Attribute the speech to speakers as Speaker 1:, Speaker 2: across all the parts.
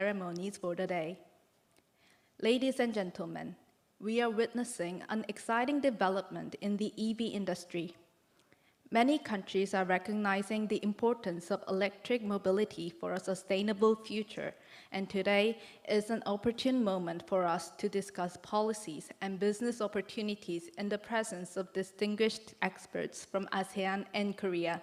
Speaker 1: ceremonies for the day. Ladies and gentlemen, we are witnessing an exciting development in the EV industry. Many countries are recognizing the importance of electric mobility for a sustainable future, and today is an opportune moment for us to discuss policies and business opportunities in the presence of distinguished experts from ASEAN and Korea.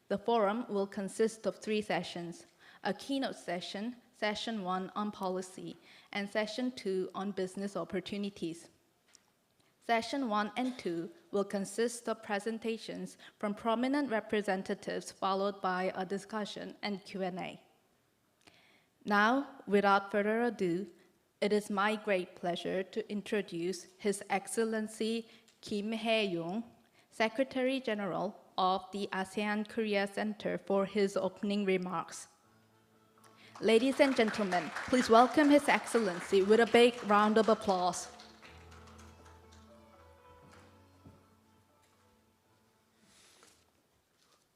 Speaker 1: The forum will consist of 3 sessions: a keynote session, Session 1 on policy, and Session 2 on business opportunities. Session 1 and 2 will consist of presentations from prominent representatives, followed by a discussion and Q&A. Now, without further ado, it is my great pleasure to introduce His Excellency Kim Hae-young, Secretary General of the ASEAN-Korea Center, for his opening remarks. Ladies and gentlemen, please welcome His Excellency with a big round of applause.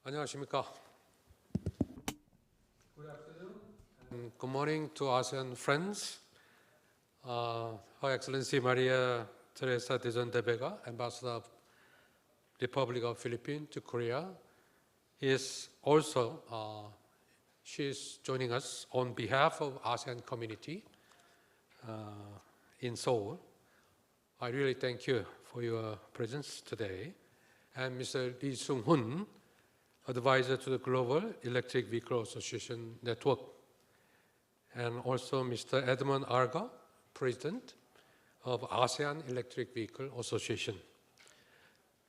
Speaker 2: 안녕하십니까. Good afternoon and good morning to ASEAN friends. Her Excellency Maria Teresa de Vega, Ambassador of Republic of Philippines to Korea, is also she's joining us on behalf of ASEAN community in Seoul. I really thank you for your presence today. And Mr. Lee Sung-hoon, Advisor to the Global Electric Vehicle Association Network, and also Mr. Edmund Arga, President of ASEAN Electric Vehicle Association,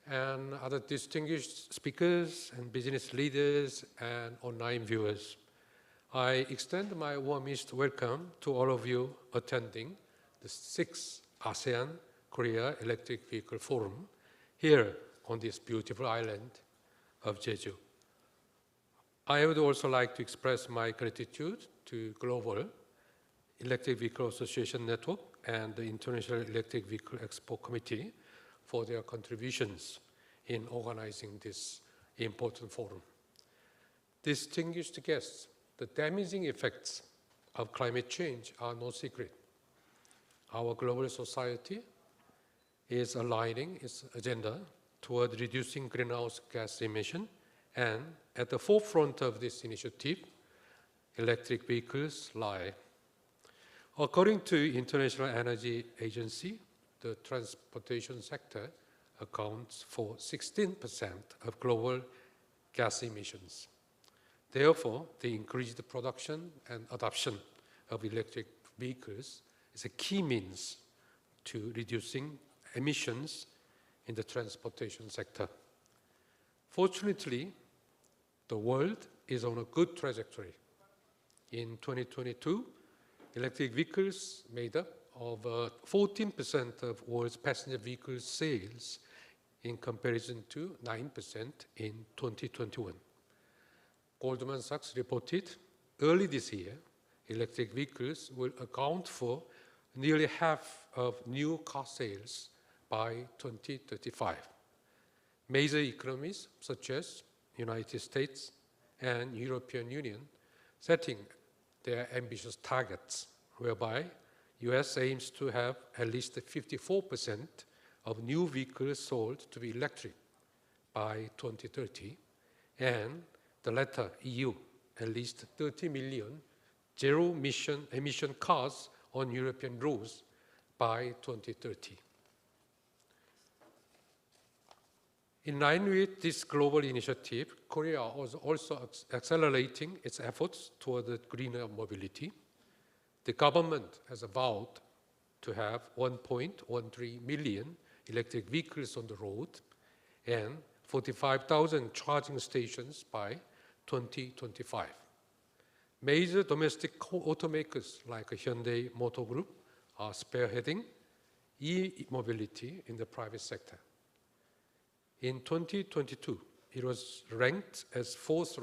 Speaker 2: and other distinguished speakers and business leaders and online viewers. I extend my warmest welcome to all of you attending the 6th ASEAN-Korea Electric Vehicle Forum here on this beautiful island of Jeju. I would also like to express my gratitude to Global Electric Vehicle Association Network and the International Electric Vehicle Expo Committee for their contributions in organizing this important forum. Distinguished guests, the damaging effects of climate change are no secret. Our global society is aligning its agenda toward reducing greenhouse gas emission, and at the forefront of this initiative, electric vehicles lie. According to International Energy Agency, the transportation sector accounts for 16% of global gas emissions. Therefore, the increased production and adoption of electric vehicles is a key means to reducing emissions in the transportation sector. Fortunately, the world is on a good trajectory. In 2022, electric vehicles made up of 14% of world's passenger vehicle sales in comparison to 9% in 2021. Goldman Sachs reported early this year, electric vehicles will account for nearly half of new car sales by 2035. Major economies such as United States and European Union setting their ambitious targets, whereby US aims to have at least 54% of new vehicles sold to be electric by 2030, and the latter, EU, at least 30 million zero emission cars on European roads by 2030. In line with this global initiative, Korea was also accelerating its efforts toward greener mobility. The government has vowed to have 1.13 million electric vehicles on the road and 45,000 charging stations by 2025. Major domestic automakers like Hyundai Motor Group are spearheading e-mobility in the private sector. In 2022, it was ranked as 4th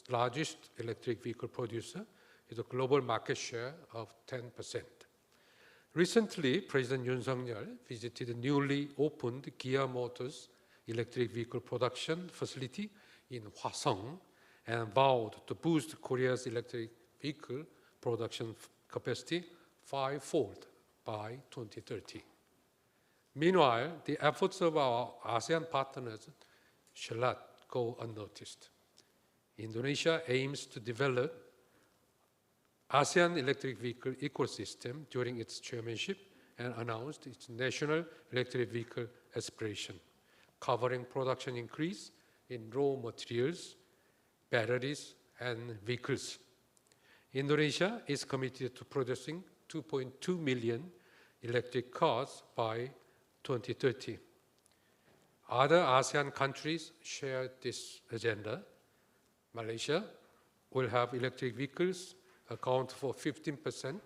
Speaker 2: largest electric vehicle producer with a global market share of 10%. Recently, President Yoon Suk-yeol visited the newly opened Kia Motors electric vehicle production facility in Hwaseong and vowed to boost Korea's electric vehicle production capacity fivefold by 2030. Meanwhile, the efforts of our ASEAN partners shall not go unnoticed. Indonesia aims to develop ASEAN electric vehicle ecosystem during its chairmanship and announced its national electric vehicle aspiration, covering production increase in raw materials, batteries, and vehicles. Indonesia is committed to producing 2.2 million electric cars by 2030. Other ASEAN countries share this agenda. Malaysia will have electric vehicles account for 15%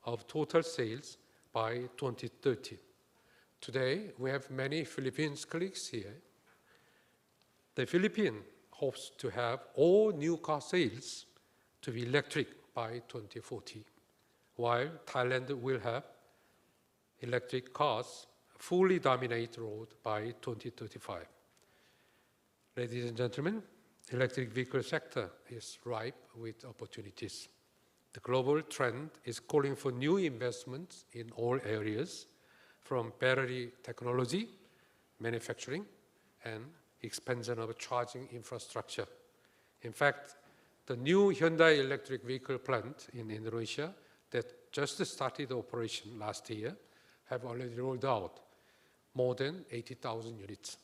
Speaker 2: of total sales by 2030. Today, we have many Philippines colleagues here. The Philippines hopes to have all new car sales to be electric by 2040, while Thailand will have electric cars fully dominate the road by 2035. Ladies and gentlemen, electric vehicle sector is ripe with opportunities. The global trend is calling for new investments in all areas, from battery technology, manufacturing, and expansion of charging infrastructure. In fact, the new Hyundai electric vehicle plant in Indonesia that just started operation last year have already rolled out more than 80,000 units.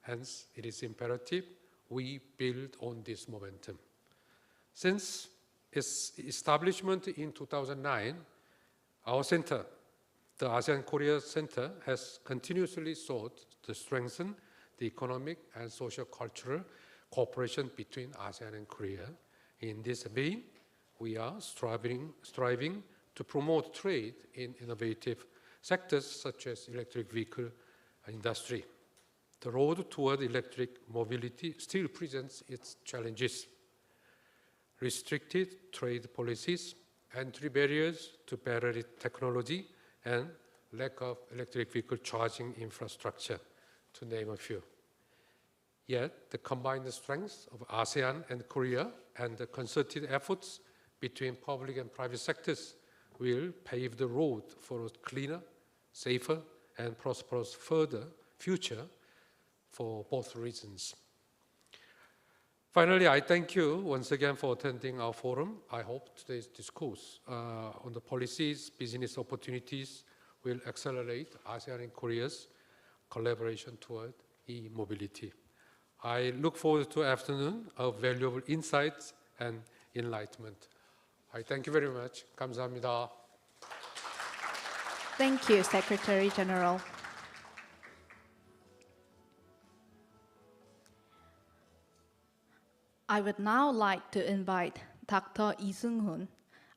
Speaker 2: Hence, it is imperative we build on this momentum. Since its establishment in 2009, our center, the ASEAN-Korea Center, has continuously sought to strengthen the economic and social-cultural cooperation between ASEAN and Korea. In this vein, we are striving to promote trade in innovative sectors such as electric vehicle industry. The road toward electric mobility still presents its challenges. Restricted trade policies, entry barriers to battery technology, and lack of electric vehicle charging infrastructure, to name a few. Yet, the combined strengths of ASEAN and Korea and the concerted efforts between public and private sectors will pave the road for a cleaner, safer, and prosperous further future for both regions. Finally, I thank you once again for attending our forum. I hope today's discourse on the policies, business opportunities will accelerate ASEAN and Korea's collaboration toward e-mobility. I look forward to an afternoon of valuable insights and enlightenment. I thank you very much. 감사합니다.
Speaker 1: Thank you, Secretary General. I would now like to invite Dr. Lee Seung-hoon,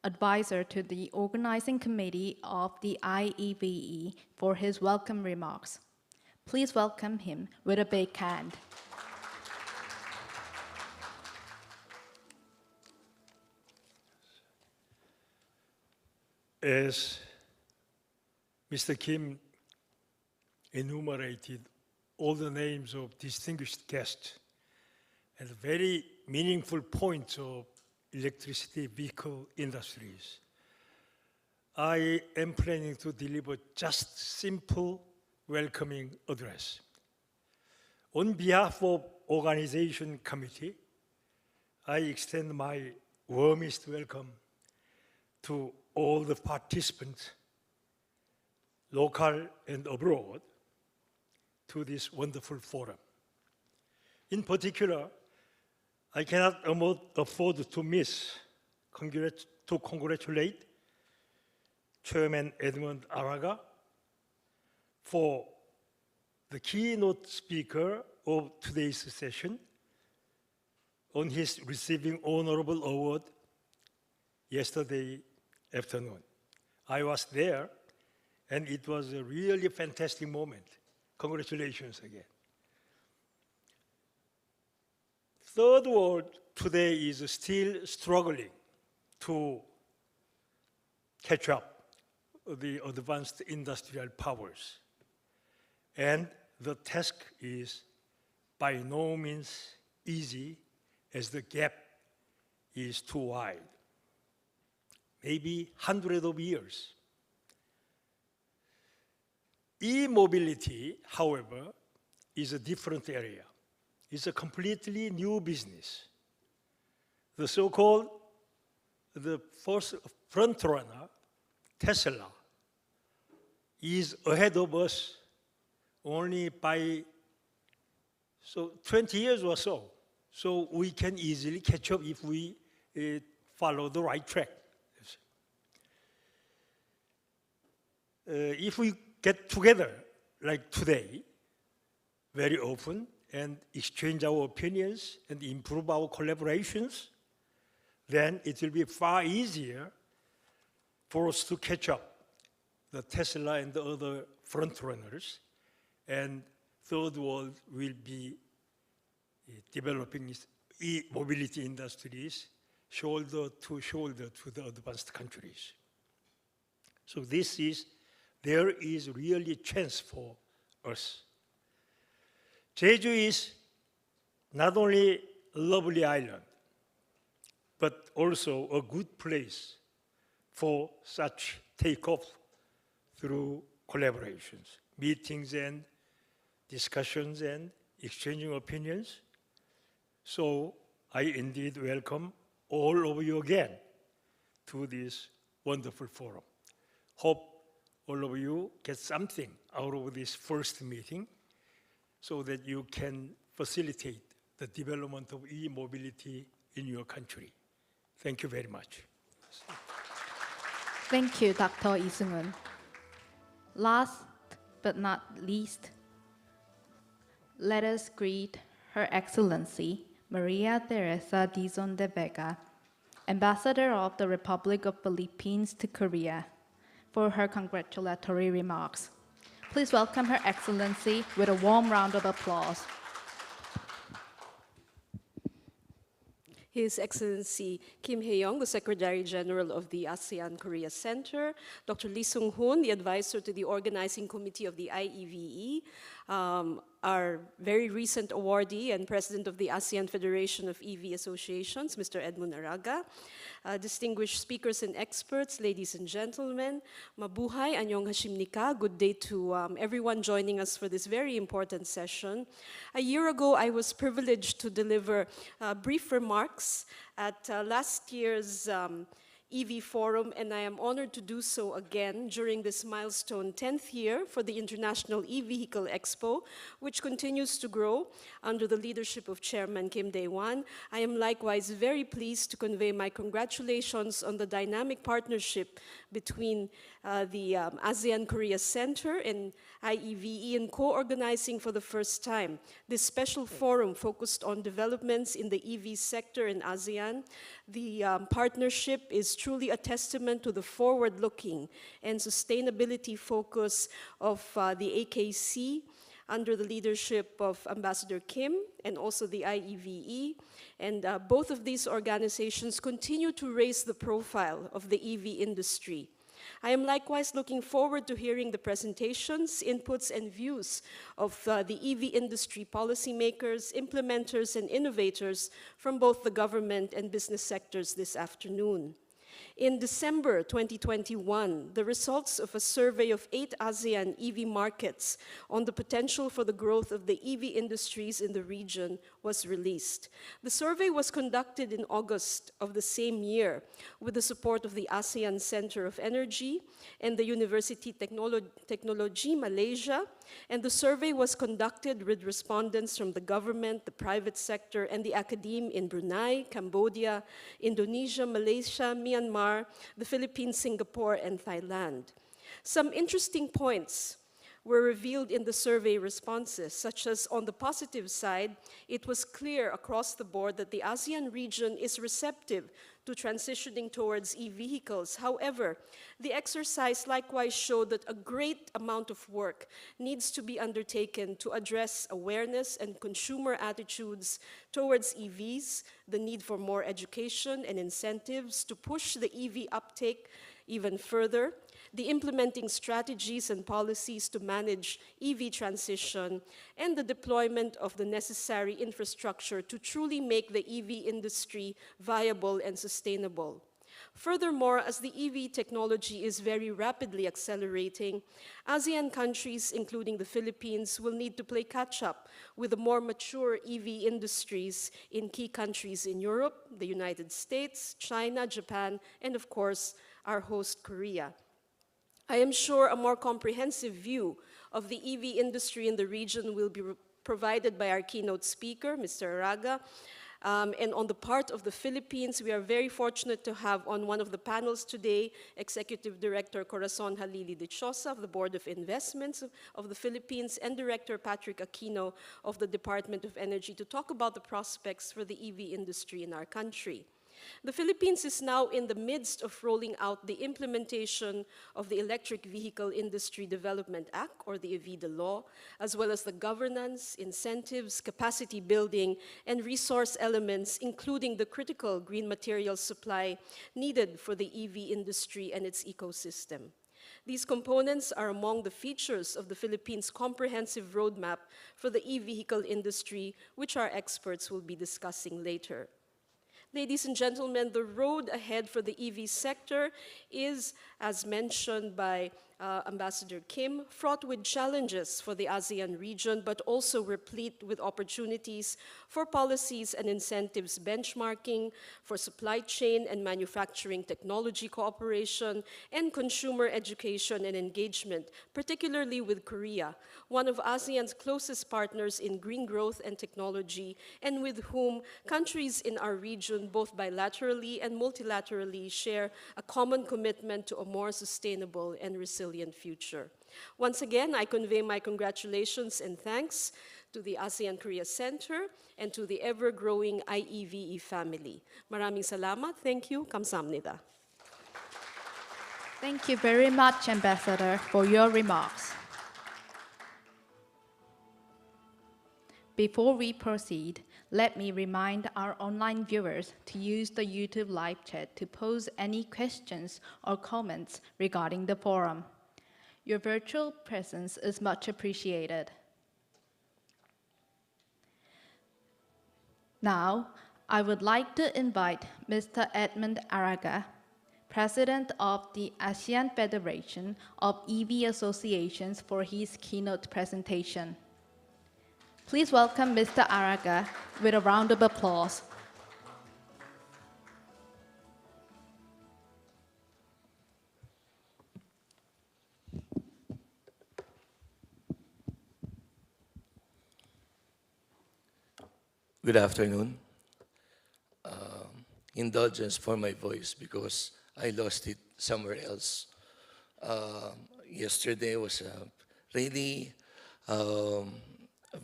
Speaker 1: advisor to the organizing committee of the IEVE, for his welcome remarks. Please welcome him with a big hand.
Speaker 3: As Mr. Kim enumerated all the names of distinguished guests and very meaningful points of electricity vehicle industries, I am planning to deliver just simple welcoming address. On behalf of Organization Committee, I extend my warmest welcome to all the participants, local and abroad, to this wonderful forum. In particular, I cannot afford to miss to congratulate Chairman Edmund Araga for the keynote speaker of today's session on his receiving honorable award yesterday afternoon. I was there, and it was a really fantastic moment. Congratulations again. Third world today is still struggling to catch up the advanced industrial powers. And the task is by no means easy, as the gap is too wide. maybe hundreds of years. E-mobility, however, is a different area. It's a completely new business. The so-called, the first front runner, Tesla, is ahead of us only by 20 years or so. So we can easily catch up if we follow the right track. If we get together like today, very often, and exchange our opinions and improve our collaborations, then it will be far easier for us to catch up the Tesla and the other front runners, and third world will be developing its e-mobility industries shoulder to shoulder to the advanced countries. So there is really a chance for us. Jeju is not only a lovely island, but also a good place for such takeoff through collaborations, meetings and discussions and exchanging opinions. So I indeed welcome all of you again to this wonderful forum. Hope all of you get something out of this first meeting so that you can facilitate the development of e-mobility in your country. Thank you very much.
Speaker 1: Thank you, Dr. Lee Seung-hun. Last but not least, let us greet Her Excellency Maria Teresa Dizon de Vega, Ambassador of the Republic of Philippines to Korea, for her congratulatory remarks. Please welcome Her Excellency with a warm round of applause.
Speaker 4: His Excellency Kim Hae-young, the Secretary General of the ASEAN-Korea Center, Dr. Lee Seung-hun, the Advisor to the Organizing Committee of the IEVE, our very recent awardee and President of the ASEAN Federation of EV Associations, Mr. Edmund Araga, distinguished speakers and experts, ladies and gentlemen, mabuhay, annyeonghasimnika, good day to everyone joining us for this very important session. A year ago, I was privileged to deliver brief remarks at last year's EV Forum, and I am honored to do so again during this milestone 10th year for the International E-Vehicle Expo, which continues to grow under the leadership of Chairman Kim Dae-wan. I am likewise very pleased to convey my congratulations on the dynamic partnership between the ASEAN-Korea Center and IEVE in co-organizing for the first time this special forum focused on developments in the EV sector in ASEAN. The partnership is truly a testament to the forward-looking and sustainability focus of the AKC under the leadership of Ambassador Kim and also the IEVE. And both of these organizations continue to raise the profile of the EV industry. I am likewise looking forward to hearing the presentations, inputs, and views of the EV industry policymakers, implementers, and innovators from both the government and business sectors this afternoon. In December 2021, the results of a survey of 8 ASEAN EV markets on the potential for the growth of the EV industries in the region was released. The survey was conducted in August of the same year with the support of the ASEAN Center of Energy and the University Technology Malaysia, and the survey was conducted with respondents from the government, the private sector, and the academe in Brunei, Cambodia, Indonesia, Malaysia, Myanmar, the Philippines, Singapore, and Thailand. Some interesting points were revealed in the survey responses, such as on the positive side, it was clear across the board that the ASEAN region is receptive to transitioning towards e-vehicles. However, the exercise likewise showed that a great amount of work needs to be undertaken to address awareness and consumer attitudes towards EVs, the need for more education and incentives to push the EV uptake even further, the implementing strategies and policies to manage EV transition, and the deployment of the necessary infrastructure to truly make the EV industry viable and sustainable. Furthermore, as the EV technology is very rapidly accelerating, ASEAN countries, including the Philippines, will need to play catch-up with the more mature EV industries in key countries in Europe, the United States, China, Japan, and of course, our host Korea. I am sure a more comprehensive view of the EV industry in the region will be provided by our keynote speaker, Mr. Araga. And on the part of the Philippines, we are very fortunate to have on one of the panels today, Executive Director Corazon Halili Dichosa of the Board of Investments of the Philippines and Director Patrick Aquino of the Department of Energy to talk about the prospects for the EV industry in our country. The Philippines is now in the midst of rolling out the implementation of the Electric Vehicle Industry Development Act, or the EVIDA law, as well as the governance, incentives, capacity building, and resource elements, including the critical green material supply needed for the EV industry and its ecosystem. These components are among the features of the Philippines' comprehensive roadmap for the e-vehicle industry, which our experts will be discussing later. Ladies and gentlemen, the road ahead for the EV sector is, as mentioned by Ambassador Kim, fraught with challenges for the ASEAN region, but also replete with opportunities for policies and incentives benchmarking, for supply chain and manufacturing technology cooperation, and consumer education and engagement, particularly with Korea, one of ASEAN's closest partners in green growth and technology, and with whom countries in our region, both bilaterally and multilaterally, share a common commitment to a more sustainable and resilient future. Once again, I convey my congratulations and thanks to the ASEAN-Korea Center and to the ever-growing IEVE family. Maraming salamat. Thank you. Kamsahamnida.
Speaker 1: Thank you very much, Ambassador, for your remarks. Before we proceed, let me remind our online viewers to use the YouTube live chat to pose any questions or comments regarding the forum. Your virtual presence is much appreciated. Now, I would like to invite Mr. Edmund Araga, President of the ASEAN Federation of EV Associations, for his keynote presentation. Please welcome Mr. Araga with a round of applause.
Speaker 5: Good afternoon. Indulgence for my voice because I lost it somewhere else. Yesterday was a really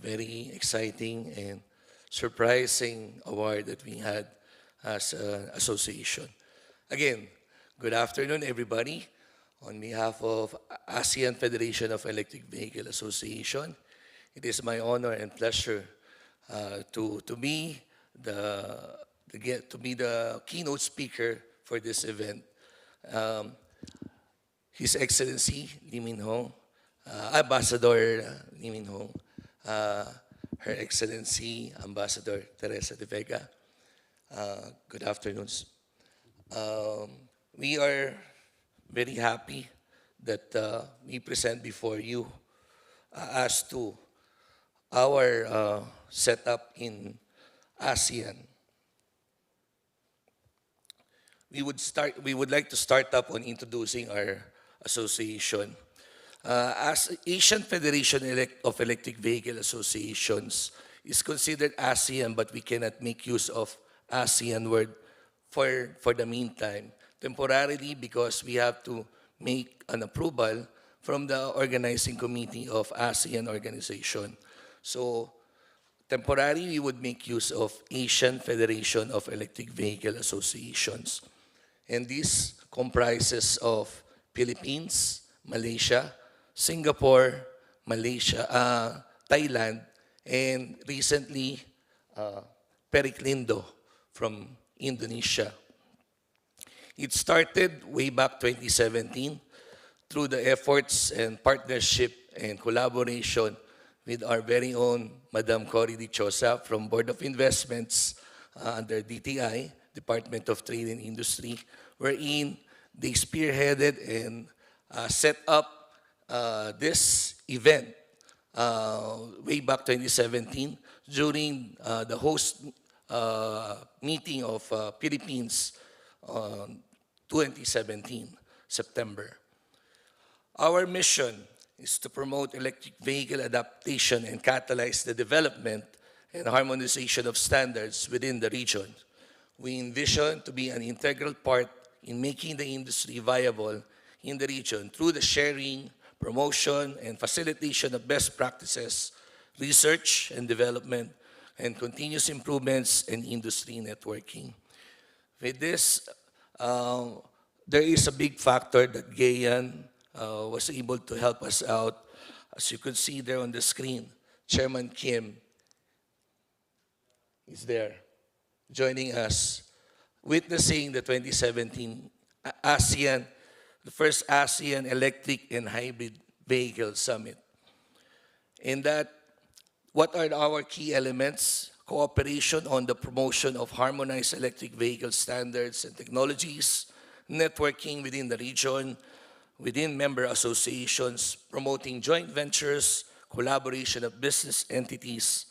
Speaker 5: very exciting and surprising award that we had as an association. Again, good afternoon, everybody. On behalf of ASEAN Federation of Electric Vehicle Association, it is my honor and pleasure to be the keynote speaker for this event. His Excellency Lee Min-hong, Ambassador Lee Min-hong, Her Excellency Ambassador Teresa de Vega. Good afternoon. We are very happy that we present before you as to our setup in ASEAN. We would like to start up on introducing our association. As Asian Federation of Electric Vehicle Associations is considered ASEAN, but we cannot make use of ASEAN word for the meantime, temporarily, because we have to make an approval from the organizing committee of ASEAN organization. So temporarily, we would make use of Asian Federation of Electric Vehicle Associations. And this comprises of Philippines, Malaysia, Singapore, Thailand, and recently Periklindo from Indonesia. It started way back 2017 through the efforts and partnership and collaboration with our very own Madam Cory Dichosa from Board of Investments under DTI, Department of Trade and Industry, wherein they spearheaded and set up this event way back 2017 during the host meeting of Philippines 2017, September. Our mission is to promote electric vehicle adaptation and catalyze the development and harmonization of standards within the region. We envision to be an integral part in making the industry viable in the region through the sharing, promotion, and facilitation of best practices, research and development, and continuous improvements in industry networking. With this, there is a big factor that Gayan was able to help us out. As you could see there on the screen, Chairman Kim is there joining us, witnessing the 2017 ASEAN, the first ASEAN Electric and Hybrid Vehicle Summit. In that, what are our key elements? Cooperation on the promotion of harmonized electric vehicle standards and technologies, networking within the region, within member associations, promoting joint ventures, collaboration of business entities,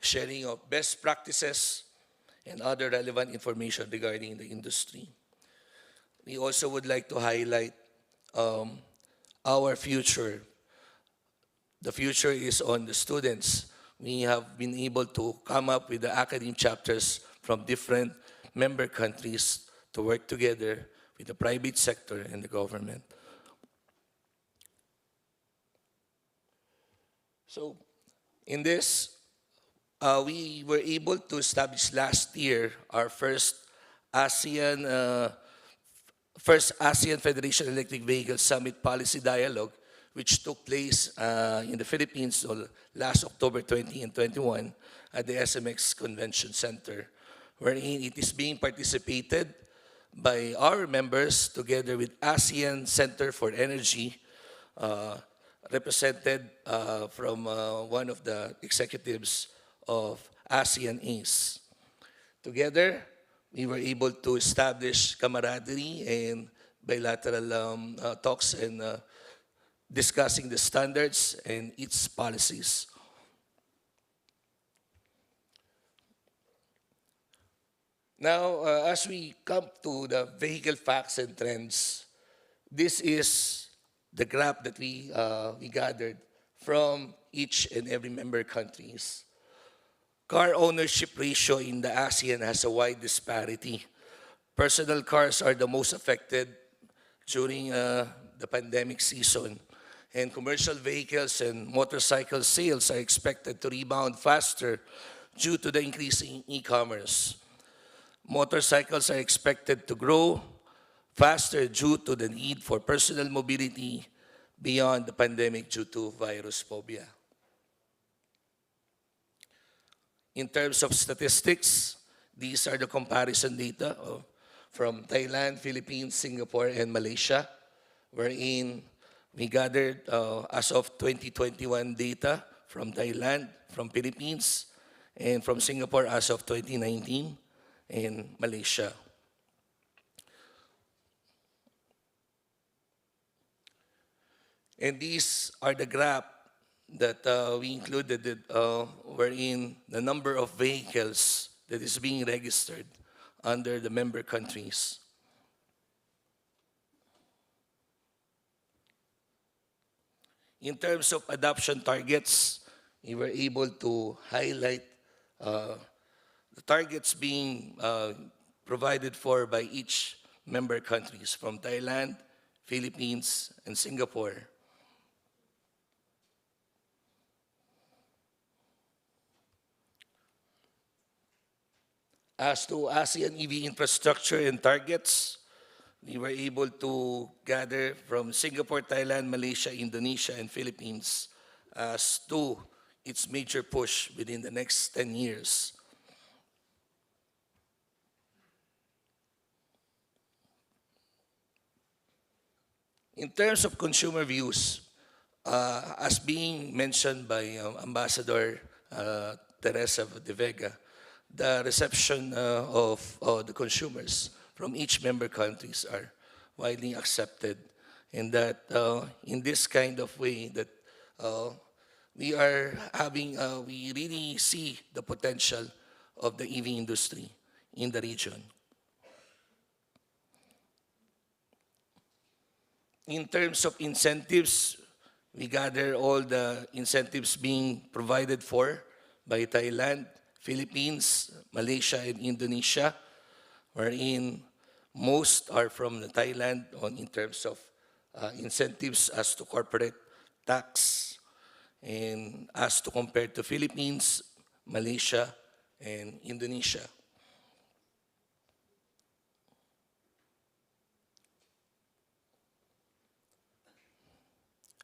Speaker 5: sharing of best practices, and other relevant information regarding the industry. We also would like to highlight our future. The future is on the students. We have been able to come up with the academic chapters from different member countries to work together with the private sector and the government. So in this, we were able to establish last year our first ASEAN Federation Electric Vehicle Summit Policy Dialogue, which took place in the Philippines last October 20 and 21 at the SMX Convention Center, wherein it is being participated by our members together with ASEAN Center for Energy, represented from one of the executives of ASEAN ACE. Together, we were able to establish camaraderie and bilateral talks and discussing the standards and its policies. Now, as we come to the vehicle facts and trends, this is the graph that we gathered from each and every member countries. Car ownership ratio in the ASEAN has a wide disparity. Personal cars are the most affected during the pandemic season, and commercial vehicles and motorcycle sales are expected to rebound faster due to the increase in e-commerce. Motorcycles are expected to grow faster due to the need for personal mobility beyond the pandemic due to virus phobia. In terms of statistics, these are the comparison data from Thailand, Philippines, Singapore, and Malaysia, wherein we gathered as of 2021 data from Thailand, from Philippines, and from Singapore as of 2019, and Malaysia. And these are the graph that we included, wherein the number of vehicles that is being registered under the member countries. In terms of adoption targets, we were able to highlight the targets being provided for by each member countries from Thailand, Philippines, and Singapore. As to ASEAN EV infrastructure and targets, we were able to gather from Singapore, Thailand, Malaysia, Indonesia, and Philippines as to its major push within the next 10 years. In terms of consumer views, as being mentioned by Ambassador Teresa de Vega, the reception of the consumers from each member countries are widely accepted, and that in this kind of way that we are having, we really see the potential of the EV industry in the region. In terms of incentives, we gather all the incentives being provided for by Thailand, Philippines, Malaysia, and Indonesia, wherein most are from the Thailand in terms of incentives as to corporate tax, and as to compare to Philippines, Malaysia, and Indonesia.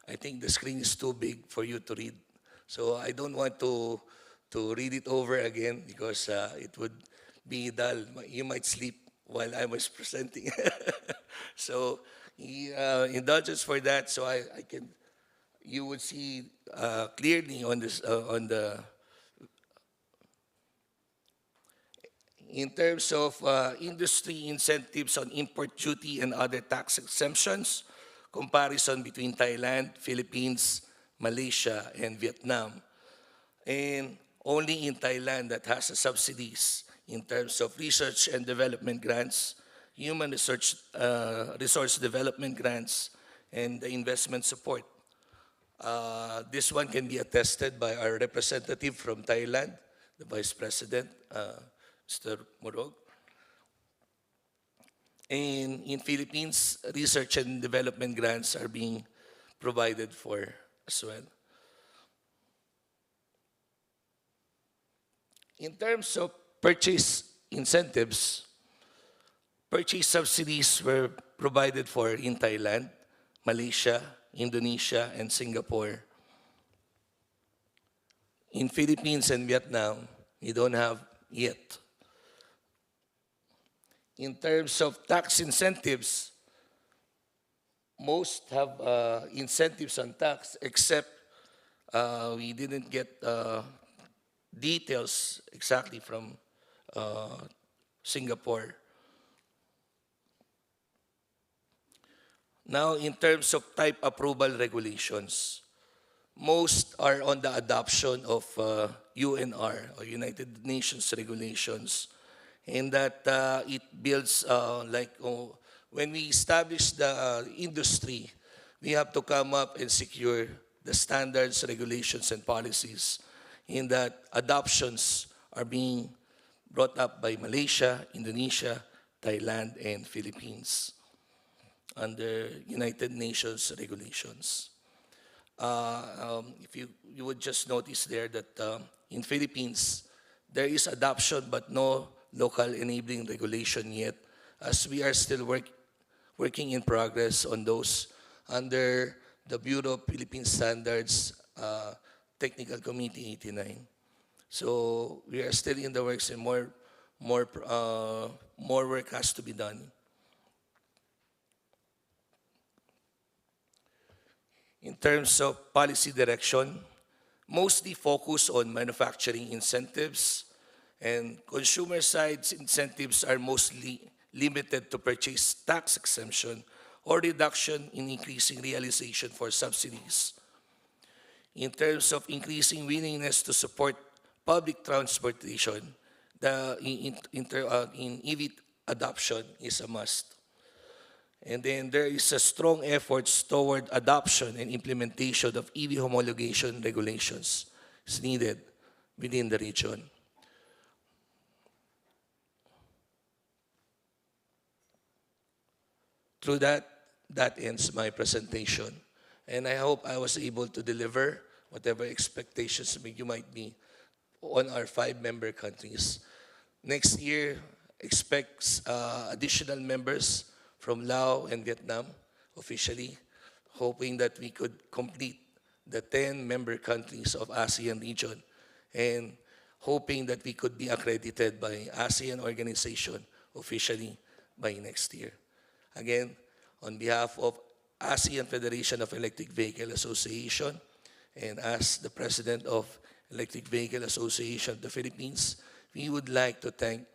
Speaker 5: I think the screen is too big for you to read. So I don't want to read it over again because it would be dull. You might sleep while I was presenting. So indulgence for that, so I can, you would see clearly on this, in terms of industry incentives on import duty and other tax exemptions, comparison between Thailand, Philippines, Malaysia, and Vietnam. And only in Thailand that has the subsidies in terms of research and development grants, human resource development grants, and the investment support. This one can be attested by our representative from Thailand, the Vice President, Mr. Morog. And in Philippines, research and development grants are being provided for as well. In terms of purchase incentives, purchase subsidies were provided for in Thailand, Malaysia, Indonesia, and Singapore. In Philippines and Vietnam, we don't have yet. In terms of tax incentives, most have incentives on tax, except we didn't get details exactly from Singapore. Now, in terms of type approval regulations, most are on the adoption of UNR, or United Nations regulations, in that it builds when we establish the industry, we have to come up and secure the standards, regulations, and policies, in that adoptions are being brought up by Malaysia, Indonesia, Thailand, and Philippines under United Nations regulations. If you would just notice there that in Philippines, there is adoption but no local enabling regulation yet, as we are still working in progress on those under the Bureau of Philippine Standards Technical Committee 89. So we are still in the works, and more work has to be done. In terms of policy direction, mostly focus on manufacturing incentives, and consumer side incentives are mostly limited to purchase tax exemption or reduction in increasing realization for subsidies. In terms of increasing willingness to support public transportation, in EV adoption is a must. And then there is a strong efforts toward adoption and implementation of EV homologation regulations is needed within the region. Through that ends my presentation. And I hope I was able to deliver whatever expectations you might be on our 5 member countries. Next year, expects additional members from Laos and Vietnam officially, hoping that we could complete the 10 member countries of ASEAN region, and hoping that we could be accredited by ASEAN organization officially by next year. Again, on behalf of ASEAN Federation of Electric Vehicle Association, and as the President of Electric Vehicle Association of the Philippines, we would like to thank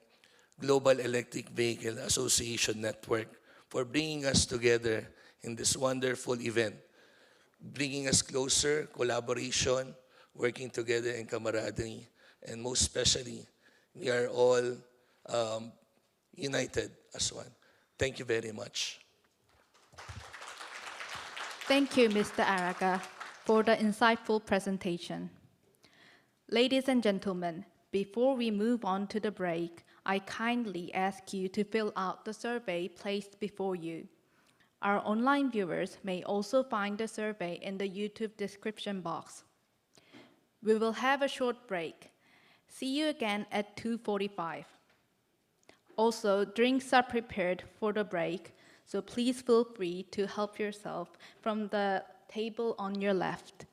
Speaker 5: Global Electric Vehicle Association Network for bringing us together in this wonderful event, bringing us closer, collaboration, working together in camaraderie, and most especially, we are all united as one. Thank you very much.
Speaker 1: Thank you, Mr. Araga, for the insightful presentation. Ladies and gentlemen, before we move on to the break, I kindly ask you to fill out the survey placed before you. Our online viewers may also find the survey in the YouTube description box. We will have a short break. See you again at 2:45. Also, drinks are prepared for the break, so please feel free to help yourself from the table on your left.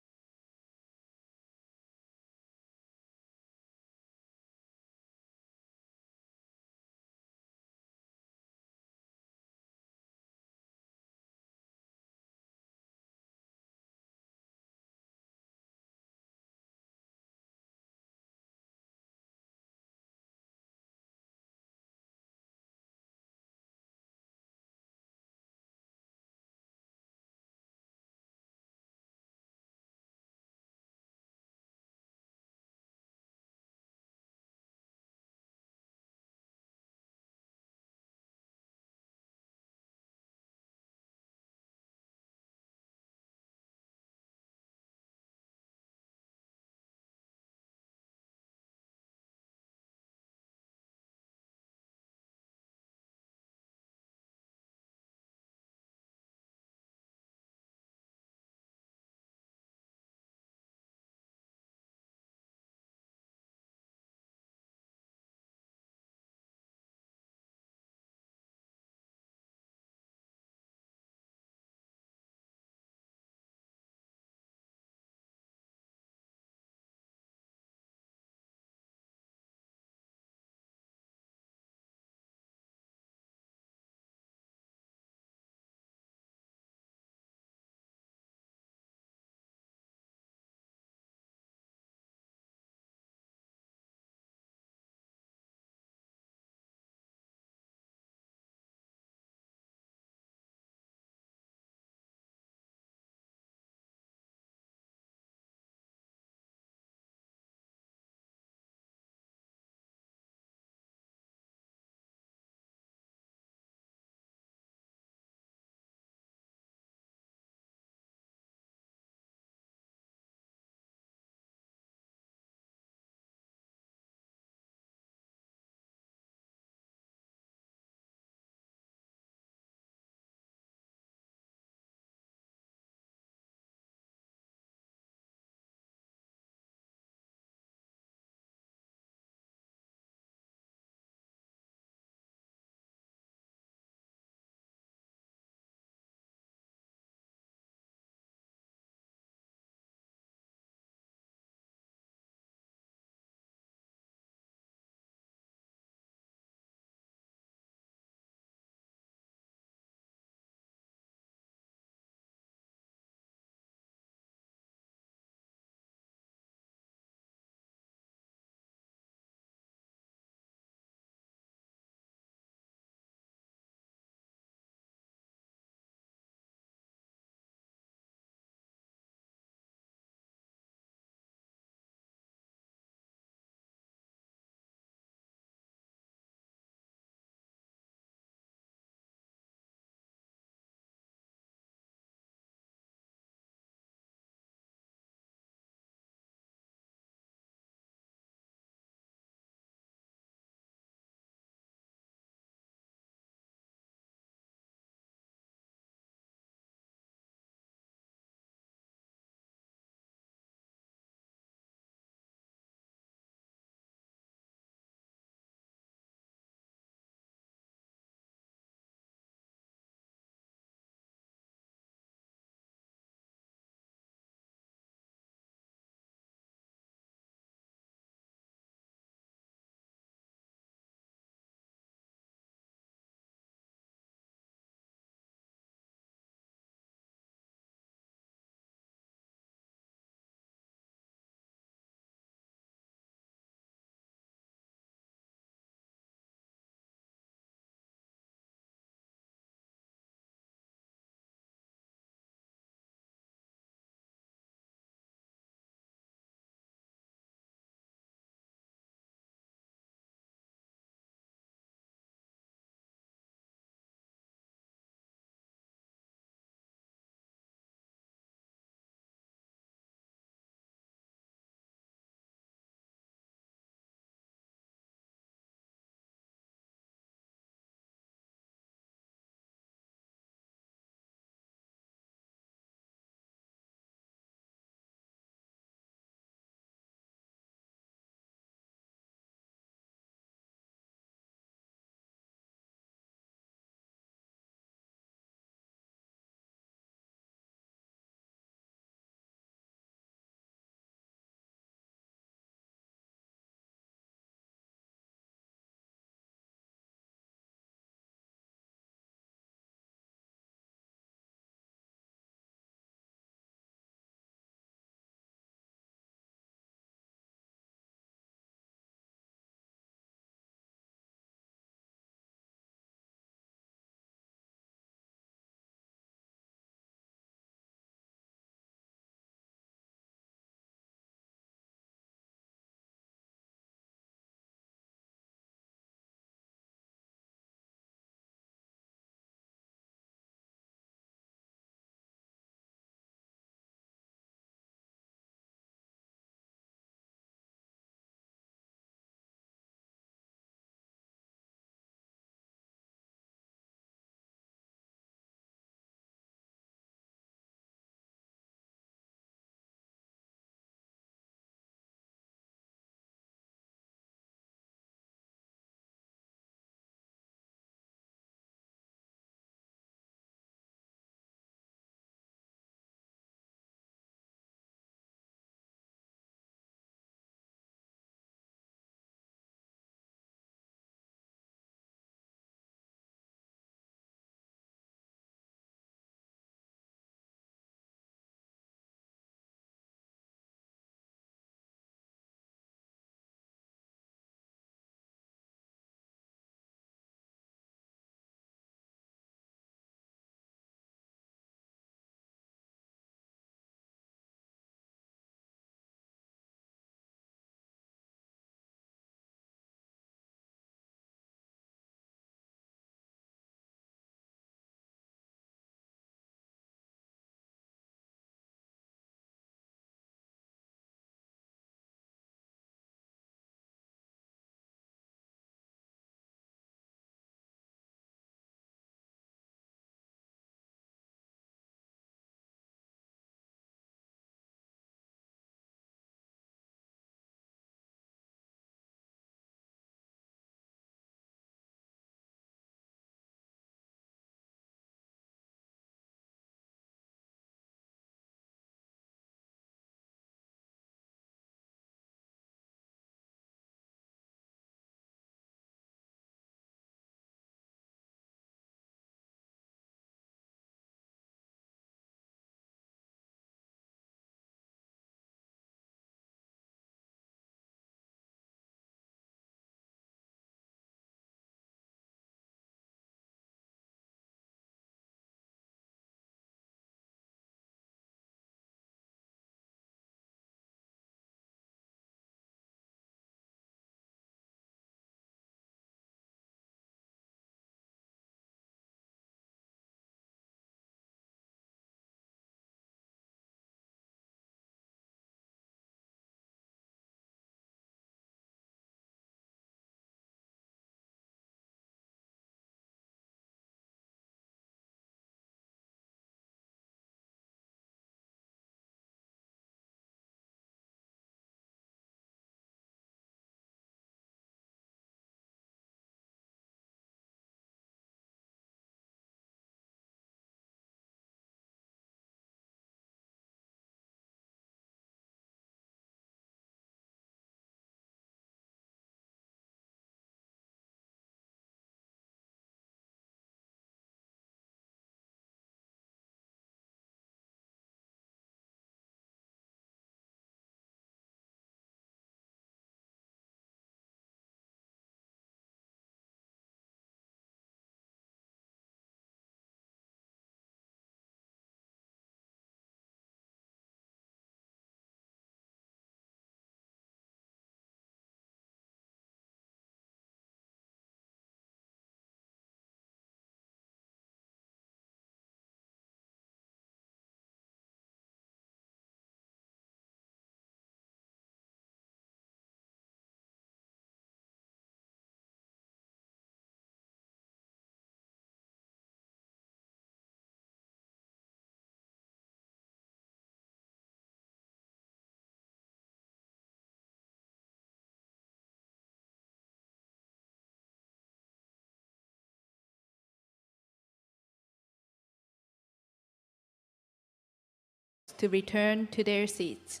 Speaker 1: to return to their seats.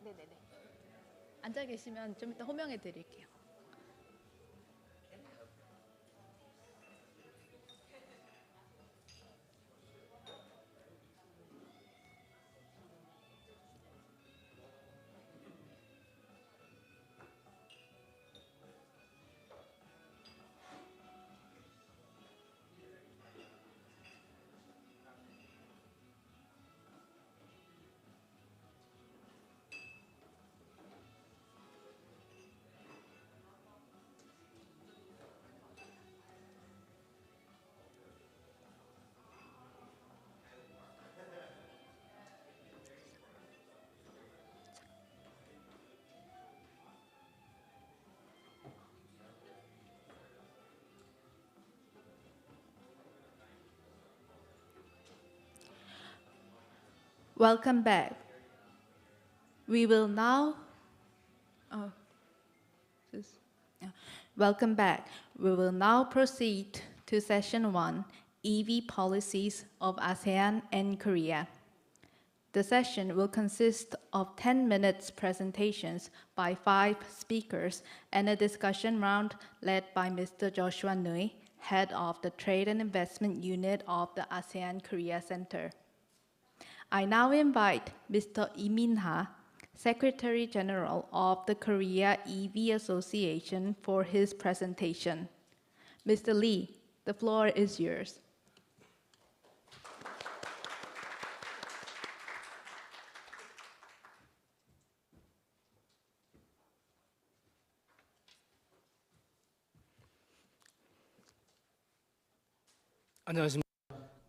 Speaker 1: 네네네. 앉아 계시면 좀 이따 호명해 드릴게요. Welcome back. We will now. Oh, this- yeah. Welcome back. We will now proceed to session 1, EV policies of ASEAN and Korea. The session will consist of 10 minutes presentations by 5 speakers and a discussion round led by Mr. Joshua Nui, head of the Trade and Investment Unit of the ASEAN-Korea Center. I now invite Mr. Lee Min-ha, Secretary General of the Korea EV Association, for his presentation. Mr. Lee, the floor is yours.
Speaker 6: 안녕하십니까.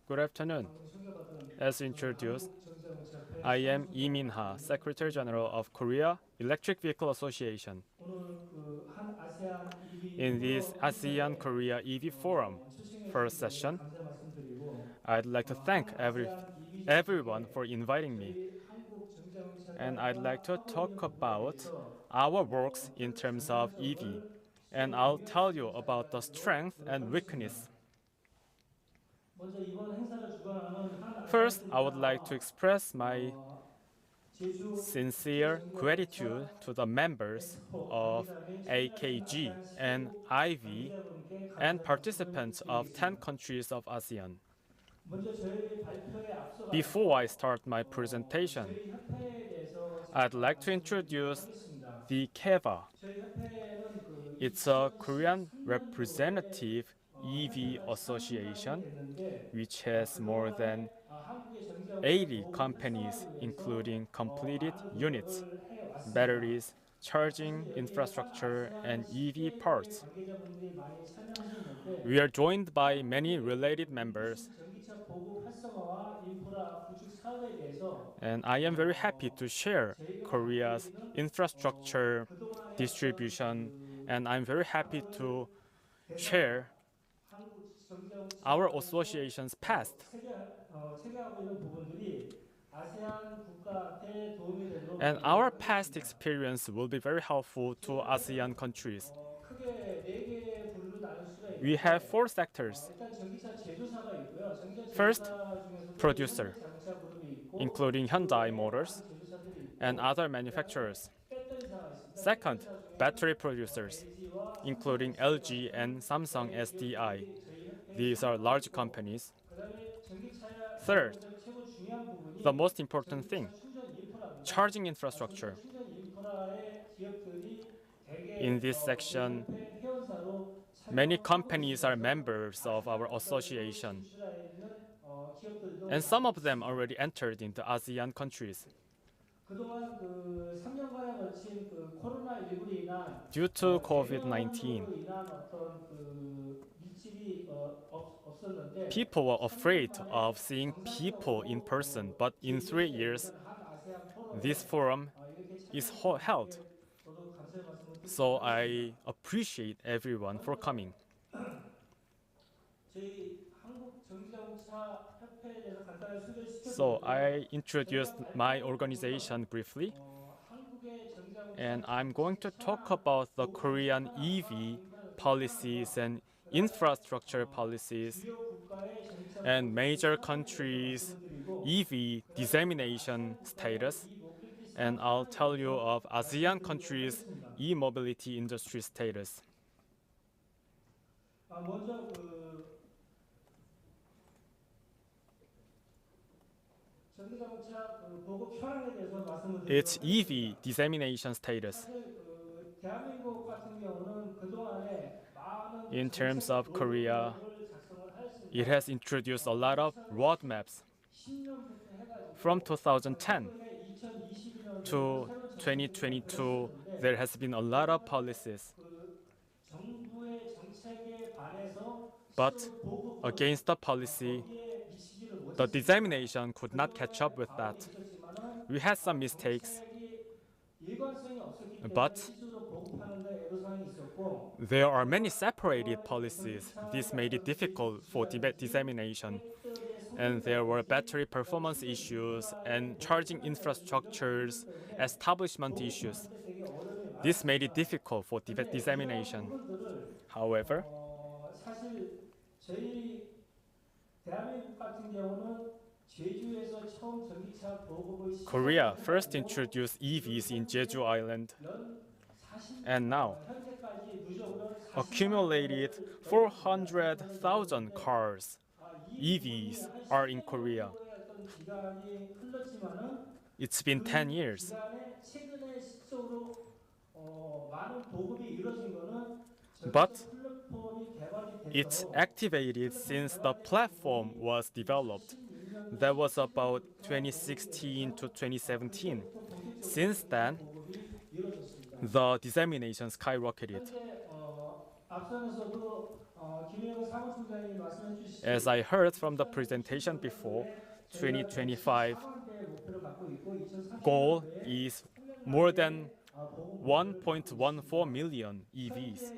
Speaker 6: Good afternoon. As introduced, I am Lee Min-ha, Secretary General of Korea Electric Vehicle Association. In this ASEAN-Korea EV Forum first session, I'd like to thank everyone for inviting me. And I'd like to talk about our works in terms of EV. And I'll tell you about the strength and weakness. First, I would like to express my sincere gratitude to the members of AKG and IV and participants of 10 countries of ASEAN. Before I start my presentation, I'd like to introduce the KEVA. It's a Korean representative EV association which has more than 80 companies, including completed units, batteries, charging infrastructure, and EV parts. We are joined by many related members, and I am very happy to share Korea's infrastructure distribution, and I'm very happy to share our association's past. And our past experience will be very helpful to ASEAN countries. We have 4 sectors. First, producer, including Hyundai Motors and other manufacturers. Second, battery producers, including LG and Samsung SDI. These are large companies. Third, the most important thing, charging infrastructure. In this section, many companies are members of our association, and some of them already entered into ASEAN countries. Due to COVID-19, people were afraid of seeing people in person, but in 3 years, this forum is held. So I appreciate everyone for coming. So I introduced my organization briefly, and I'm going to talk about the Korean EV policies and infrastructure policies and major countries' EV dissemination status, and I'll tell you of ASEAN countries' e-mobility industry status. It's EV dissemination status. In terms of Korea, it has introduced a lot of roadmaps. From 2010 to 2022, there has been a lot of policies. But against the policy, the dissemination could not catch up with that. We had some mistakes, but there are many separated policies. This made it difficult for dissemination. And there were battery performance issues and charging infrastructures, establishment issues. This made it difficult for dissemination. However, Korea first introduced EVs in Jeju Island, and now accumulated 400,000 cars, EVs, are in Korea. It's been 10 years. But it's activated since the platform was developed. That was about 2016 to 2017. Since then, the dissemination skyrocketed. As I heard from the presentation before, 2025 goal is more than 1.14 million EVs.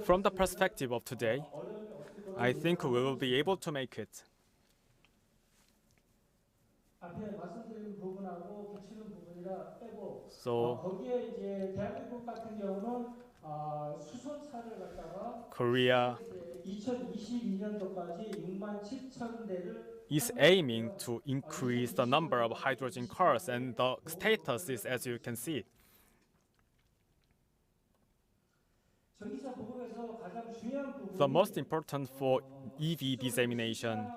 Speaker 6: From the perspective of today, I think we will be able to make it. So Korea is aiming to increase the number of hydrogen cars, and the status is as you can see. The most important for EV dissemination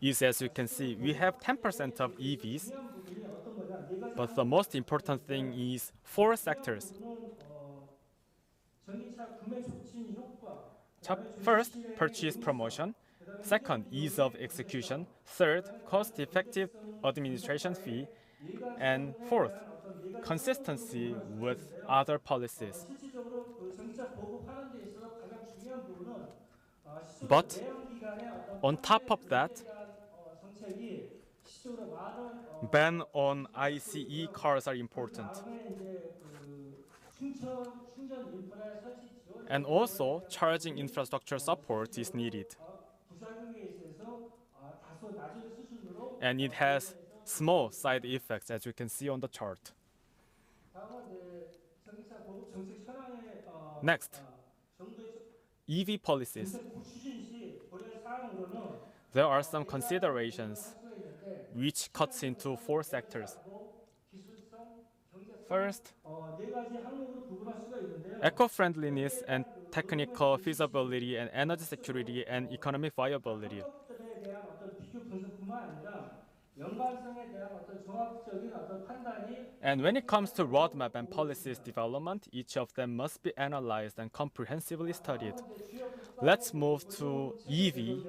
Speaker 6: is, as you can see, we have 10% of EVs, but the most important thing is 4 sectors. First, purchase promotion. Second, ease of execution. Third, cost-effective administration fee. And fourth, consistency with other policies.
Speaker 7: 실질적으로 그 정책 보급하는 데 있어서 가장 중요한 부분은 시중의
Speaker 6: But
Speaker 7: 내연 기관의 어떤
Speaker 6: on top of that,
Speaker 7: 대한 정책이 시중으로 많은
Speaker 6: ban on ICE cars are important.
Speaker 7: 다음에 이제 그 충전 인프라의 설치 지원
Speaker 6: And also, charging infrastructure support is needed.
Speaker 7: 부작용에 있어서 다소 낮은 수준으로
Speaker 6: And it has small side effects, as you can see on the chart.
Speaker 7: 다음은 이제 전기차 보급 정책 현황의
Speaker 6: Next,
Speaker 7: 정부의
Speaker 6: EV policies.
Speaker 7: 정책 추진 시 고려 사항으로는
Speaker 6: There are some considerations which cuts into four sectors.
Speaker 7: 기술성, 경제성
Speaker 6: First,
Speaker 7: 네 가지 항목으로 구분할 수가 있는데요.
Speaker 6: eco-friendliness and technical feasibility and energy security and economic viability.
Speaker 7: 항목들에 대한 어떤 비교 분석뿐만 아니라 연관성에 대한 어떤 종합적인 어떤 판단이
Speaker 6: And when it comes to roadmap and policies development, each of them must be analyzed and comprehensively studied. Let's move to EV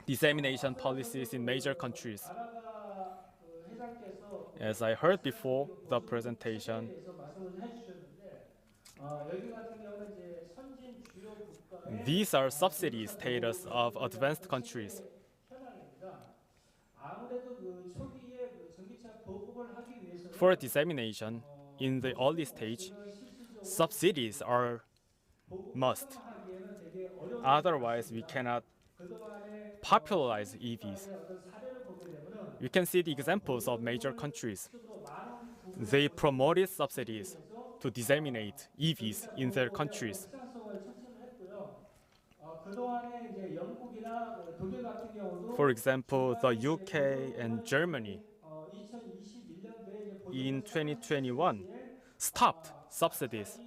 Speaker 6: dissemination policies in major countries.
Speaker 7: 나라가 회장께서
Speaker 6: As I heard before the presentation,
Speaker 7: 대해서 말씀을 해주셨는데 여기 같은 경우는 이제 선진 주요 국가의
Speaker 6: these are subsidy status of advanced countries.
Speaker 7: 현황입니다. 아무래도 그 초기에 그 전기차 보급을 하기 위해서는
Speaker 6: For dissemination, in the early stage, subsidies are must.
Speaker 7: 하기에는 되게 어려운
Speaker 6: Otherwise, we cannot
Speaker 7: 그동안의
Speaker 6: popularize EVs.
Speaker 7: 어떤 사례를 보게 되면은
Speaker 6: You can see the examples of major countries.
Speaker 7: 실제로 많은 부분
Speaker 6: They promoted subsidies to disseminate EVs in their countries.
Speaker 7: 확장성을 촉진을 했고요. 그동안에 이제 영국이나 독일 같은 경우도
Speaker 6: For example, the UK and Germany
Speaker 7: 2021년도에
Speaker 6: in 2021 stopped subsidies.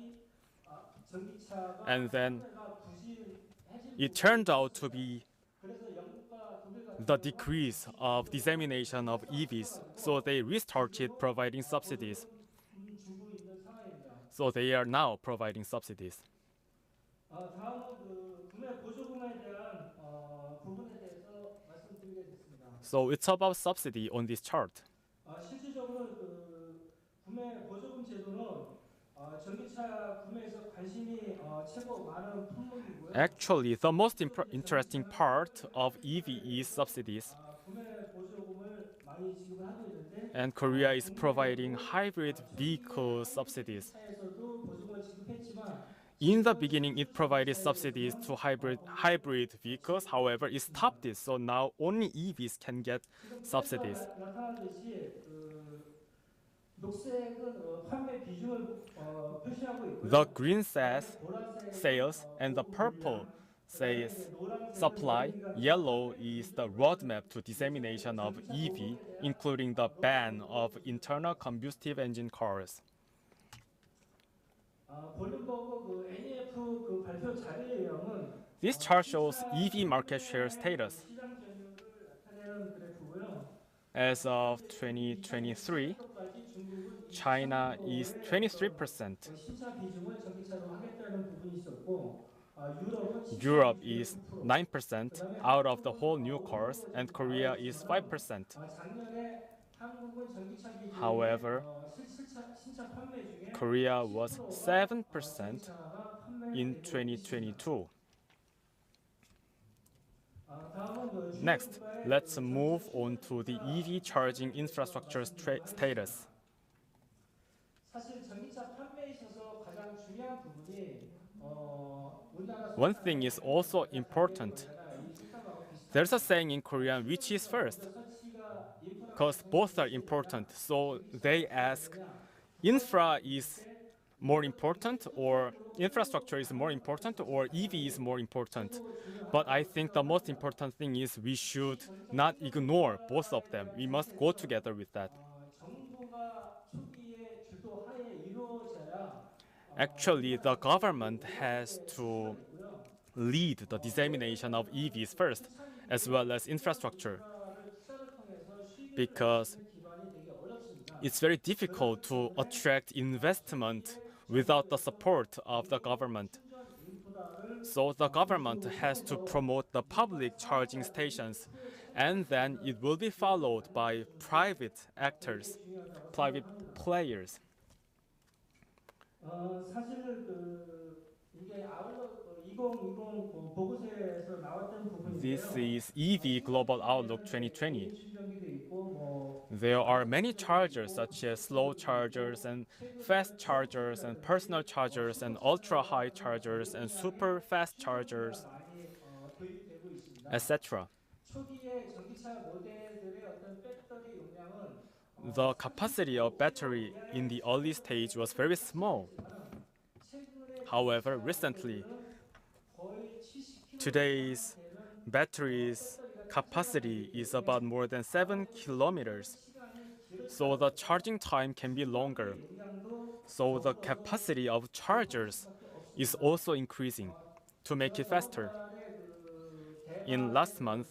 Speaker 7: 전기차가
Speaker 6: And then
Speaker 7: 부진해진
Speaker 6: it turned out to be
Speaker 7: 그래서 영국과 독일 같은
Speaker 6: the decrease of dissemination of EVs. So they restarted providing subsidies.
Speaker 7: 주고 있는 상황입니다.
Speaker 6: So they are now providing subsidies.
Speaker 7: 다음은 그 구매 보조금에 대한 부분에 대해서 말씀드리겠습니다.
Speaker 6: So it's about subsidy on this chart.
Speaker 7: 실질적으로 그 구매 보조금 제도는 전기차 구매에서 관심이 최고 많은 품목이고요.
Speaker 6: Actually, the most interesting part of EV is subsidies.
Speaker 7: 구매 보조금을 많이 지급을 하고 있는데
Speaker 6: And Korea is providing hybrid vehicle subsidies.
Speaker 7: 차에서도 보조금을 지급했지만
Speaker 6: In the beginning, it provided subsidies to hybrid vehicles. However, it stopped this, so now only EVs can get subsidies.
Speaker 7: 나타나듯이 녹색은 판매 비중을 표시하고 있고요.
Speaker 6: The green says sales, and the purple says supply. Yellow is the roadmap to dissemination of EV, including the ban of internal combustive engine cars.
Speaker 7: 볼륨버그 그 NEF 그 발표 자료에 의하면
Speaker 6: This chart shows EV market share status.
Speaker 7: 시장 점유율을 나타내는 그래프고요.
Speaker 6: As of 2023,
Speaker 7: 까지 중국은
Speaker 6: China is 23%.
Speaker 7: 신차 비중을 전기차로 하겠다는 부분이 있었고 유럽은
Speaker 6: Europe is 9% out of the whole new cars, and Korea is 5%.
Speaker 7: 작년에 한국은 전기차 비중
Speaker 6: However,
Speaker 7: 신차 판매 중에
Speaker 6: Korea was 7%
Speaker 7: 전기차가 판매
Speaker 6: in 2022.
Speaker 7: 다음은 그 주요
Speaker 6: Next,
Speaker 7: 국가의
Speaker 6: let's move on to the EV charging infrastructure status.
Speaker 7: 사실 전기차 판매에 있어서 가장 중요한 부분이 우리나라
Speaker 6: One thing is also important. There's a saying in Korean, which is first? Because both are important. So they ask, infra is more important, or infrastructure is more important, or EV is more important. But I think the most important thing is we should not ignore both of them. We must go together with that.
Speaker 7: 정부가 초기에 주도하에 이루어져야
Speaker 6: Actually, the government has to lead the dissemination of EVs first, as well as infrastructure, because it's very difficult to attract investment without the support of the government. So the government has to promote the public charging stations, and then it will be followed by private actors, private players.
Speaker 7: 사실 이게 아울러 2020 보고서에서 나왔던
Speaker 6: This
Speaker 7: 부분인데요.
Speaker 6: is EV Global Outlook 2020.
Speaker 7: 개인 충전기도 있고
Speaker 6: There are many chargers such as slow chargers and fast chargers and personal chargers and ultra high chargers and super fast chargers,
Speaker 7: 많이 도입되고 있습니다.
Speaker 6: etc.
Speaker 7: 초기에 전기차 모델들의 어떤 배터리 용량은
Speaker 6: The capacity of battery in the early stage was very small. However, recently, today's battery's capacity is about more than 7 kilometers. So the charging time can be longer. So the capacity of chargers is also increasing to make it faster. In last month,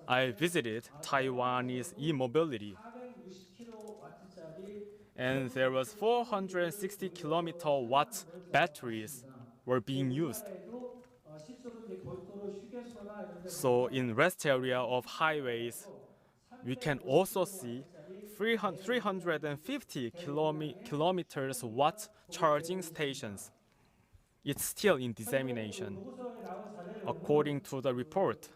Speaker 6: I visited Taiwanese e-mobility, and there was 460 kilowatt batteries were being used. So in rest area of highways, we can also see 350 kilometers watt charging stations. It's still in dissemination. According to the report,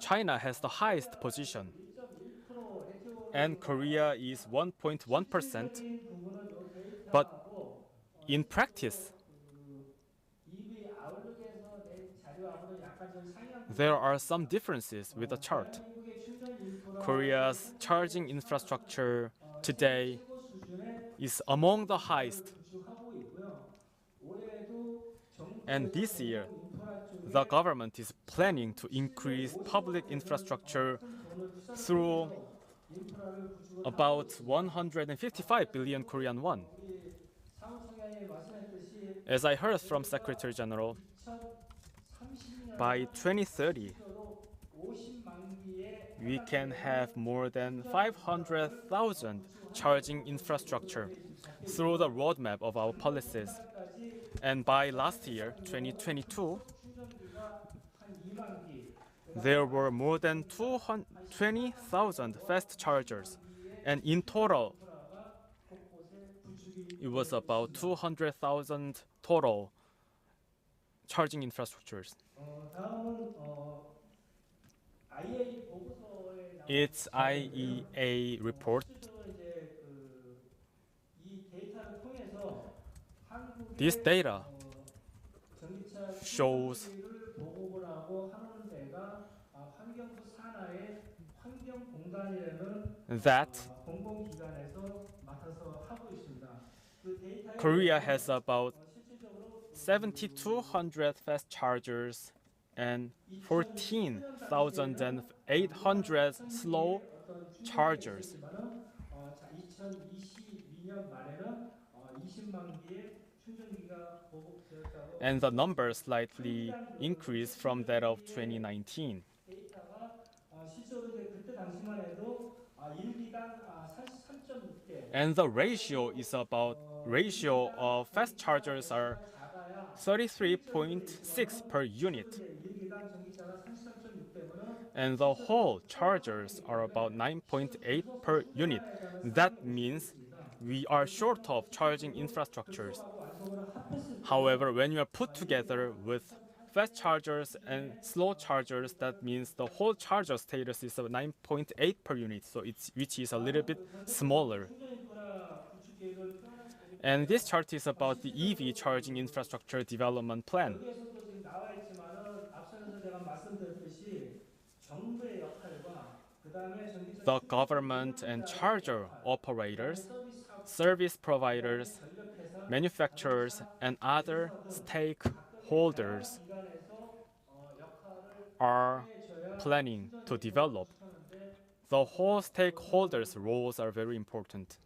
Speaker 6: China has the highest position, and Korea is 1.1%. But in practice, there are some differences with the chart. Korea's charging infrastructure today is among the highest. And this year, the government is planning to increase public infrastructure through about 155 billion Korean won. As I heard from Secretary General, by 2030, we can have more than 500,000 charging infrastructure through the roadmap of our policies. And by last year, 2022, there were more than 20,000 fast chargers, and in total, it was about 200,000 total charging infrastructures. It's IEA report. This data shows that Korea has about 7,200 fast chargers and 14,800 slow chargers. And the number slightly increased from that of 2019. And the ratio of fast chargers are 33.6 per unit. And the whole chargers are about 9.8 per unit. That means we are short of charging infrastructures. However, when you are put together with fast chargers and slow chargers, that means the whole charger status is 9.8 per unit, so which is a little bit smaller. And this chart is about the EV charging infrastructure development plan. The government and charger operators, service providers, manufacturers, and other stakeholders are planning to develop. The whole stakeholders' roles are very important.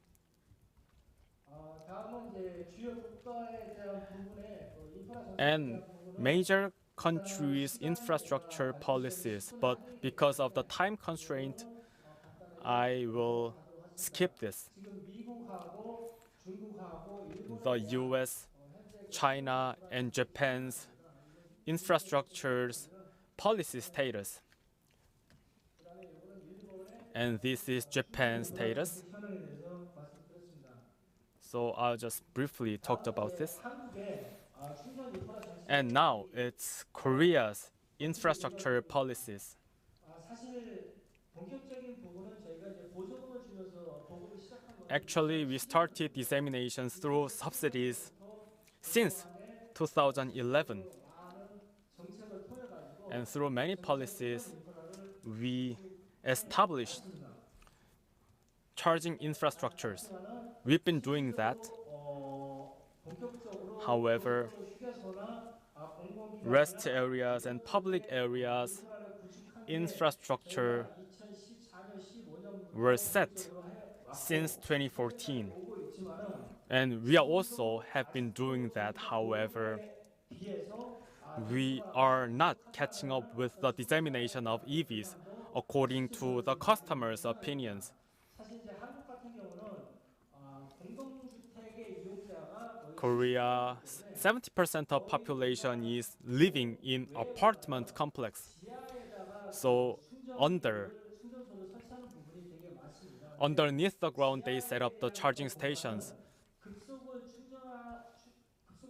Speaker 6: And major countries' infrastructure policies, but because of the time constraint, I will skip this.
Speaker 7: 지금 미국하고 중국하고
Speaker 6: The
Speaker 7: 일본에 대한
Speaker 6: US,
Speaker 7: 현재
Speaker 6: China, and Japan's infrastructure's policy status.
Speaker 7: 그다음에 이거는 일본의
Speaker 6: And this is Japan's status.
Speaker 7: 현황에 대해서 말씀드렸습니다.
Speaker 6: So I'll just briefly talk about this.
Speaker 7: 한국의 충전 인프라 정책
Speaker 6: And now it's Korea's infrastructure policies.
Speaker 7: 사실 본격적인 부분은 저희가 이제 보조금을 주면서 보급을 시작한 거예요.
Speaker 6: Actually, we started disseminations through subsidies since 2011.
Speaker 7: 많은 정책을 통해 가지고
Speaker 6: And through many policies, we established charging infrastructures. We've been doing that.
Speaker 7: 본격적으로
Speaker 6: However,
Speaker 7: 휴게소나 공공기관
Speaker 6: rest areas and public areas infrastructure
Speaker 7: 2014년 15년부터
Speaker 6: were set since 2014. And we also have been doing that. However, we are not catching up with the dissemination of EVs according to the customers' opinions.
Speaker 7: 사실 이제 한국 같은 경우는 공동주택의 이용자가 거의
Speaker 6: Korea, 70% of population is living in apartment complex. So
Speaker 7: 충전소를 설치하는 부분이 되게 많습니다.
Speaker 6: underneath the ground, they set up the charging stations.
Speaker 7: 급속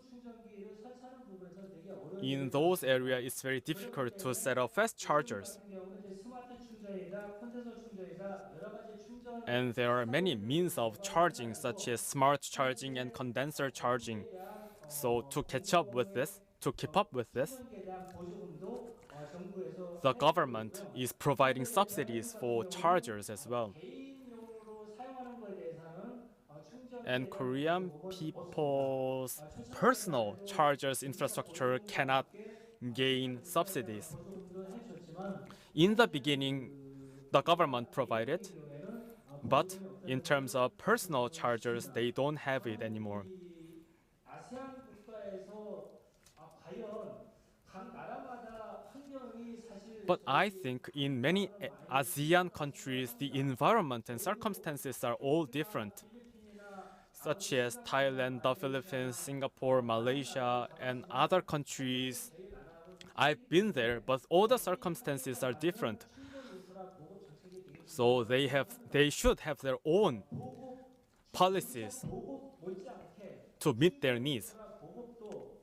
Speaker 7: 충전기를 설치하는 부분에서 되게 어려운
Speaker 6: In those areas, it's very difficult to set up fast chargers.
Speaker 7: 같은 경우는 이제 스마트 충전이나 콘덴서 충전이나 여러 가지 충전
Speaker 6: And there are many means of charging, such as smart charging and condenser charging. So to catch up with this, to keep up with this,
Speaker 7: 충전기에 대한 보조금도 정부에서
Speaker 6: the government is providing subsidies for chargers as well.
Speaker 7: 개인용으로 사용하는 거에 대해서는 충전
Speaker 6: And Korean people's personal chargers infrastructure cannot gain subsidies.
Speaker 7: 보조금도 해줬지만
Speaker 6: In the beginning, the government provided, but in terms of personal chargers, they don't have it anymore.
Speaker 7: 이 아세안 국가에서 과연 각 나라마다 환경이 사실
Speaker 6: But I think in many ASEAN countries, the environment and circumstances are all different, such as Thailand, the Philippines, Singapore, Malaysia, and other countries. I've been there, but all the circumstances are different. So they should have their own policies
Speaker 7: 보급 못지않게
Speaker 6: to meet their needs.
Speaker 7: 보급도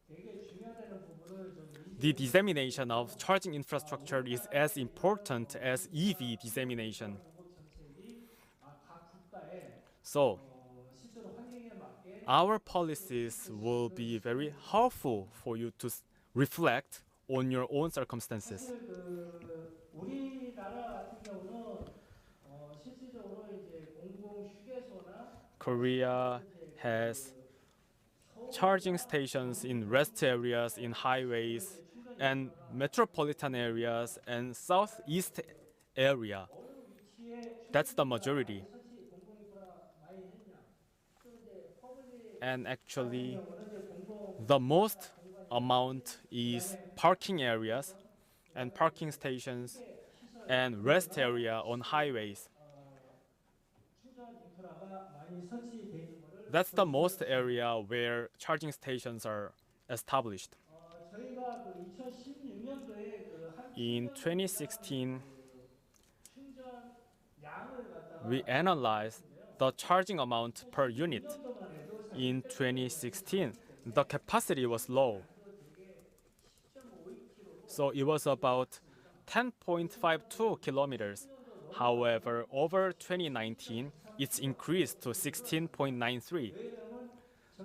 Speaker 7: 되게 중요하다는 부분을 좀
Speaker 6: The dissemination of charging infrastructure is as important as EV dissemination.
Speaker 7: 보급 정책이 각 국가의
Speaker 6: So
Speaker 7: 실제로 환경에 맞게
Speaker 6: our policies will be very helpful for you to reflect on your own circumstances.
Speaker 7: 사실 우리나라 같은 경우는 실질적으로 이제 공공 휴게소나
Speaker 6: Korea has charging stations in rest areas, in highways, and metropolitan areas and southeast area. That's the majority.
Speaker 7: 설치 공공 인프라 많이 했냐? 또 이제 퍼블릭
Speaker 6: And actually,
Speaker 7: 경우는 이제 공공
Speaker 6: the most amount is parking areas and parking stations and rest area on highways.
Speaker 7: 충전 인프라가 많이 설치돼 있는 거를
Speaker 6: That's the most area where charging stations are established.
Speaker 7: 저희가 그 2016년도에
Speaker 6: In 2016,
Speaker 7: 충전 양을 갖다가
Speaker 6: we analyzed the charging amount per unit. In 2016, the capacity was low. So it was about 10.52 kilometers. However, over 2019, it's increased to 16.93.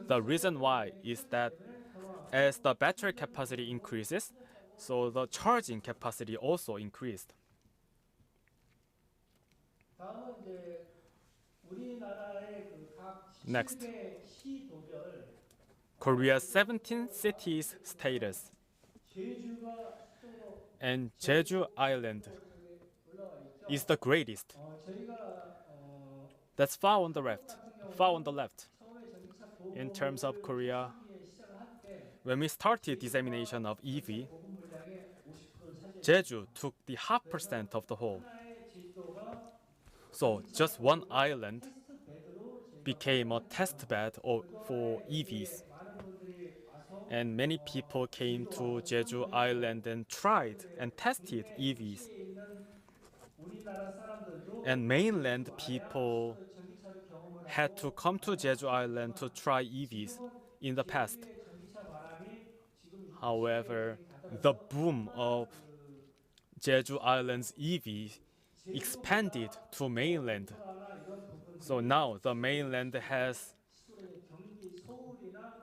Speaker 6: The reason why is that as the battery capacity increases, so the charging capacity also increased.
Speaker 7: 다음은 이제 우리나라의 그각
Speaker 6: Next.
Speaker 7: 시도별
Speaker 6: Korea's 17 cities status
Speaker 7: 제주가 수도로
Speaker 6: and Jeju Island
Speaker 7: 올라와 있죠.
Speaker 6: is the greatest.
Speaker 7: 저희가
Speaker 6: That's far on the left. Far on the left.
Speaker 7: 처음에 전기차 보급
Speaker 6: In terms of Korea,
Speaker 7: 시작을 할 때
Speaker 6: when we started dissemination of EV,
Speaker 7: 보급 물량의 50%를 차지했어요.
Speaker 6: Jeju took the half percent of the whole.
Speaker 7: 하나의 제주도가
Speaker 6: So just one island became a test bed for EVs. And many people came to Jeju Island and tried and tested EVs. And mainland people had to come to Jeju Island to try EVs in the past. However, the boom of Jeju Island's EV expanded to mainland. So now the mainland has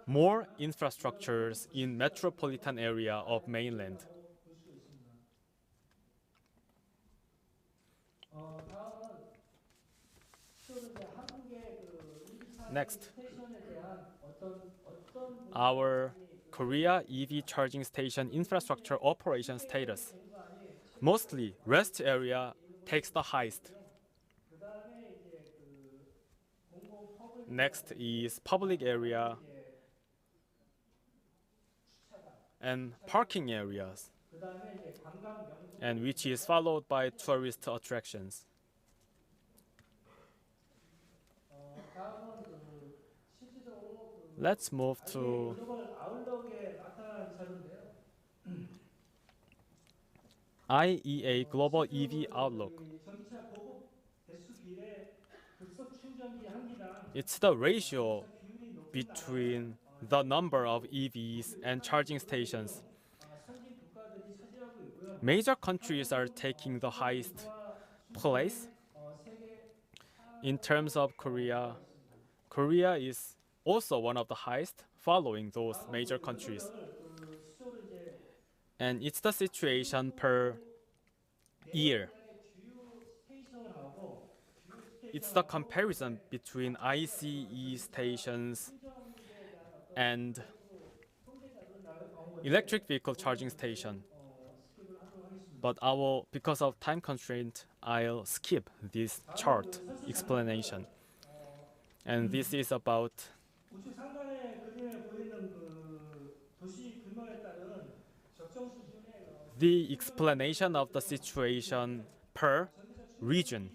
Speaker 6: more infrastructures in metropolitan area of mainland. Next, our Korea EV charging station infrastructure operation status. Mostly, rest area takes the highest. Next is public area and parking areas, and which is followed by tourist attractions. Let's move to IEA Global EV Outlook. It's the ratio between the number of EVs and charging stations. Major countries are taking the highest place. In terms of Korea, Korea is also one of the highest, following those major countries. And it's the situation per year. It's the comparison between ICE stations and electric vehicle charging station. But because of time constraint, I'll skip this chart explanation. And this is about the explanation of the situation per region.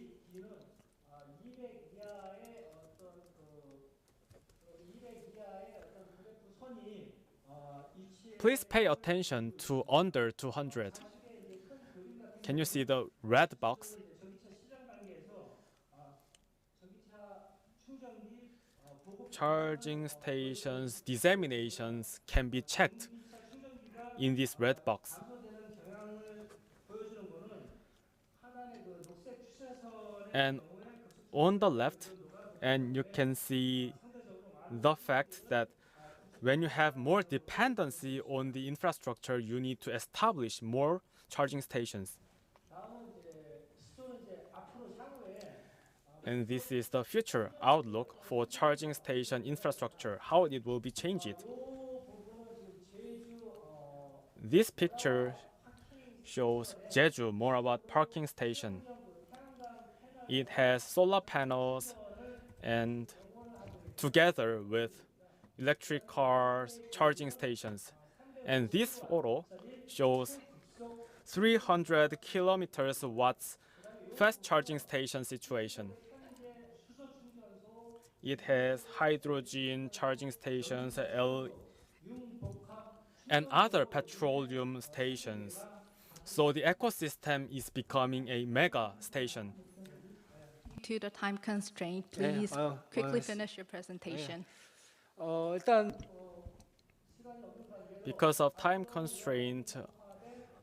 Speaker 6: Please pay attention to under 200. Can you see the red box? Charging stations disseminations can be checked in this red box. And on the left, and you can see the fact that when you have more dependency on the infrastructure, you need to establish more charging stations. And this is the future outlook for charging station infrastructure, how it will be changed. This picture shows Jeju, more about parking station. It has solar panels and together with electric cars, charging stations. And this photo shows 300 kilometers watts fast charging station situation. It has hydrogen charging stations and other petroleum stations. So the ecosystem is becoming a mega station.
Speaker 1: To the time constraint, please quickly finish your presentation.
Speaker 7: 일단
Speaker 6: Because of time constraint,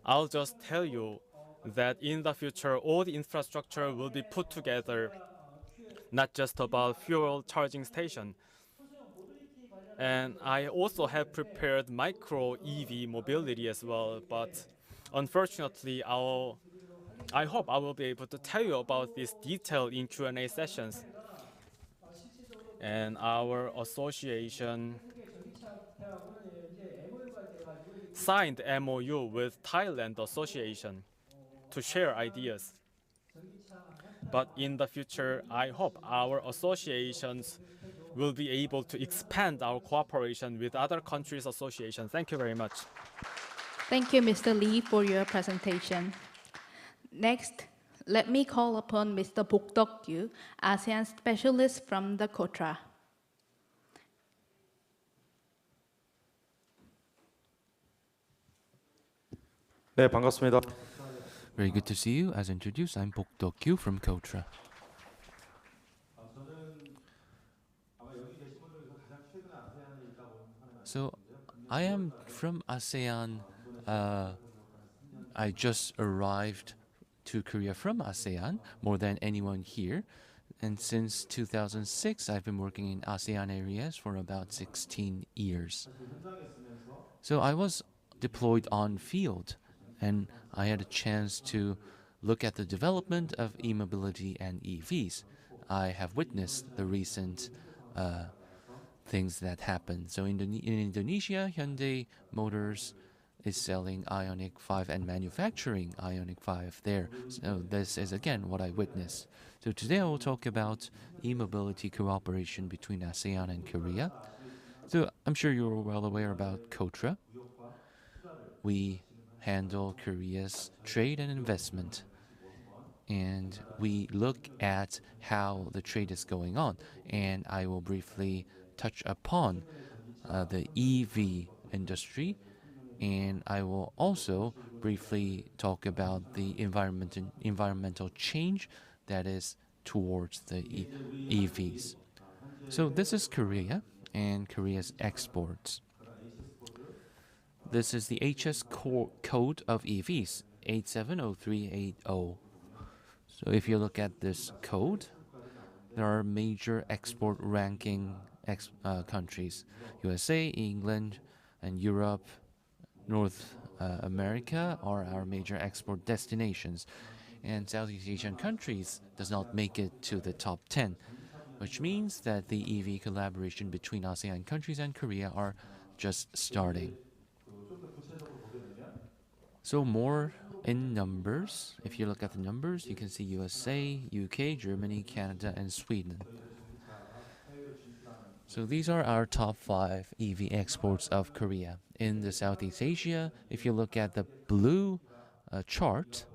Speaker 6: I'll just tell you that in the future, all the infrastructure will be put together, not just about fuel charging station. And I also have prepared micro EV mobility as well, but unfortunately, I hope I will be able to tell you about this detail in Q&A sessions. And our association signed MOU with Thailand Association to share ideas. But in the future, I hope our associations will be able to expand our cooperation with other countries' associations. Thank you very much.
Speaker 1: Thank you, Mr. Lee, for your presentation. Next, let me call upon Mr. Bok Deok-kyu, ASEAN Specialist from the KOTRA.
Speaker 8: 네, 반갑습니다.
Speaker 9: Very good to see you. As introduced, I'm Bok Deok-kyu from KOTRA. So, I am from ASEAN. I just arrived to Korea from ASEAN, more than anyone here. And since 2006, I've been working in ASEAN areas for about 16 years. So I was deployed on field, and I had a chance to look at the development of e-mobility and EVs. I have witnessed the recent things that happened. So in Indonesia, Hyundai Motors is selling Ioniq 5 and manufacturing Ioniq 5 there. So this is again what I witnessed. So today I will talk about e-mobility cooperation between ASEAN and Korea. So I'm sure you're well aware about KOTRA. We handle Korea's trade and investment, and we look at how the trade is going on. And I will briefly touch upon the EV industry, and I will also briefly talk about the environmental change that is towards the EVs. So this is Korea and Korea's exports. This is the HS code of EVs, 870380. So if you look at this code, there are major export ranking countries. USA, England, and Europe, North America are our major export destinations. And Southeast Asian countries does not make it to the top 10, which means that the EV collaboration between ASEAN countries and Korea are just starting. So more in numbers, if you look at the numbers, you can see USA, UK, Germany, Canada, and Sweden. So these are our top 5 EV exports of Korea. In the Southeast Asia, if you look at the blue chart,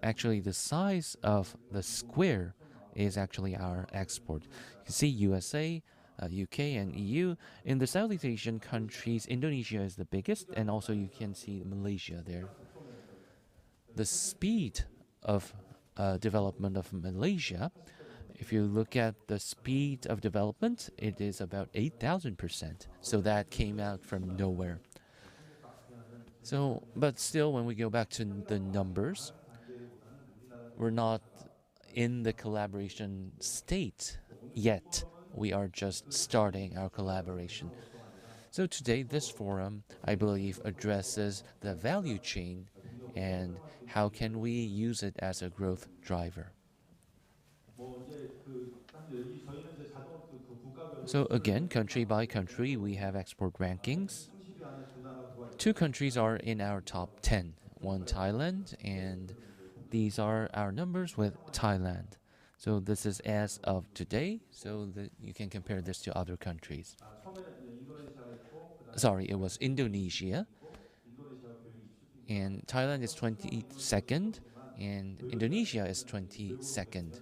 Speaker 9: actually the size of the square is actually our export. You can see USA, UK, and EU. In the Southeast Asian countries, Indonesia is the biggest, and also you can see Malaysia there. The speed of development of Malaysia, if you look at the speed of development, it is about 8,000%. So that came out from nowhere. So, but still, when we go back to the numbers, we're not in the collaboration state yet. We are just starting our collaboration. So today, this forum, I believe, addresses the value chain and how can we use it as a growth driver. So again, country by country, we have export rankings. 2 countries are in our top 10, one Thailand, and these are our numbers with Thailand. So this is as of today, so that you can compare this to other countries. Sorry, it was Indonesia, and Thailand is 22nd, and Indonesia is 22nd.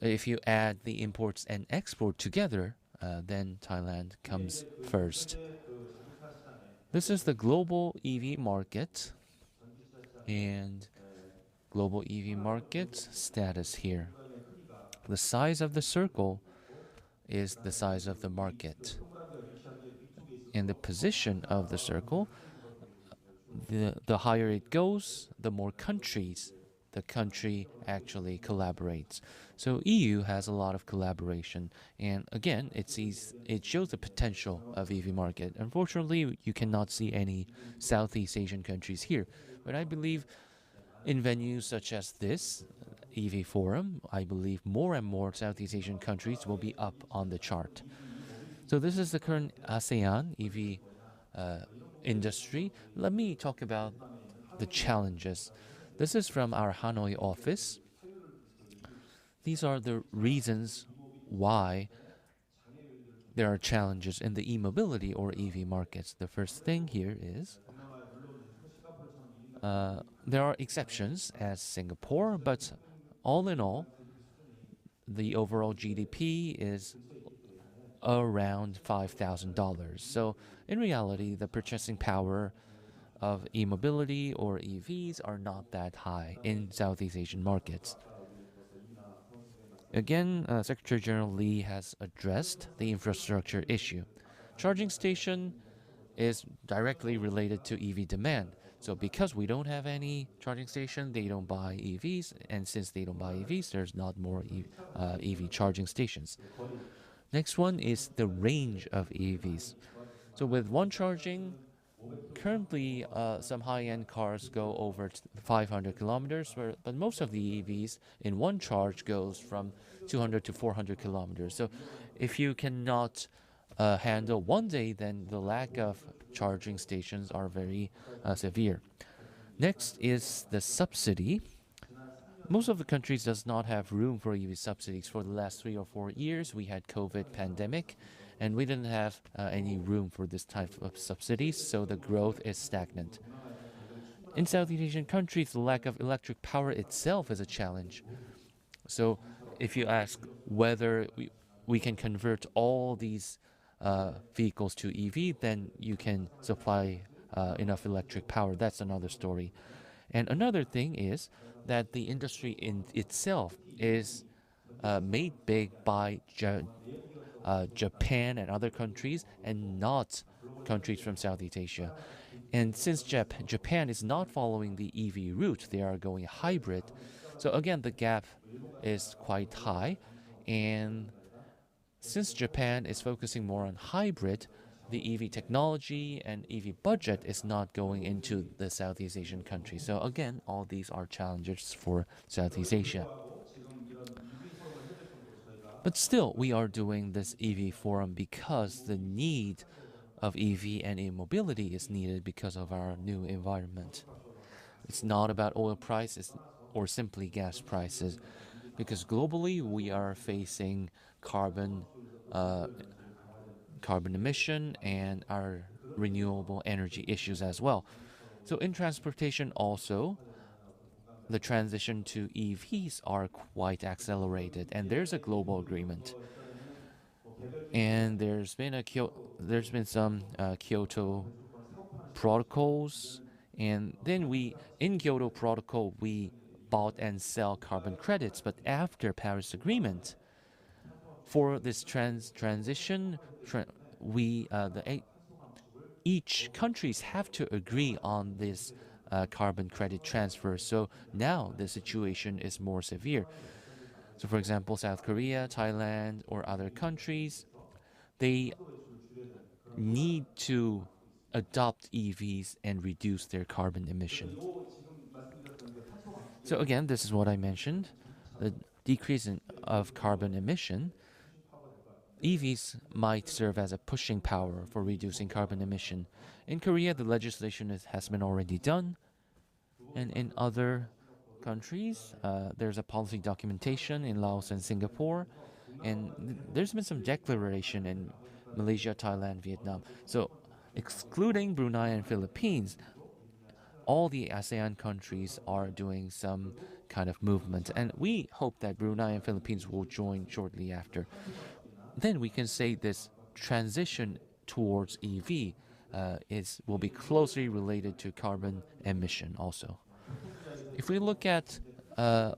Speaker 9: If you add the imports and export together, then Thailand comes first. This is the global EV market, and global EV market status here. The size of the circle is the size of the market. And the position of the circle, the higher it goes, the more countries the country actually collaborates. So EU has a lot of collaboration, and again, it shows the potential of EV market. Unfortunately, you cannot see any Southeast Asian countries here, but I believe in venues such as this EV Forum, I believe more and more Southeast Asian countries will be up on the chart. So this is the current ASEAN EV industry. Let me talk about the challenges. This is from our Hanoi office. These are the reasons why there are challenges in the e-mobility or EV markets. The first thing here is There are exceptions as Singapore, but all in all, the overall GDP is around $5,000. So in reality, the purchasing power of e-mobility or EVs are not that high in Southeast Asian markets. Again, Secretary General Lee has addressed the infrastructure issue. Charging station is directly related to EV demand. So because we don't have any charging station, they don't buy EVs, and since they don't buy EVs, there's not more EV charging stations. Next one is the range of EVs. So with one charging, currently some high-end cars go over 500 kilometers, but most of the EVs in one charge goes from 200 to 400 kilometers. So if you cannot handle one day, then the lack of charging stations are very severe. Next is the subsidy. Most of the countries does not have room for EV subsidies. For the last 3 or 4 years, we had COVID pandemic, and we didn't have any room for this type of subsidies, so the growth is stagnant. In Southeast Asian countries, the lack of electric power itself is a challenge. So if you ask whether we can convert all these vehicles to EV, then you can supply enough electric power. That's another story. And another thing is that the industry in itself is made big by Japan and other countries, and not countries from Southeast Asia. And since Japan is not following the EV route, they are going hybrid. So again, the gap is quite high. And since Japan is focusing more on hybrid, the EV technology and EV budget is not going into the Southeast Asian countries. So again, all these are challenges for Southeast Asia. But still, we are doing this EV forum because the need of EV and e-mobility is needed because of our new environment. It's not about oil prices or simply gas prices, because globally we are facing carbon emission and our renewable energy issues as well. So in transportation also, the transition to EVs are quite accelerated, and there's a global agreement. And there's been some Kyoto protocols, and then in Kyoto Protocol we bought and sell carbon credits. But after Paris Agreement, for this transition, each countries have to agree on this carbon credit transfer. So now the situation is more severe. So for example, South Korea, Thailand, or other countries, they need to adopt EVs and reduce their carbon emission. So again, this is what I mentioned, the decrease of carbon emission. EVs might serve as a pushing power for reducing carbon emission. In Korea, the legislation has been already done, and in other countries, there's a policy documentation in Laos and Singapore, and there's been some declaration in Malaysia, Thailand, Vietnam. So excluding Brunei and Philippines, all the ASEAN countries are doing some kind of movement, and we hope that Brunei and Philippines will join shortly after. Then we can say this transition towards EV will be closely related to carbon emission also. If we look at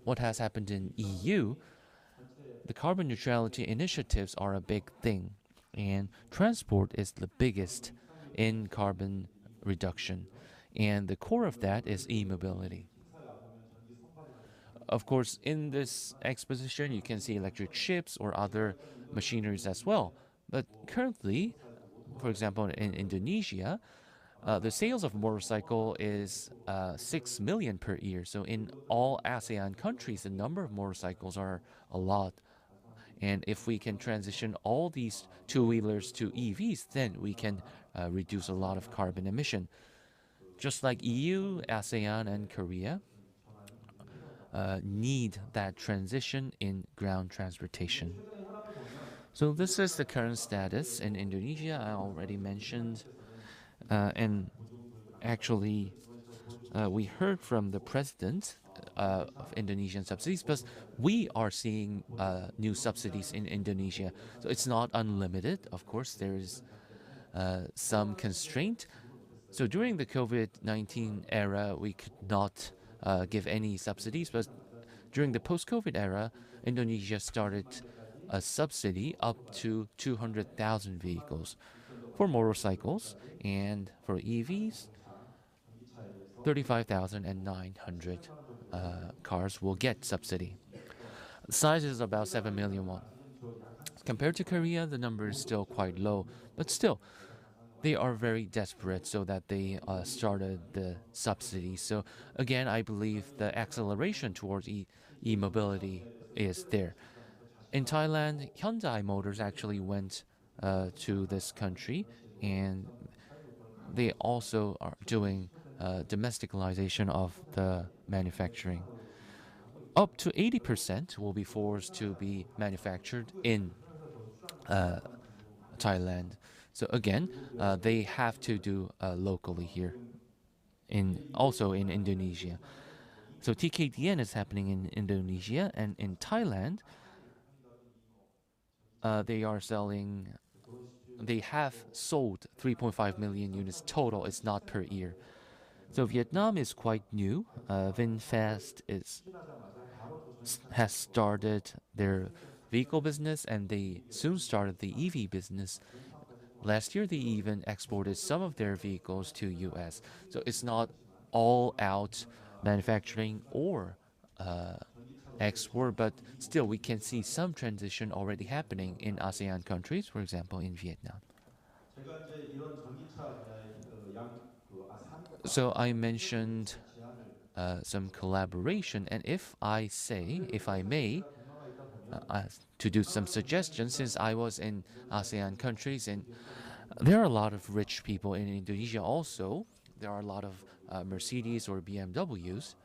Speaker 9: what has happened in EU, the carbon neutrality initiatives are a big thing, and transport is the biggest in carbon reduction, and the core of that is e-mobility. Of course, in this exposition, you can see electric ships or other machineries as well. But currently, for example, in Indonesia, the sales of motorcycle is 6 million per year. So in all ASEAN countries, the number of motorcycles are a lot. And if we can transition all these two-wheelers to EVs, then we can reduce a lot of carbon emission. Just like EU, ASEAN, and Korea need that transition in ground transportation. So this is the current status in Indonesia. I already mentioned, and actually we heard from the president of Indonesian subsidies, but we are seeing new subsidies in Indonesia. So it's not unlimited. Of course, there is some constraint. So during the COVID-19 era, we could not give any subsidies, but during the post-COVID era, Indonesia started a subsidy up to 200,000 vehicles for motorcycles, and for EVs, 35,900 cars will get subsidy. The size is about 7 million won. Compared to Korea, the number is still quite low, but still, they are very desperate so that they started the subsidy. So again, I believe the acceleration towards e-mobility is there. In Thailand, Hyundai Motors actually went to this country, and they also are doing domesticalization of the manufacturing. Up to 80% will be forced to be manufactured in Thailand. So again, they have to do locally here, also in Indonesia. So TKDN is happening in Indonesia, and in Thailand, they have sold 3.5 million units total. It's not per year. So Vietnam is quite new. VinFast has started their vehicle business, and they soon started the EV business. Last year, they even exported some of their vehicles to US. So it's not all out manufacturing or export, but still we can see some transition already happening in ASEAN countries, for example, in Vietnam. So I mentioned some collaboration, and if I may, to do some suggestions, since I was in ASEAN countries, and there are a lot of rich people in Indonesia also. There are a lot of Mercedes or BMWs,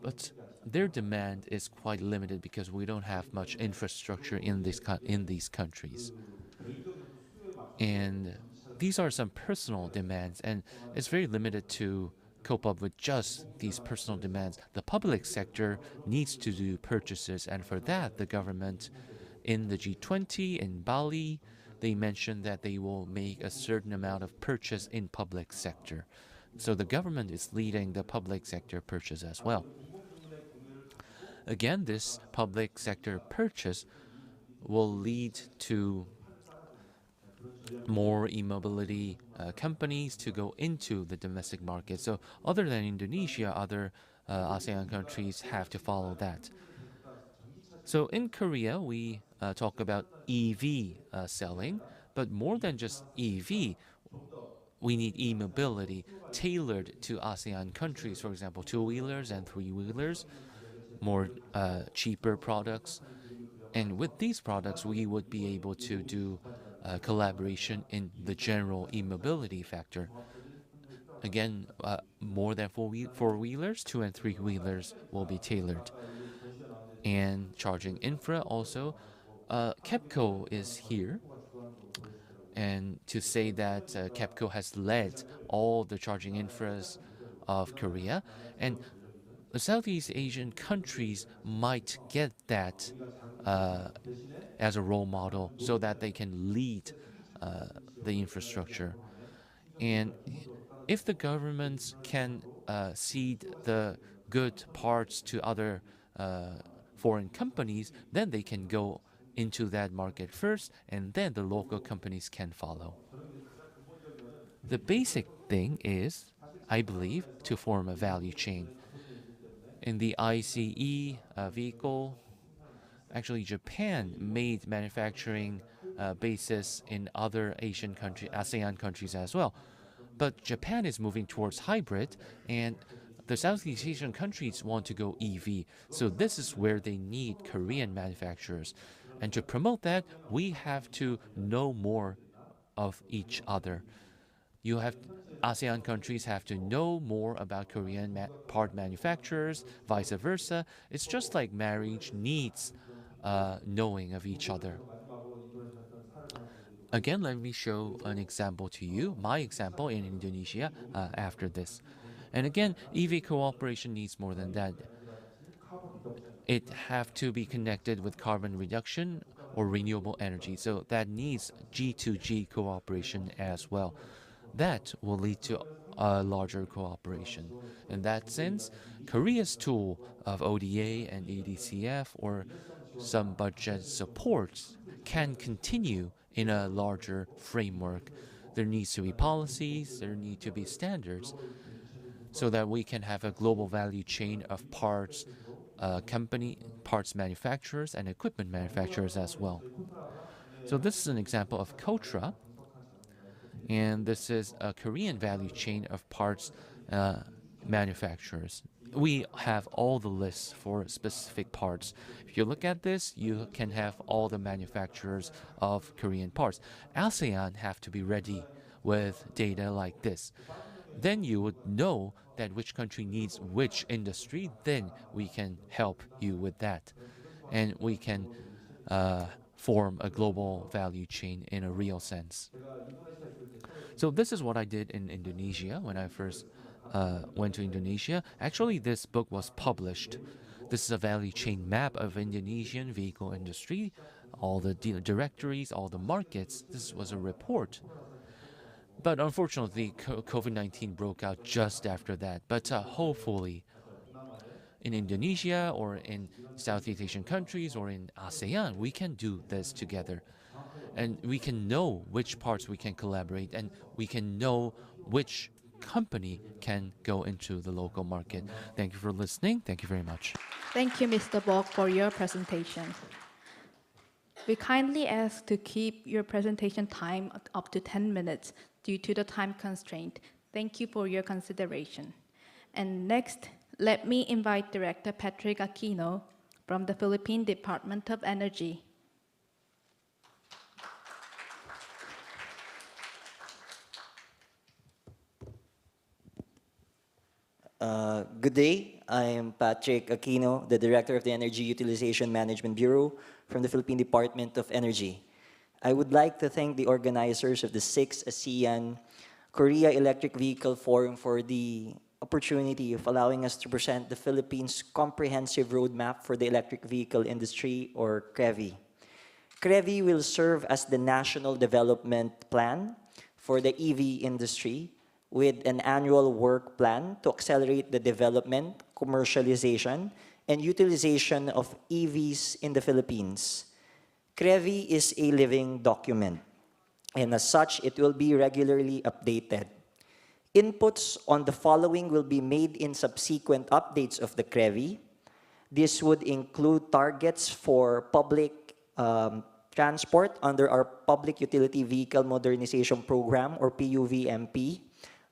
Speaker 9: but their demand is quite limited because we don't have much infrastructure in these countries. And these are some personal demands, and it's very limited to cope up with just these personal demands. The public sector needs to do purchases, and for that, the government in the G20 in Bali, they mentioned that they will make a certain amount of purchase in public sector. So the government is leading the public sector purchase as well. Again, this public sector purchase will lead to more e-mobility companies to go into the domestic market. So other than Indonesia, other ASEAN countries have to follow that. So in Korea, we talk about EV selling, but more than just EV, we need e-mobility tailored to ASEAN countries, for example, two-wheelers and three-wheelers, more cheaper products. And with these products, we would be able to do collaboration in the general e-mobility factor. Again, more than four-wheelers, two- and three-wheelers will be tailored. And charging infra also. KEPCO is here. And to say that KEPCO has led all the charging infras of Korea, and the Southeast Asian countries might get that as a role model so that they can lead the infrastructure. And if the governments can cede the good parts to other foreign companies, then they can go into that market first, and then the local companies can follow. The basic thing is, I believe, to form a value chain. In the ICE vehicle, actually Japan made manufacturing bases in other Asian countries, ASEAN countries as well. But Japan is moving towards hybrid, and the Southeast Asian countries want to go EV. So this is where they need Korean manufacturers. And to promote that, we have to know more of each other. ASEAN countries have to know more about Korean part manufacturers, vice versa. It's just like marriage needs knowing of each other. again, let me show an example to you, my example in Indonesia after this. And again, EV cooperation needs more than that. It have to be connected with carbon reduction or renewable energy. So that needs G2G cooperation as well. That will lead to a larger cooperation. In that sense, Korea's tool of ODA and EDCF or some budget supports can continue in a larger framework. There needs to be policies, there need to be standards so that we can have a global value chain of parts, parts manufacturers and equipment manufacturers as well. So this is an example of KOTRA, and this is a Korean value chain of parts manufacturers. We have all the lists for specific parts. If you look at this, you can have all the manufacturers of Korean parts. ASEAN have to be ready with data like this. Then you would know that which country needs which industry, then we can help you with that. And we can form a global value chain in a real sense. So this is what I did in Indonesia when I first went to Indonesia. Actually, this book was published. This is a value chain map of Indonesian vehicle industry, all the directories, all the markets. This was a report. But unfortunately, COVID-19 broke out just after that. But hopefully, in Indonesia or in Southeast Asian countries or in ASEAN, we can do this together. And we can know which parts we can collaborate, and we can know which company can go into the local market. Thank you for listening. Thank you very much.
Speaker 1: Thank you, Mr. Bok, for your presentation. We kindly ask to keep your presentation time up to 10 minutes due to the time constraint. Thank you for your consideration. And next, let me invite Director Patrick Aquino from the Philippine Department of Energy.
Speaker 10: Good day. I am Patrick Aquino, the Director of the Energy Utilization Management Bureau from the Philippine Department of Energy. I would like to thank the organizers of the 6th ASEAN-Korea Electric Vehicle Forum for the opportunity of allowing us to present the Philippines' comprehensive roadmap for the electric vehicle industry, or CREVI. CREVI will serve as the national development plan for the EV industry, with an annual work plan to accelerate the development, commercialization, and utilization of EVs in the Philippines. CREVI is a living document, and as such, it will be regularly updated. Inputs on the following will be made in subsequent updates of the CREVI. This would include targets for public transport under our Public Utility Vehicle Modernization Program, or PUVMP,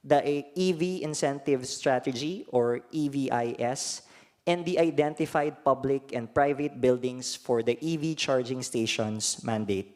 Speaker 10: the EV Incentive Strategy, or EVIS, and the identified public and private buildings for the EV charging stations mandate.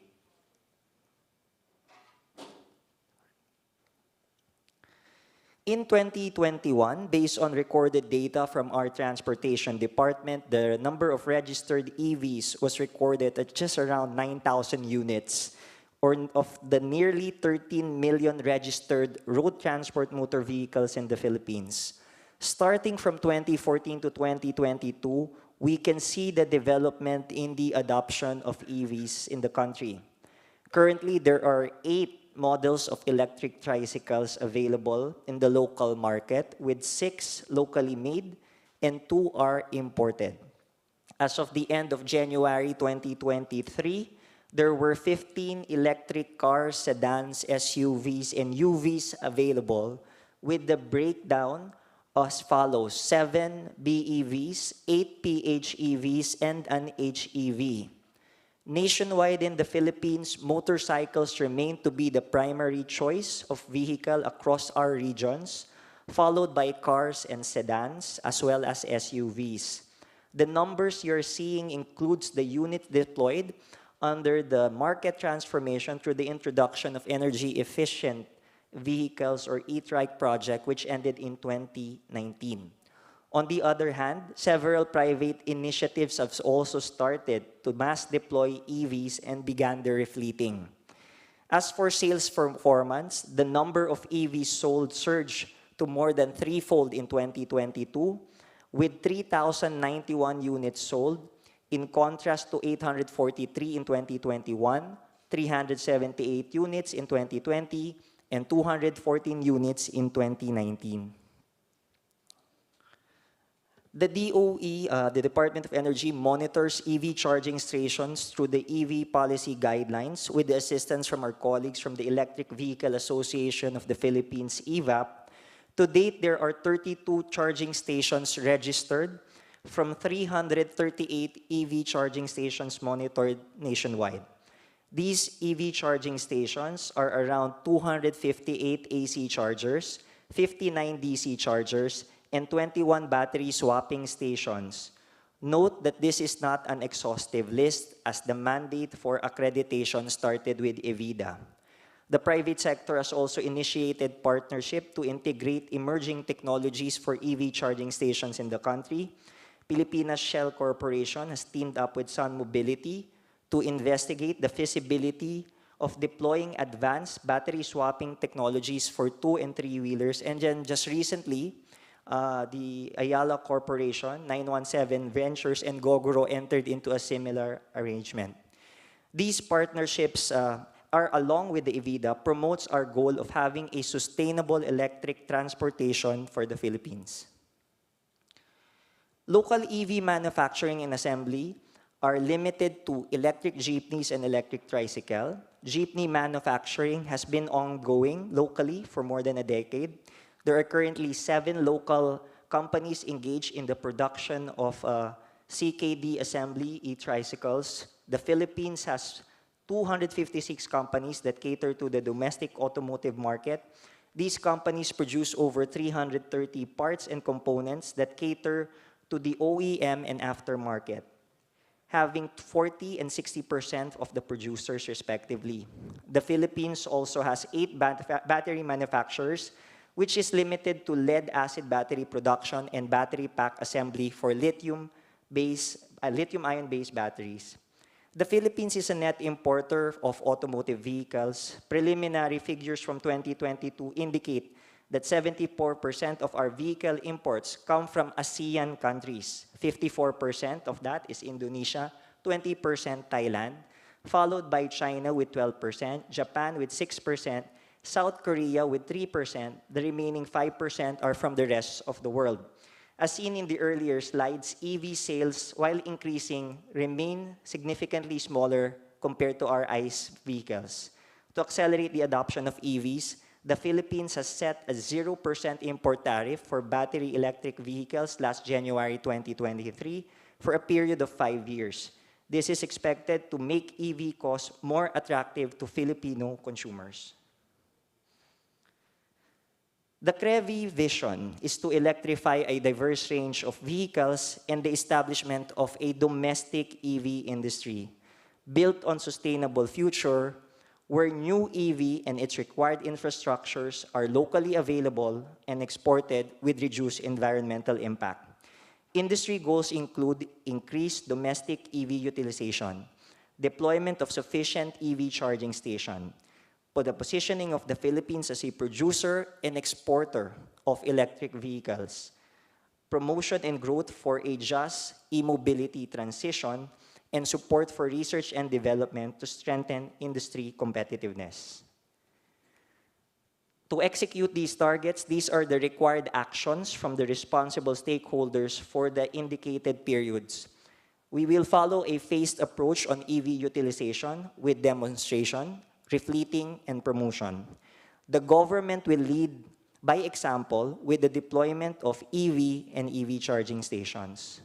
Speaker 10: In 2021, based on recorded data from our transportation department, the number of registered EVs was recorded at just around 9,000 units, or of the nearly 13 million registered road transport motor vehicles in the Philippines. Starting from 2014 to 2022, we can see the development in the adoption of EVs in the country. Currently, there are 8 models of electric tricycles available in the local market, with 6 locally made and 2 are imported. As of the end of January 2023, there were 15 electric cars, sedans, SUVs, and UVs available, with the breakdown as follows: 7 BEVs, 8 PHEVs, and an HEV. Nationwide in the Philippines, motorcycles remain to be the primary choice of vehicle across our regions, followed by cars and sedans, as well as SUVs. The numbers you're seeing includes the units deployed under the market transformation through the introduction of energy-efficient vehicles, or e-trike project, which ended in 2019. On the other hand, several private initiatives have also started to mass deploy EVs and began their refleeting. As for sales performance, the number of EVs sold surged to more than threefold in 2022, with 3,091 units sold, in contrast to 843 in 2021, 378 units in 2020, and 214 units in 2019. The DOE, the Department of Energy, monitors EV charging stations through the EV policy guidelines with the assistance from our colleagues from the Electric Vehicle Association of the Philippines, EVAP. To date, there are 32 charging stations registered from 338 EV charging stations monitored nationwide. These EV charging stations are around 258 AC chargers, 59 DC chargers, and 21 battery swapping stations. Note that this is not an exhaustive list, as the mandate for accreditation started with EVIDA. The private sector has also initiated partnership to integrate emerging technologies for EV charging stations in the country. Pilipinas Shell Corporation has teamed up with Sun Mobility to investigate the feasibility of deploying advanced battery swapping technologies for 2- and 3-wheelers. And then just recently, the Ayala Corporation, 917 Ventures, and Gogoro entered into a similar arrangement. These partnerships are, along with the EVIDA, promotes our goal of having a sustainable electric transportation for the Philippines. Local EV manufacturing and assembly are limited to electric jeepneys and electric tricycle. Jeepney manufacturing has been ongoing locally for more than a decade. There are currently 7 local companies engaged in the production of CKD assembly e-tricycles. The Philippines has 256 companies that cater to the domestic automotive market. These companies produce over 330 parts and components that cater to the OEM and aftermarket, having 40% and 60% of the producers respectively. The Philippines also has 8 battery manufacturers, which is limited to lead-acid battery production and battery pack assembly for lithium-ion-based batteries. The Philippines is a net importer of automotive vehicles. Preliminary figures from 2022 indicate that 74% of our vehicle imports come from ASEAN countries. 54% of that is Indonesia, 20% Thailand, followed by China with 12%, Japan with 6%, South Korea with 3%, the remaining 5% are from the rest of the world. As seen in the earlier slides, EV sales, while increasing, remain significantly smaller compared to our ICE vehicles. To accelerate the adoption of EVs, the Philippines has set a 0% import tariff for battery electric vehicles last January 2023 for a period of 5 years. This is expected to make EV costs more attractive to Filipino consumers. The CREV vision is to electrify a diverse range of vehicles and the establishment of a domestic EV industry built on sustainable future, where new EV and its required infrastructures are locally available and exported with reduced environmental impact. Industry goals include increased domestic EV utilization, deployment of sufficient EV charging stations, the positioning of the Philippines as a producer and exporter of electric vehicles, promotion and growth for a just e-mobility transition, and support for research and development to strengthen industry competitiveness. To execute these targets, these are the required actions from the responsible stakeholders for the indicated periods. We will follow a phased approach on EV utilization with demonstration, refleeting, and promotion. The government will lead by example with the deployment of EV and EV charging stations.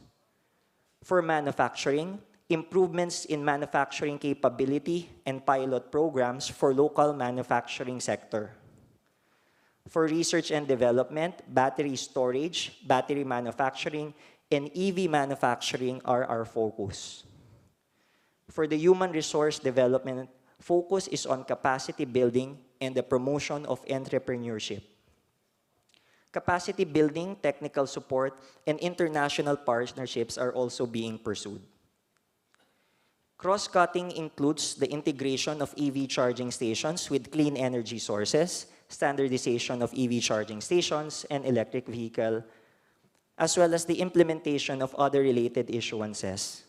Speaker 10: For manufacturing, improvements in manufacturing capability and pilot programs for local manufacturing sector. For research and development, battery storage, battery manufacturing, and EV manufacturing are our focus. For the human resource development, focus is on capacity building and the promotion of entrepreneurship. Capacity building, technical support, and international partnerships are also being pursued. Cross-cutting includes the integration of EV charging stations with clean energy sources, standardization of EV charging stations and electric vehicle, as well as the implementation of other related issuances.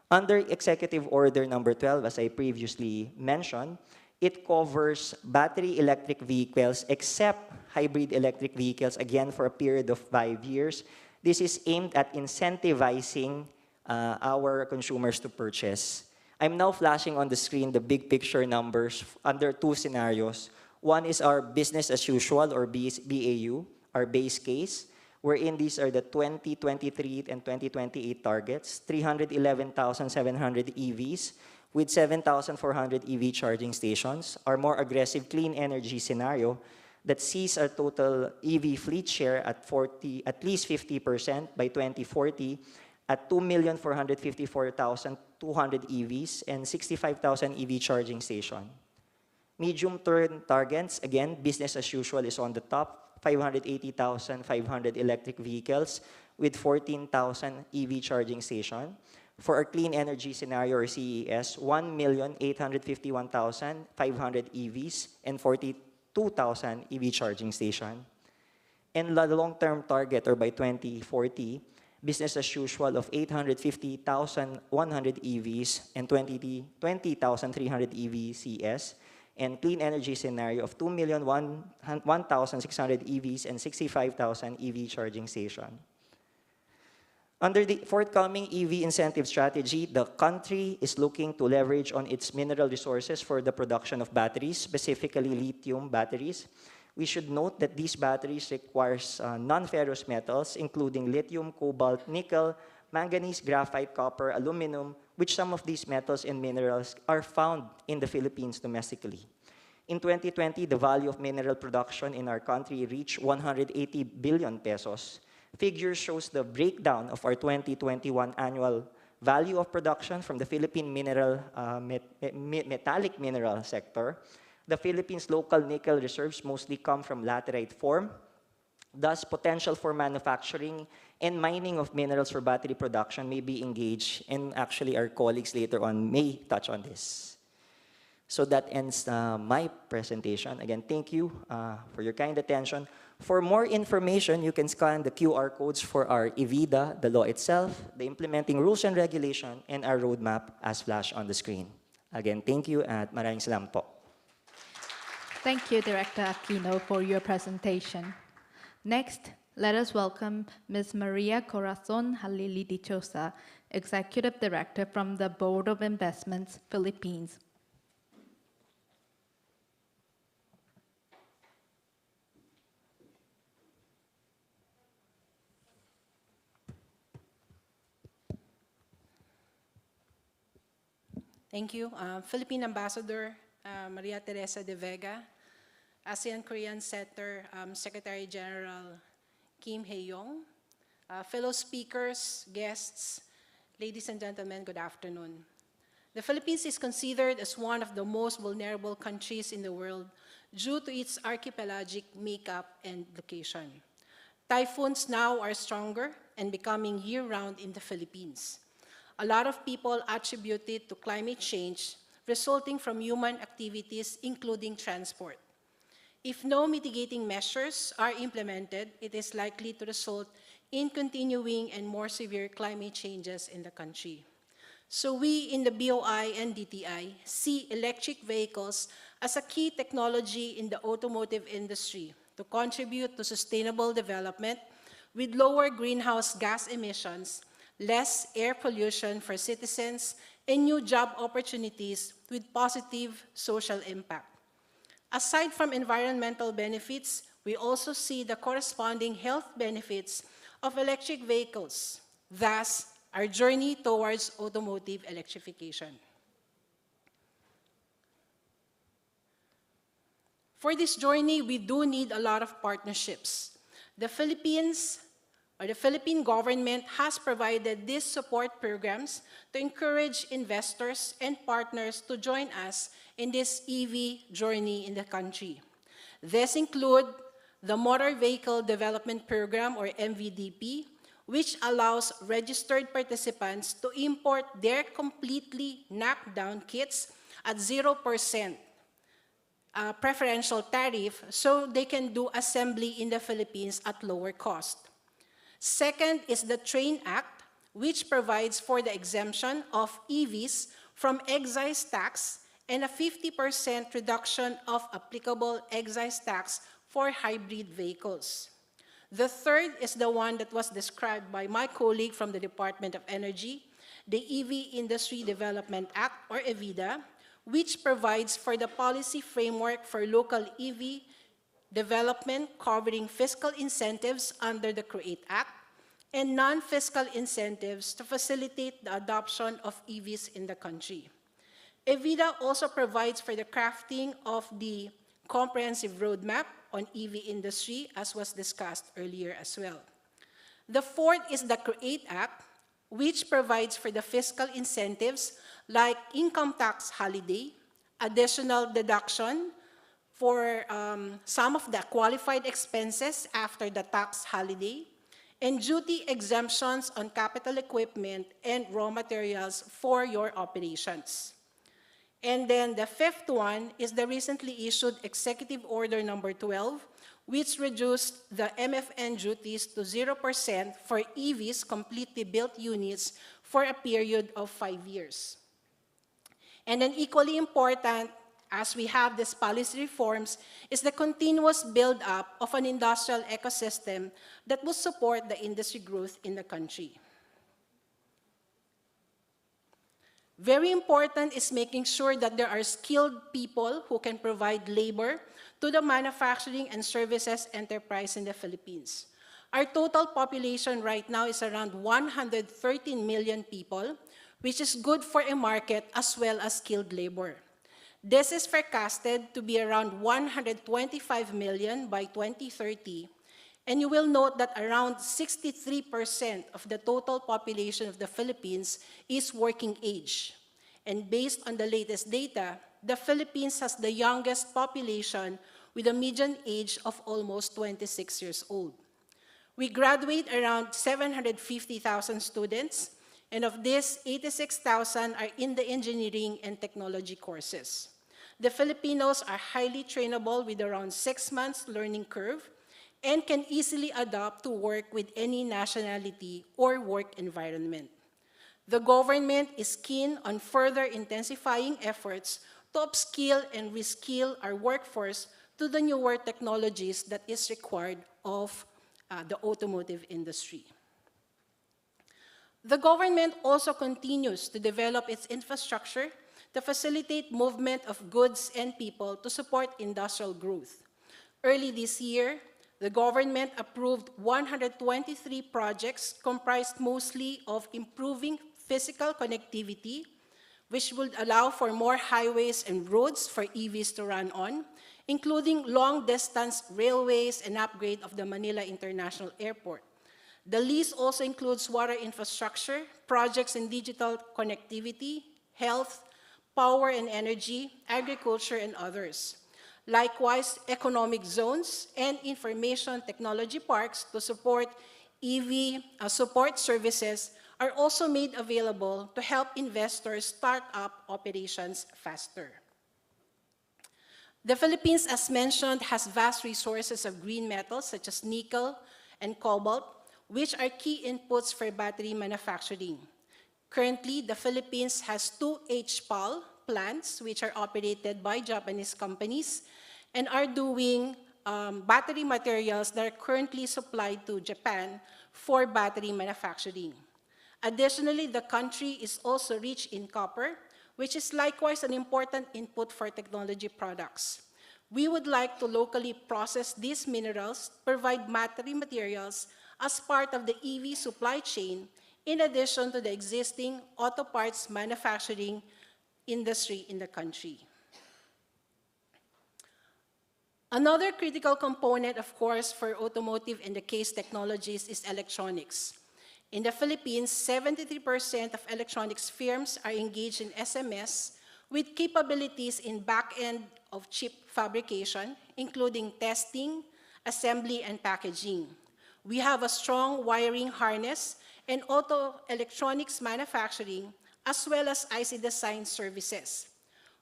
Speaker 10: Under Executive Order number 12, as I previously mentioned, it covers battery electric vehicles except hybrid electric vehicles, again for a period of 5 years. This is aimed at incentivizing our consumers to purchase. I'm now flashing on the screen the big picture numbers under 2 scenarios. One is our business as usual, or BAU, our base case, wherein these are the 2023 and 2028 targets, 311,700 EVs with 7,400 EV charging stations. Our more aggressive clean energy scenario that sees our total EV fleet share at least 50% by 2040 at 2,454,200 EVs and 65,000 EV charging stations. Medium-term targets, again, business as usual is on the top, 580,500 electric vehicles with 14,000 EV charging stations. For our clean energy scenario, or CES, 1,851,500 EVs and 42,000 EV charging stations. And the long-term target, or by 2040, business as usual of 850,100 EVs and 20,300 EV CS, and clean energy scenario of 2,001,600 EVs and 65,000 EV charging stations. Under the forthcoming EV incentive strategy, the country is looking to leverage on its mineral resources for the production of batteries, specifically lithium batteries. We should note that these batteries require non-ferrous metals, including lithium, cobalt, nickel, manganese, graphite, copper, aluminum, which some of these metals and minerals are found in the Philippines domestically. In 2020, the value of mineral production in our country reached 180 billion pesos. Figure shows the breakdown of our 2021 annual value of production from the Philippine metallic mineral sector. The Philippines' local nickel reserves mostly come from laterite form. Thus, potential for manufacturing and mining of minerals for battery production may be engaged, and actually our colleagues later on may touch on this. So that ends my presentation. Again, thank you for your kind attention. For more information, you can scan the QR codes for our EVIDA, the law itself, the implementing rules and regulation, and our roadmap as flashed on the screen. Again, thank you at maraming salamat po.
Speaker 1: Thank you, Director Aquino, for your presentation. Next, let us welcome Ms. Maria Corazon Halili Dichosa, Executive Director from the Board of Investments, Philippines.
Speaker 11: Thank you. Philippine Ambassador Maria Teresa de Vega, ASEAN-Korean Center Secretary General Kim Hae-yong, fellow speakers, guests, ladies and gentlemen, good afternoon. The Philippines is considered as one of the most vulnerable countries in the world due to its archipelagic makeup and location. Typhoons now are stronger and becoming year-round in the Philippines. A lot of people attribute it to climate change resulting from human activities, including transport. If no mitigating measures are implemented, it is likely to result in continuing and more severe climate changes in the country. So we in the BOI and DTI see electric vehicles as a key technology in the automotive industry to contribute to sustainable development with lower greenhouse gas emissions, less air pollution for citizens, and new job opportunities with positive social impact. Aside from environmental benefits, we also see the corresponding health benefits of electric vehicles, thus our journey towards automotive electrification. For this journey, we do need a lot of partnerships. The Philippine government has provided these support programs to encourage investors and partners to join us in this EV journey in the country. These include the Motor Vehicle Development Program, or MVDP, which allows registered participants to import their completely knocked down kits at 0% preferential tariff so they can do assembly in the Philippines at lower cost. Second is the TRAIN Act, which provides for the exemption of EVs from excise tax and a 50% reduction of applicable excise tax for hybrid vehicles. The third is the one that was described by my colleague from the Department of Energy, the EV Industry Development Act, or EVIDA, which provides for the policy framework for local EV development covering fiscal incentives under the CREATE Act and non-fiscal incentives to facilitate the adoption of EVs in the country. EVIDA also provides for the crafting of the comprehensive roadmap on EV industry, as was discussed earlier as well. The fourth is the CREATE Act, which provides for the fiscal incentives like income tax holiday, additional deduction for some of the qualified expenses after the tax holiday, and duty exemptions on capital equipment and raw materials for your operations. And then the fifth one is the recently issued Executive Order number 12, which reduced the MFN duties to 0% for EVs completely built units for a period of 5 years. And then equally important, as we have these policy reforms, is the continuous build-up of an industrial ecosystem that will support the industry growth in the country. Very important is making sure that there are skilled people who can provide labor to the manufacturing and services enterprise in the Philippines. Our total population right now is around 113 million people, which is good for a market as well as skilled labor. This is forecasted to be around 125 million by 2030, and you will note that around 63% of the total population of the Philippines is working age. And based on the latest data, the Philippines has the youngest population with a median age of almost 26 years old. We graduate around 750,000 students, and of this, 86,000 are in the engineering and technology courses. The Filipinos are highly trainable with around 6 months learning curve and can easily adapt to work with any nationality or work environment. The government is keen on further intensifying efforts to upskill and reskill our workforce to the newer technologies that is required of the automotive industry. The government also continues to develop its infrastructure to facilitate movement of goods and people to support industrial growth. Early this year, the government approved 123 projects comprised mostly of improving physical connectivity, which would allow for more highways and roads for EVs to run on, including long-distance railways and upgrade of the Manila International Airport. The list also includes water infrastructure, projects in digital connectivity, health, power and energy, agriculture, and others. Likewise, economic zones and information technology parks to support EV support services are also made available to help investors start up operations faster. The Philippines, as mentioned, has vast resources of green metals such as nickel and cobalt, which are key inputs for battery manufacturing. Currently, the Philippines has 2 HPAL plants, which are operated by Japanese companies, and are doing battery materials that are currently supplied to Japan for battery manufacturing. Additionally, the country is also rich in copper, which is likewise an important input for technology products. We would like to locally process these minerals, provide battery materials as part of the EV supply chain, in addition to the existing auto parts manufacturing industry in the country. Another critical component, of course, for automotive and the case technologies is electronics. In the Philippines, 73% of electronics firms are engaged in SMS with capabilities in back-end of chip fabrication, including testing, assembly, and packaging. We have a strong wiring harness and auto electronics manufacturing, as well as IC design services.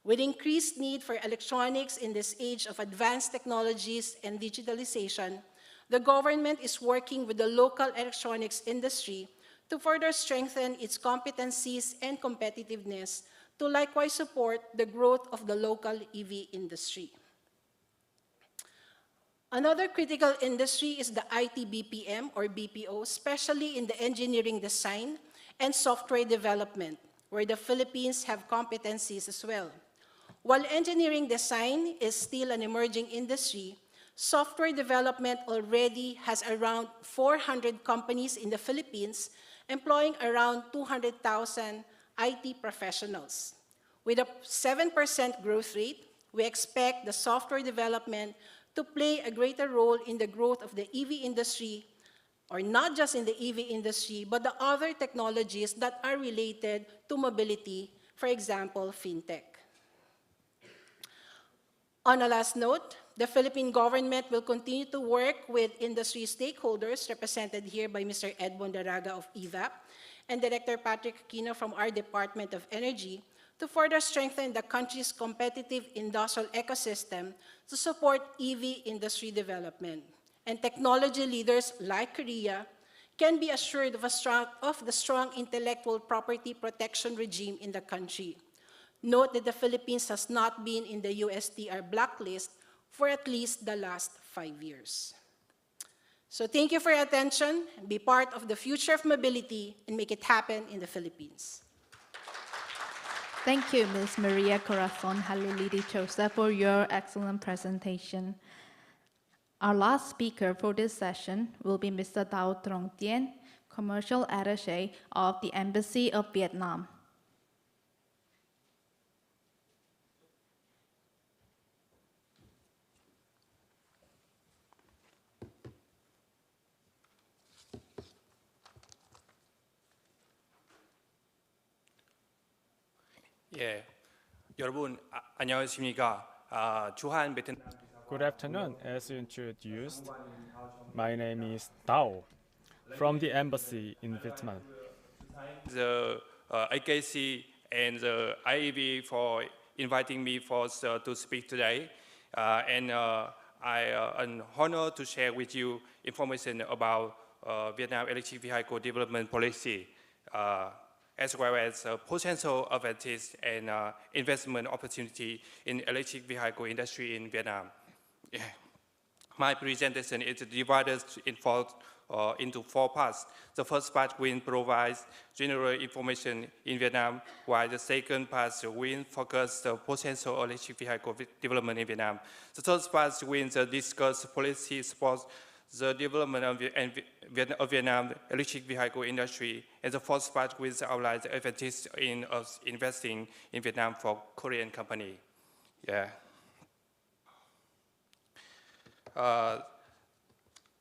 Speaker 11: With increased need for electronics in this age of advanced technologies and digitalization, the government is working with the local electronics industry to further strengthen its competencies and competitiveness to likewise support the growth of the local EV industry. Another critical industry is the IT BPM or BPO, especially in the engineering design and software development, where the Philippines have competencies as well. While engineering design is still an emerging industry, software development already has around 400 companies in the Philippines employing around 200,000 IT professionals. With a 7% growth rate, we expect the software development to play a greater role in the growth of the EV industry, or not just in the EV industry, but the other technologies that are related to mobility, for example, fintech. On a last note, the Philippine government will continue to work with industry stakeholders represented here by Mr. Ed Bondaraga of EVAP and Director Patrick Aquino from our Department of Energy to further strengthen the country's competitive industrial ecosystem to support EV industry development. And technology leaders like Korea can be assured of the strong intellectual property protection regime in the country. Note that the Philippines has not been in the USTR blacklist for at least the last 5 years. So thank you for your attention. Be part of the future of mobility and make it happen in the Philippines.
Speaker 1: Thank you, Ms. Maria Corazon Halilidi Chosa, for your excellent presentation. Our last speaker for this session will be Mr. Dao Trong Tien, Commercial Attaché of the Embassy of Vietnam.
Speaker 12: 예, 여러분 안녕하십니까? 주한 베트남.
Speaker 6: Good afternoon. As introduced, my name is Dao from the embassy in Vietnam.
Speaker 12: The AKC and the IEV for inviting me to speak today, and I'm honored to share with you information about Vietnam electric vehicle development policy, as well as potential advantages and investment opportunity in electric vehicle industry in Vietnam. Yeah. My presentation is divided into 4 parts. The first part will provide general information in Vietnam, while the second part will focus the potential electric vehicle development in Vietnam. The third part will discuss policy support the development of Vietnam electric vehicle industry, and the fourth part will outline the advantages in investing in Vietnam for Korean company. Yeah.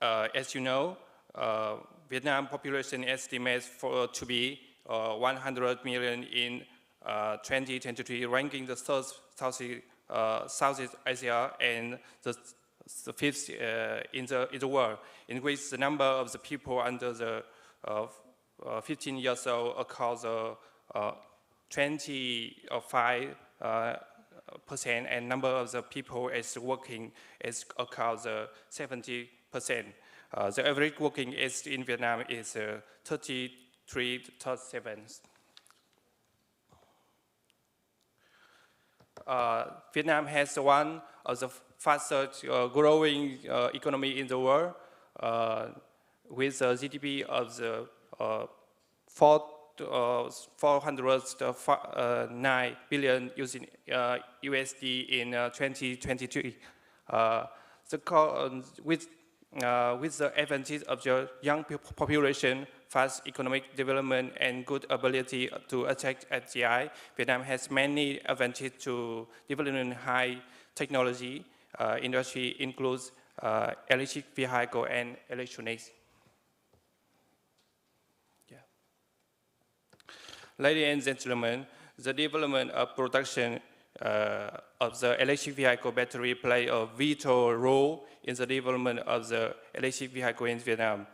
Speaker 12: As you know, Vietnam population estimates to be 100 million in 2023, ranking the third Southeast Asia and the fifth in the world, in which the number of the people under the 15 years old accounts 25%, and number of the people is working is accounts 70%. The average working age in Vietnam is 33 to 37. Vietnam has one of the fastest growing economy in the world, with a GDP of the 409 billion USD in 2023. With the advantage of the young population, fast economic development, and good ability to attract FDI, Vietnam has many advantages to developing high technology industry, includes electric vehicle and electronics. Yeah. Ladies and gentlemen, the development of production of the electric vehicle battery play a vital role in the development of the electric vehicle in Vietnam.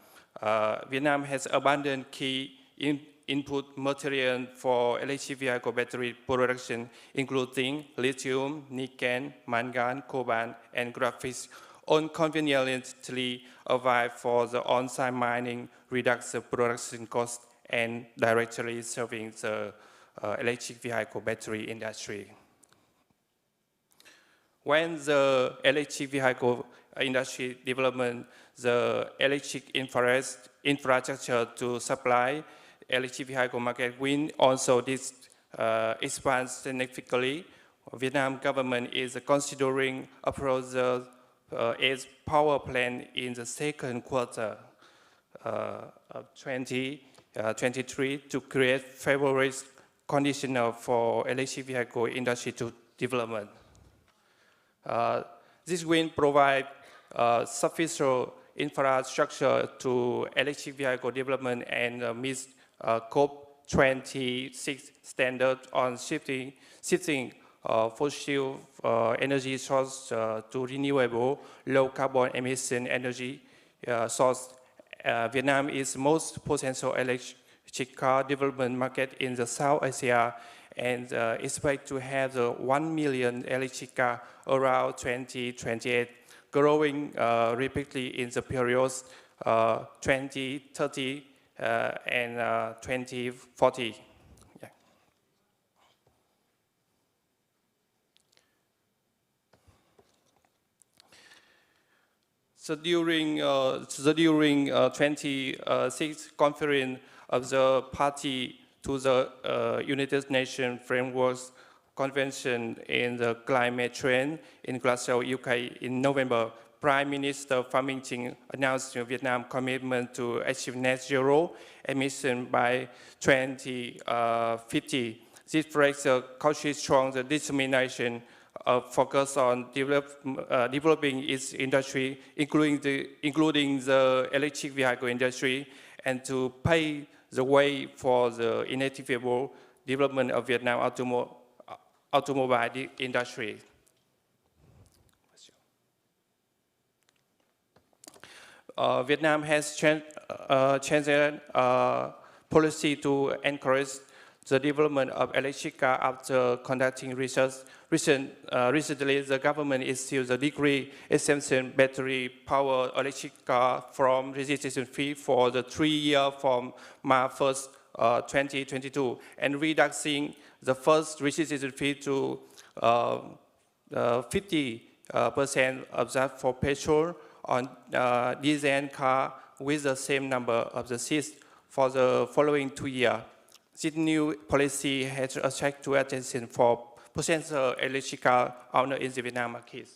Speaker 12: Vietnam has abundant key input material for electric vehicle battery production, including lithium, nickel, mangan, cobalt, and graphites, all conveniently available for the on-site mining, reduce the production cost, and directly serving the electric vehicle battery industry. When the electric vehicle industry development, the electric infrastructure to supply electric vehicle market will also expand significantly. Vietnam government is considering approach its power plant in the second quarter of 2023 to create favorable conditions for electric vehicle industry to development. This will provide sufficient infrastructure to electric vehicle development and meet COP26 standard on shifting fossil energy source to renewable, low carbon emission energy source. Vietnam is most potential electric car development market in the South Asia and expect to have 1 million electric car around 2028, growing rapidly in the periods 2030 and 2040. Yeah. So during 26th conference of the party to the United Nations Framework Convention in the climate change in Glasgow, UK in November, Prime Minister Pham Minh Chinh announced Vietnam's commitment to achieve net zero emission by 2050. This reflects a country's strong determination of focus on developing its industry, including the electric vehicle industry, and to pave the way for the inevitable development of Vietnam automobile industry. Vietnam has changed policy to encourage the development of electric car after conducting research. Recently, the government issued the degree exemption battery-powered electric car from registration fee for the 3 years from March 1st, 2022, and reducing the first registration fee to 50% of that for petrol on diesel car with the same number of the seats for the following 2 years. This new policy has attracted attention for potential electric car owners in the Vietnam market.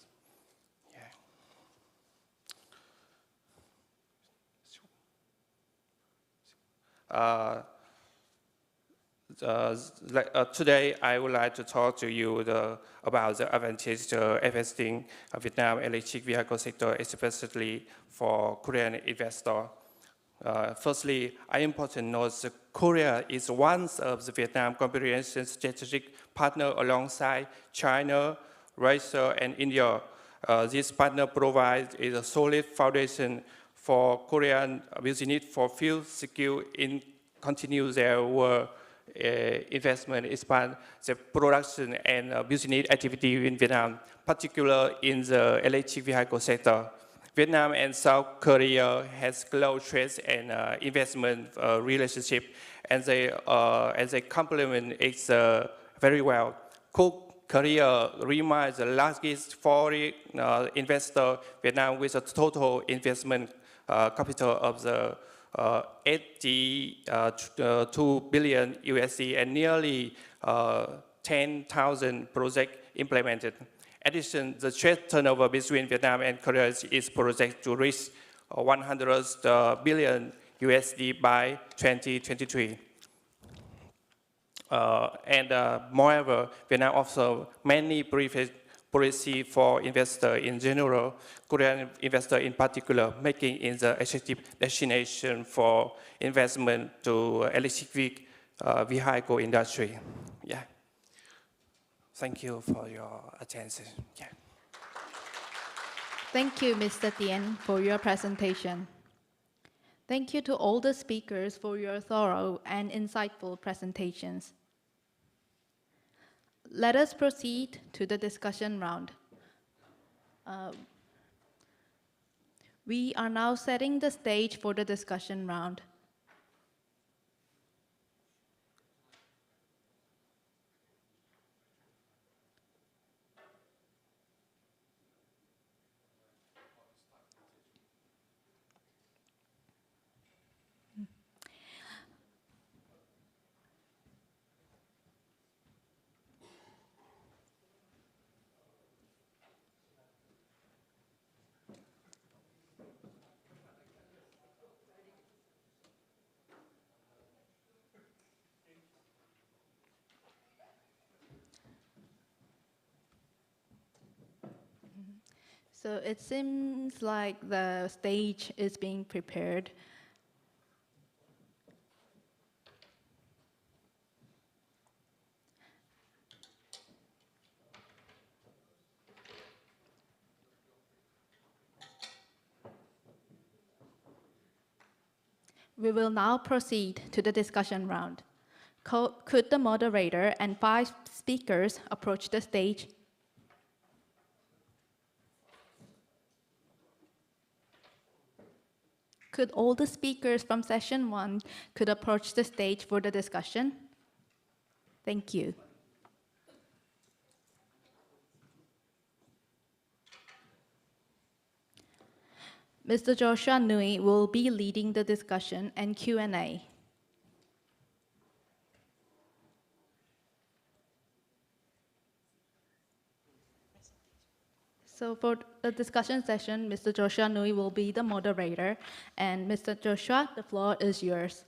Speaker 12: Today, I would like to talk to you about the advantage of investing in Vietnam electric vehicle sector, especially for Korean investors. Firstly, I important note that Korea is one of the Vietnam comprehensive strategic partner alongside China, Russia, and India. This partner provides a solid foundation for Korean business for fuel secure in continue their investment, expand the production and business activity in Vietnam, particularly in the electric vehicle sector. Vietnam and South Korea has close trade and investment relationship, and they complement it very well. Korea remains the largest foreign investor. Vietnam with a total investment capital of the 82 billion USD and nearly 10,000 projects implemented. In addition, the trade turnover between Vietnam and Korea is projected to reach 100 billion USD by 2023. Moreover, Vietnam offers many policy for investors in general, Korean investors in particular, making it the attractive destination for investment to electric vehicle industry. Yeah. Thank you for your attention. Yeah.
Speaker 1: Thank you, Mr. Tien, for your presentation. Thank you to all the speakers for your thorough and insightful presentations. Let us proceed to the discussion round. We are now setting the stage for the discussion round. So it seems like the stage is being prepared. We will now proceed to the discussion round. Could the moderator and 5 speakers approach the stage? Could all the speakers from session 1 could approach the stage for the discussion? Thank you. Mr. Joshua Nui will be leading the discussion and Q&A. So for the discussion session, Mr. Joshua Nui will be the moderator. And Mr. Joshua, the floor is yours.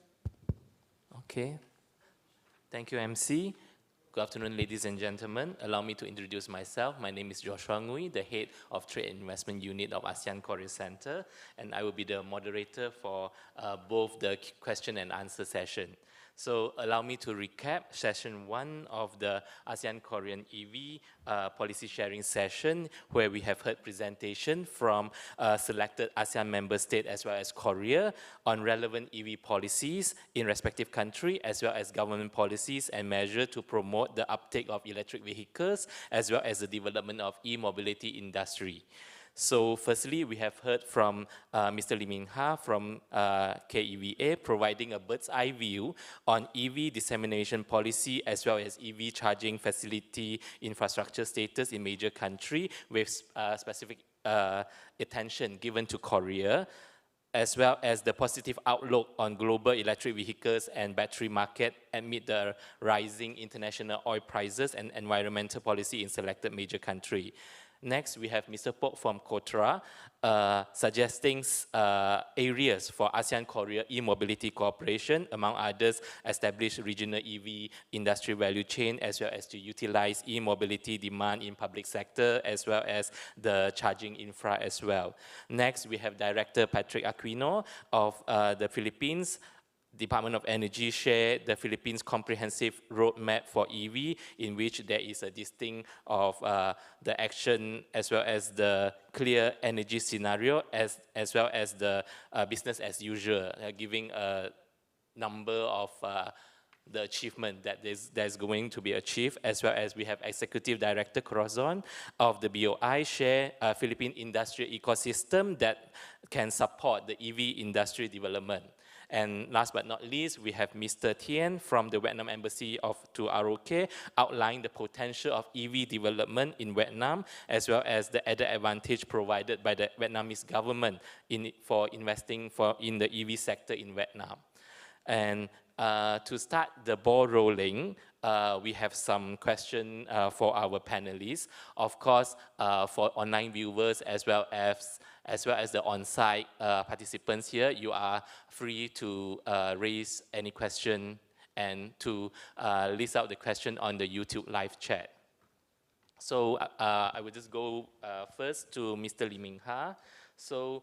Speaker 13: Okay. Thank you, MC. Good afternoon, ladies and gentlemen. Allow me to introduce myself. My name is Joshua Ngui, the head of Trade and Investment Unit of ASEAN-Korea Center, and I will be the moderator for both the question and answer session. So allow me to recap session 1 of the ASEAN-Korean EV policy sharing session, where we have heard presentation from selected ASEAN member state as well as Korea on relevant EV policies in respective country, as well as government policies and measures to promote the uptake of electric vehicles, as well as the development of e-mobility industry. So firstly, we have heard from Mr. Lee Min-ha from KEVA, providing a bird's eye view on EV dissemination policy as well as EV charging facility infrastructure status in major countries, with specific attention given to Korea, as well as the positive outlook on global electric vehicles and battery market amid the rising international oil prices and environmental policy in selected major countries. Next, we have Mr. Pok from KOTRA suggesting areas for ASEAN-Korea e-mobility cooperation, among others, establish regional EV industry value chain, as well as to utilize e-mobility demand in public sector, as well as the charging infra as well. Next, we have Director Patrick Aquino of the Philippines. Department of Energy share the Philippines' comprehensive roadmap for EV, in which there is a distinct of the action as well as the clear energy scenario, as well as the business as usual, giving a number of the achievement that there's going to be achieved, as well as we have Executive Director Corazon of the BOI share Philippine industrial ecosystem that can support the EV industry development. And last but not least, we have Mr. Tien from the Vietnam Embassy to ROK outlining the potential of EV development in Vietnam, as well as the added advantage provided by the Vietnamese government for investing in the EV sector in Vietnam. And to start the ball rolling, we have some questions for our panelists. Of course, for online viewers as well as the on-site participants here, you are free to raise any question and to list out the question on the YouTube live chat. So I will just go first to Mr. Lee Min-ha. So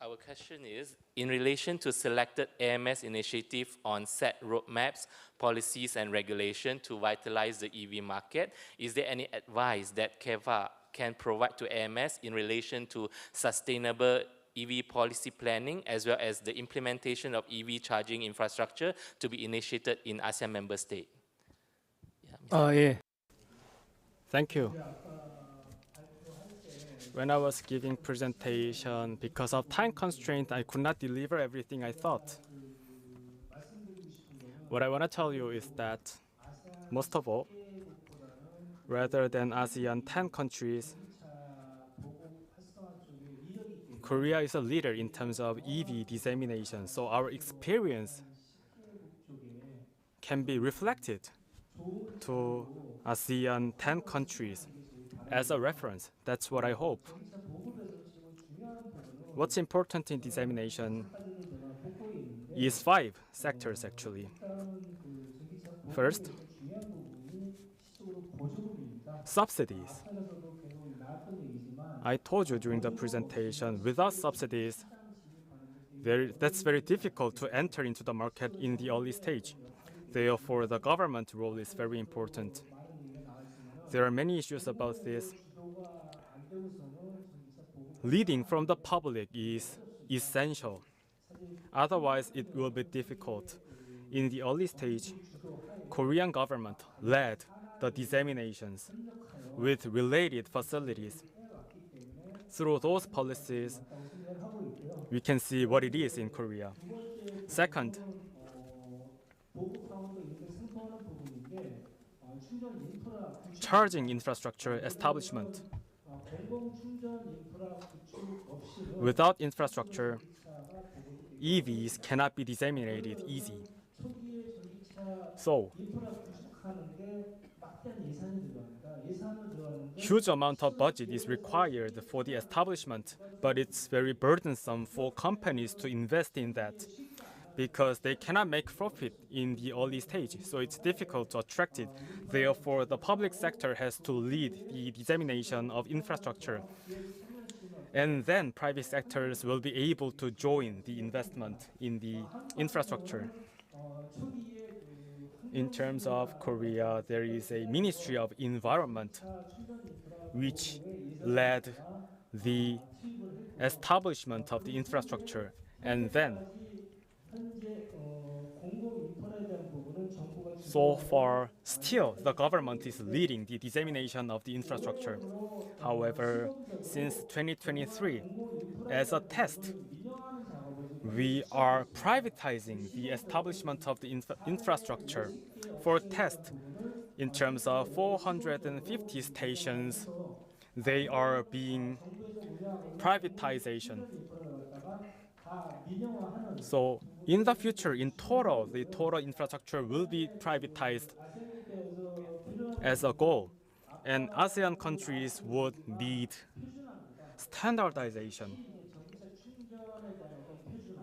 Speaker 13: Our question is, in relation to selected AMS initiative on set roadmaps, policies and regulation to vitalize the EV market, is there any advice that KEVA can provide to AMS in relation to sustainable EV policy planning as well as the implementation of EV charging infrastructure to be initiated in ASEAN member states?
Speaker 6: 예. Thank you. When I was giving presentation, because of time constraint, I could not deliver everything I thought. What I want to tell you is that, most of all, rather than ASEAN 10 countries, Korea is a leader in terms of EV dissemination, so our experience can be reflected to ASEAN 10 countries as a reference. That's what I hope. What's important in dissemination is 5 sectors actually. First, subsidies. I told you during the presentation, without subsidies, that's very difficult to enter into the market in the early stage. Therefore, the government role is very important. There are many issues about this. Leading from the public is essential. Otherwise, it will be difficult. In the early stage, Korean government led the disseminations with related facilities. Through those policies, we can see what it is in Korea. Second, charging infrastructure establishment. Without infrastructure, EVs cannot be disseminated easy. So, huge amount of budget is required for the establishment, but it's very burdensome for companies to invest in that because they cannot make profit in the early stage, so it's difficult to attract it. Therefore, the public sector has to lead the dissemination of infrastructure. And then private sectors will be able to join the investment in the infrastructure. In terms of Korea, there is a Ministry of Environment which led the establishment of the infrastructure. And then, so far, still the government is leading the dissemination of the infrastructure. However, since 2023, as a test, we are privatizing the establishment of the infrastructure for test. In terms of 450 stations, they are being privatization. So in the future, in total, the total infrastructure will be privatized as a goal. And ASEAN countries would need standardization.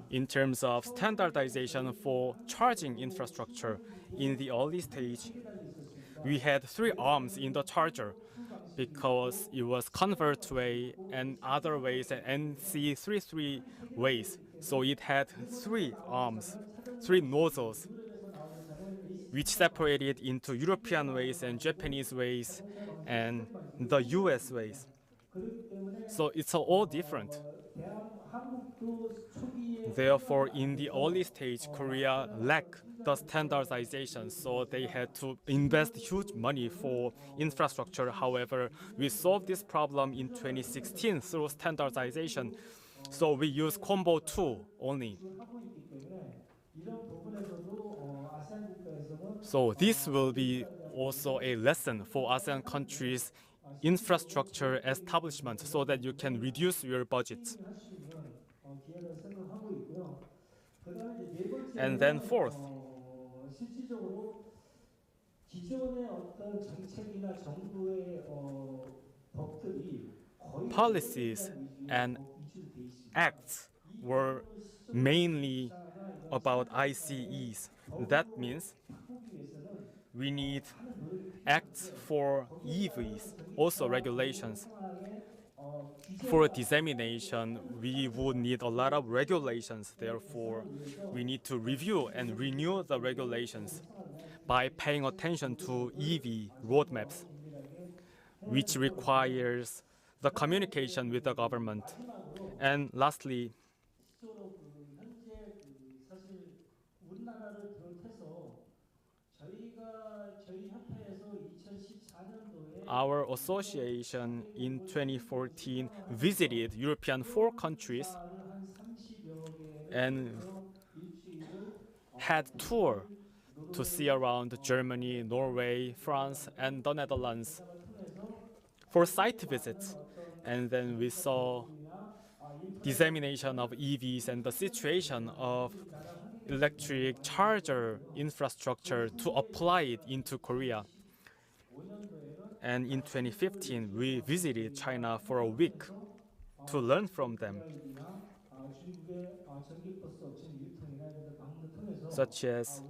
Speaker 6: In terms of standardization for charging infrastructure, in the early stage, we had 3 arms in the charger because it was convert way and other ways and NC33 ways. So it had 3 arms, 3 nozzles, which separated into European ways and Japanese ways and the US ways. So it's all different. Therefore, in the early stage, Korea lacked the standardization, so they had to invest huge money for infrastructure. However, we solved this problem in 2016 through standardization. So we use combo 2 only. So this will be also a lesson for ASEAN countries' infrastructure establishment so that you can reduce your budgets. And then fourth, policies and acts were mainly about ICEs. That means we need acts for EVs, also regulations. for dissemination, we would need a lot of regulations. Therefore, we need to review and renew the regulations by paying attention to EV roadmaps, which requires the communication with the government. And lastly,
Speaker 7: 실질적으로 현재 사실 우리나라를 비롯해서 저희 협회에서 2014년도에
Speaker 6: our association in 2014 visited European 4 countries and had tour to see around Germany, Norway, France, and the Netherlands for site visits. And then we saw dissemination of EVs and the situation of electric charger infrastructure to apply it into Korea. And in 2015, we visited China for a week to learn from them, such as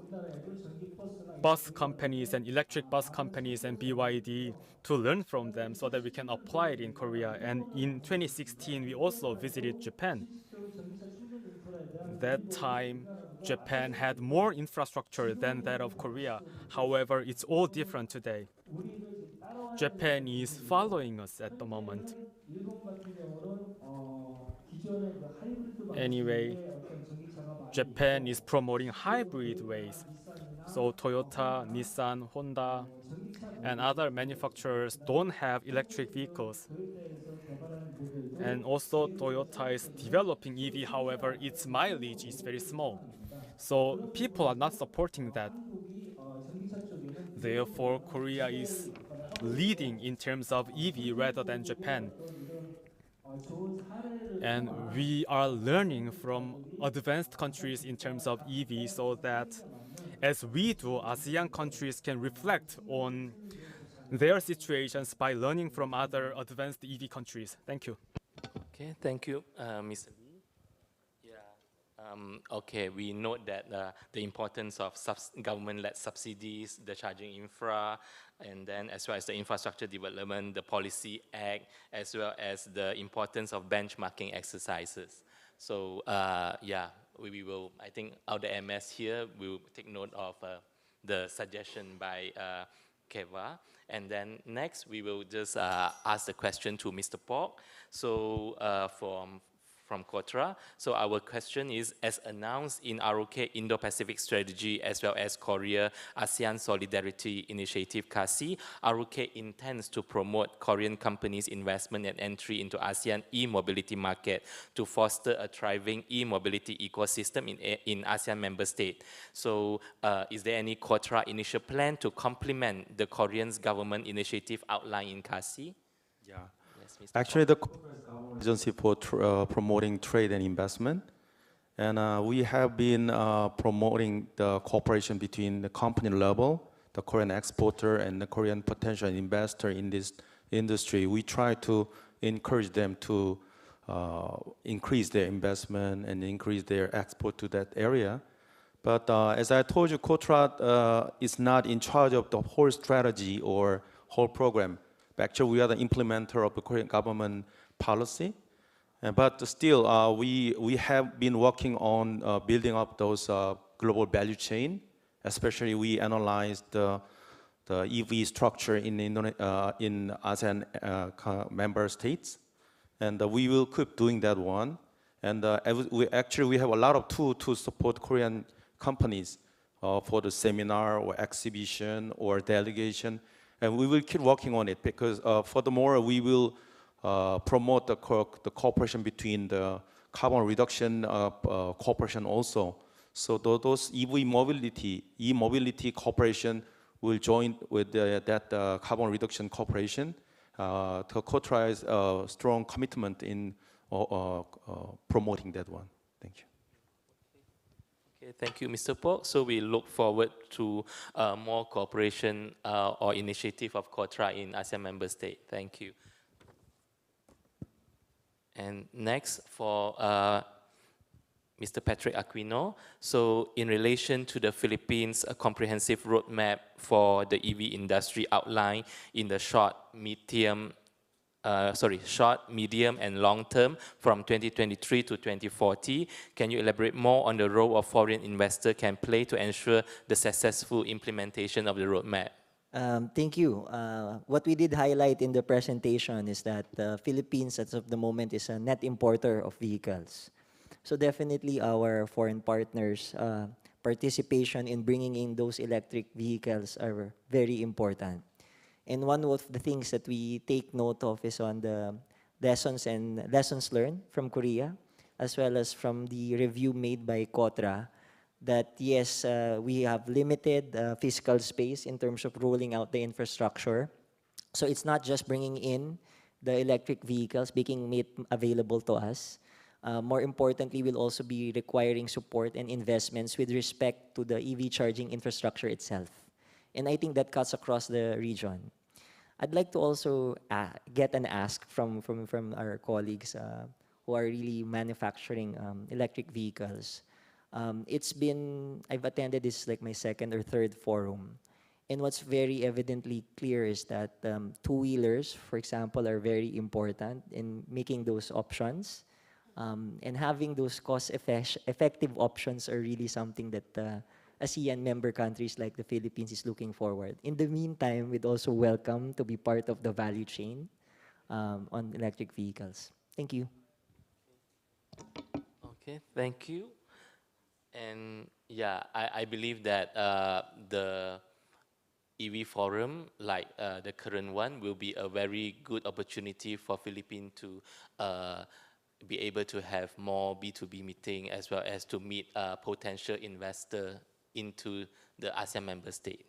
Speaker 6: bus companies and electric bus companies and BYD, to learn from them so that we can apply it in Korea. And in 2016, we also visited Japan. That time, Japan had more infrastructure than that of Korea. However, it's all different today. Japan is following us at the moment. Anyway, Japan is promoting hybrid ways. So Toyota, Nissan, Honda, and other manufacturers don't have electric vehicles. And also Toyota is developing EV, however, its mileage is very small. So people are not supporting that. Therefore, Korea is leading in terms of EV rather than Japan. And we are learning from advanced countries in terms of EV so that as we do, ASEAN countries can reflect on their situations by learning from other advanced EV countries. Thank you.
Speaker 13: Okay, thank you, Mr. Lee. Yeah. Okay, we note that the importance of government-led subsidies, the charging infra, and then as well as the infrastructure development, the policy act, as well as the importance of benchmarking exercises. So yeah, we will, I think our MS here will take note of the suggestion by Keva. And then next, we will just ask the question to Mr. Pork. So from Kotra. So our question is, as announced in ROK Indo-Pacific Strategy as well as Korea ASEAN Solidarity Initiative KASI, ROK intends to promote Korean companies' investment and entry into ASEAN e-mobility market to foster a thriving e-mobility ecosystem in ASEAN member states. So is there any Kotra initial plan to complement the Korean government initiative outlined in KASI?
Speaker 8: Yeah.
Speaker 13: Yes, Mr.
Speaker 8: Actually, the agency for promoting trade and investment, and we have been promoting the cooperation between the company level, the Korean exporter, and the Korean potential investor in this industry. We try to encourage them to increase their investment and increase their export to that area. But as I told you, KOTRA is not in charge of the whole strategy or whole program. Actually, we are the implementer of the Korean government policy. But still, we have been working on building up those global value chain. Especially, we analyzed the EV structure in ASEAN member states. And we will keep doing that one. And we have a lot of tools to support Korean companies for the seminar or exhibition or delegation. And we will keep working on it because furthermore, we will promote the cooperation between the carbon reduction cooperation also. So those e-mobility cooperation will join with that carbon reduction cooperation. The KOTRA is a strong commitment in promoting that one. Thank you.
Speaker 13: Okay, thank you, Mr. Pork. So we look forward to more cooperation or initiative of KOTRA in ASEAN member state. Thank you. And next for Mr. Patrick Aquino. So in relation to the Philippines' comprehensive roadmap for the EV industry outlined in the short, medium, short, medium, and long term from 2023 to 2040. Can you elaborate more on the role of foreign investor can play to ensure the successful implementation of the roadmap?
Speaker 10: Thank you. What we did highlight in the presentation is that the Philippines, as of the moment, is a net importer of vehicles. So definitely our foreign partners' participation in bringing in those electric vehicles are very important. And one of the things that we take note of is on the lessons learned from Korea, as well as from the review made by KOTRA, that yes, we have limited physical space in terms of rolling out the infrastructure. So it's not just bringing in the electric vehicles, making it available to us. More importantly, we'll also be requiring support and investments with respect to the EV charging infrastructure itself. And I think that cuts across the region. I'd like to also get an ask from our colleagues who are really manufacturing electric vehicles. I've attended this like my second or third forum. And what's very evidently clear is that two-wheelers, for example, are very important in making those options. And having those cost-effective options are really something that ASEAN member countries like the Philippines is looking forward. In the meantime, we'd also welcome to be part of the value chain on electric vehicles. Thank you.
Speaker 13: Okay, thank you. And yeah, I believe that the EV Forum, like the current one, will be a very good opportunity for Philippines to be able to have more B2B meeting as well as to meet potential investor into the ASEAN member state.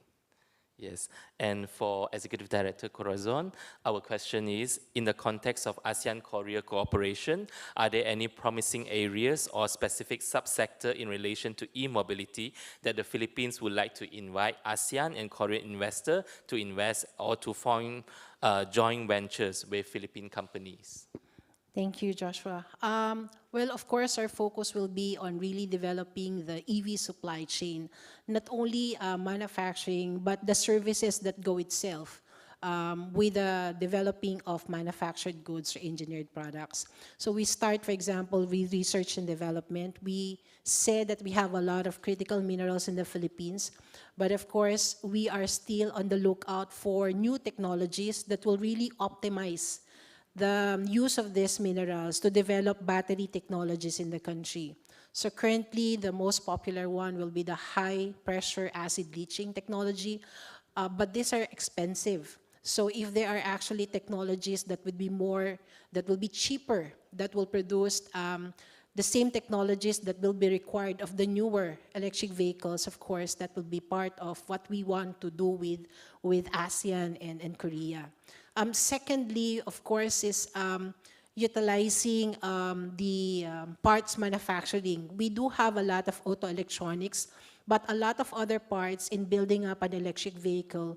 Speaker 13: Yes, and for Executive Director Corazon, our question is, in the context of ASEAN-Korea cooperation, are there any promising areas or specific subsector in relation to e-mobility that the Philippines would like to invite ASEAN and Korean investor to invest or to form joint ventures with Philippine companies?
Speaker 11: Thank you, Joshua. Well, of course, our focus will be on really developing the EV supply chain, not only manufacturing, but the services that go itself with the developing of manufactured goods or engineered products. So we start, for example, with research and development. We said that we have a lot of critical minerals in the Philippines, but of course, we are still on the lookout for new technologies that will really optimize the use of these minerals to develop battery technologies in the country. So currently, the most popular one will be the high-pressure acid leaching technology, but these are expensive. So if there are actually technologies that would be cheaper, that will produce the same technologies that will be required of the newer electric vehicles, of course, that will be part of what we want to do with ASEAN and Korea. Secondly, of course, is utilizing the parts manufacturing. We do have a lot of auto electronics, but a lot of other parts in building up an electric vehicle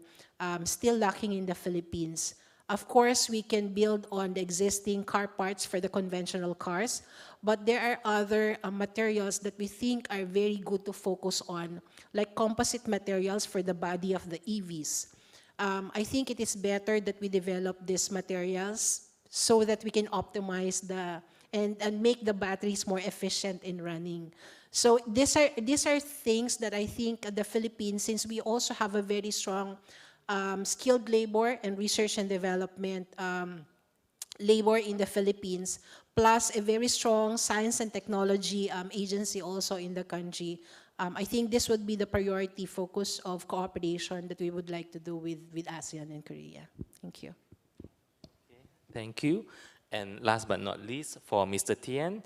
Speaker 11: still lacking in the Philippines. Of course, we can build on the existing car parts for the conventional cars, but there are other materials that we think are very good to focus on, like composite materials for the body of the EVs. I think it is better that we develop these materials so that we can optimize and make the batteries more efficient in running. So these are things that I think the Philippines, since we also have a very strong skilled labor and research and development labor in the Philippines, plus a very strong science and technology agency also in the country. I think this would be the priority focus of cooperation that we would like to do with ASEAN and Korea. Thank you.
Speaker 13: Okay, thank you. And last but not least, for Mr. Tien,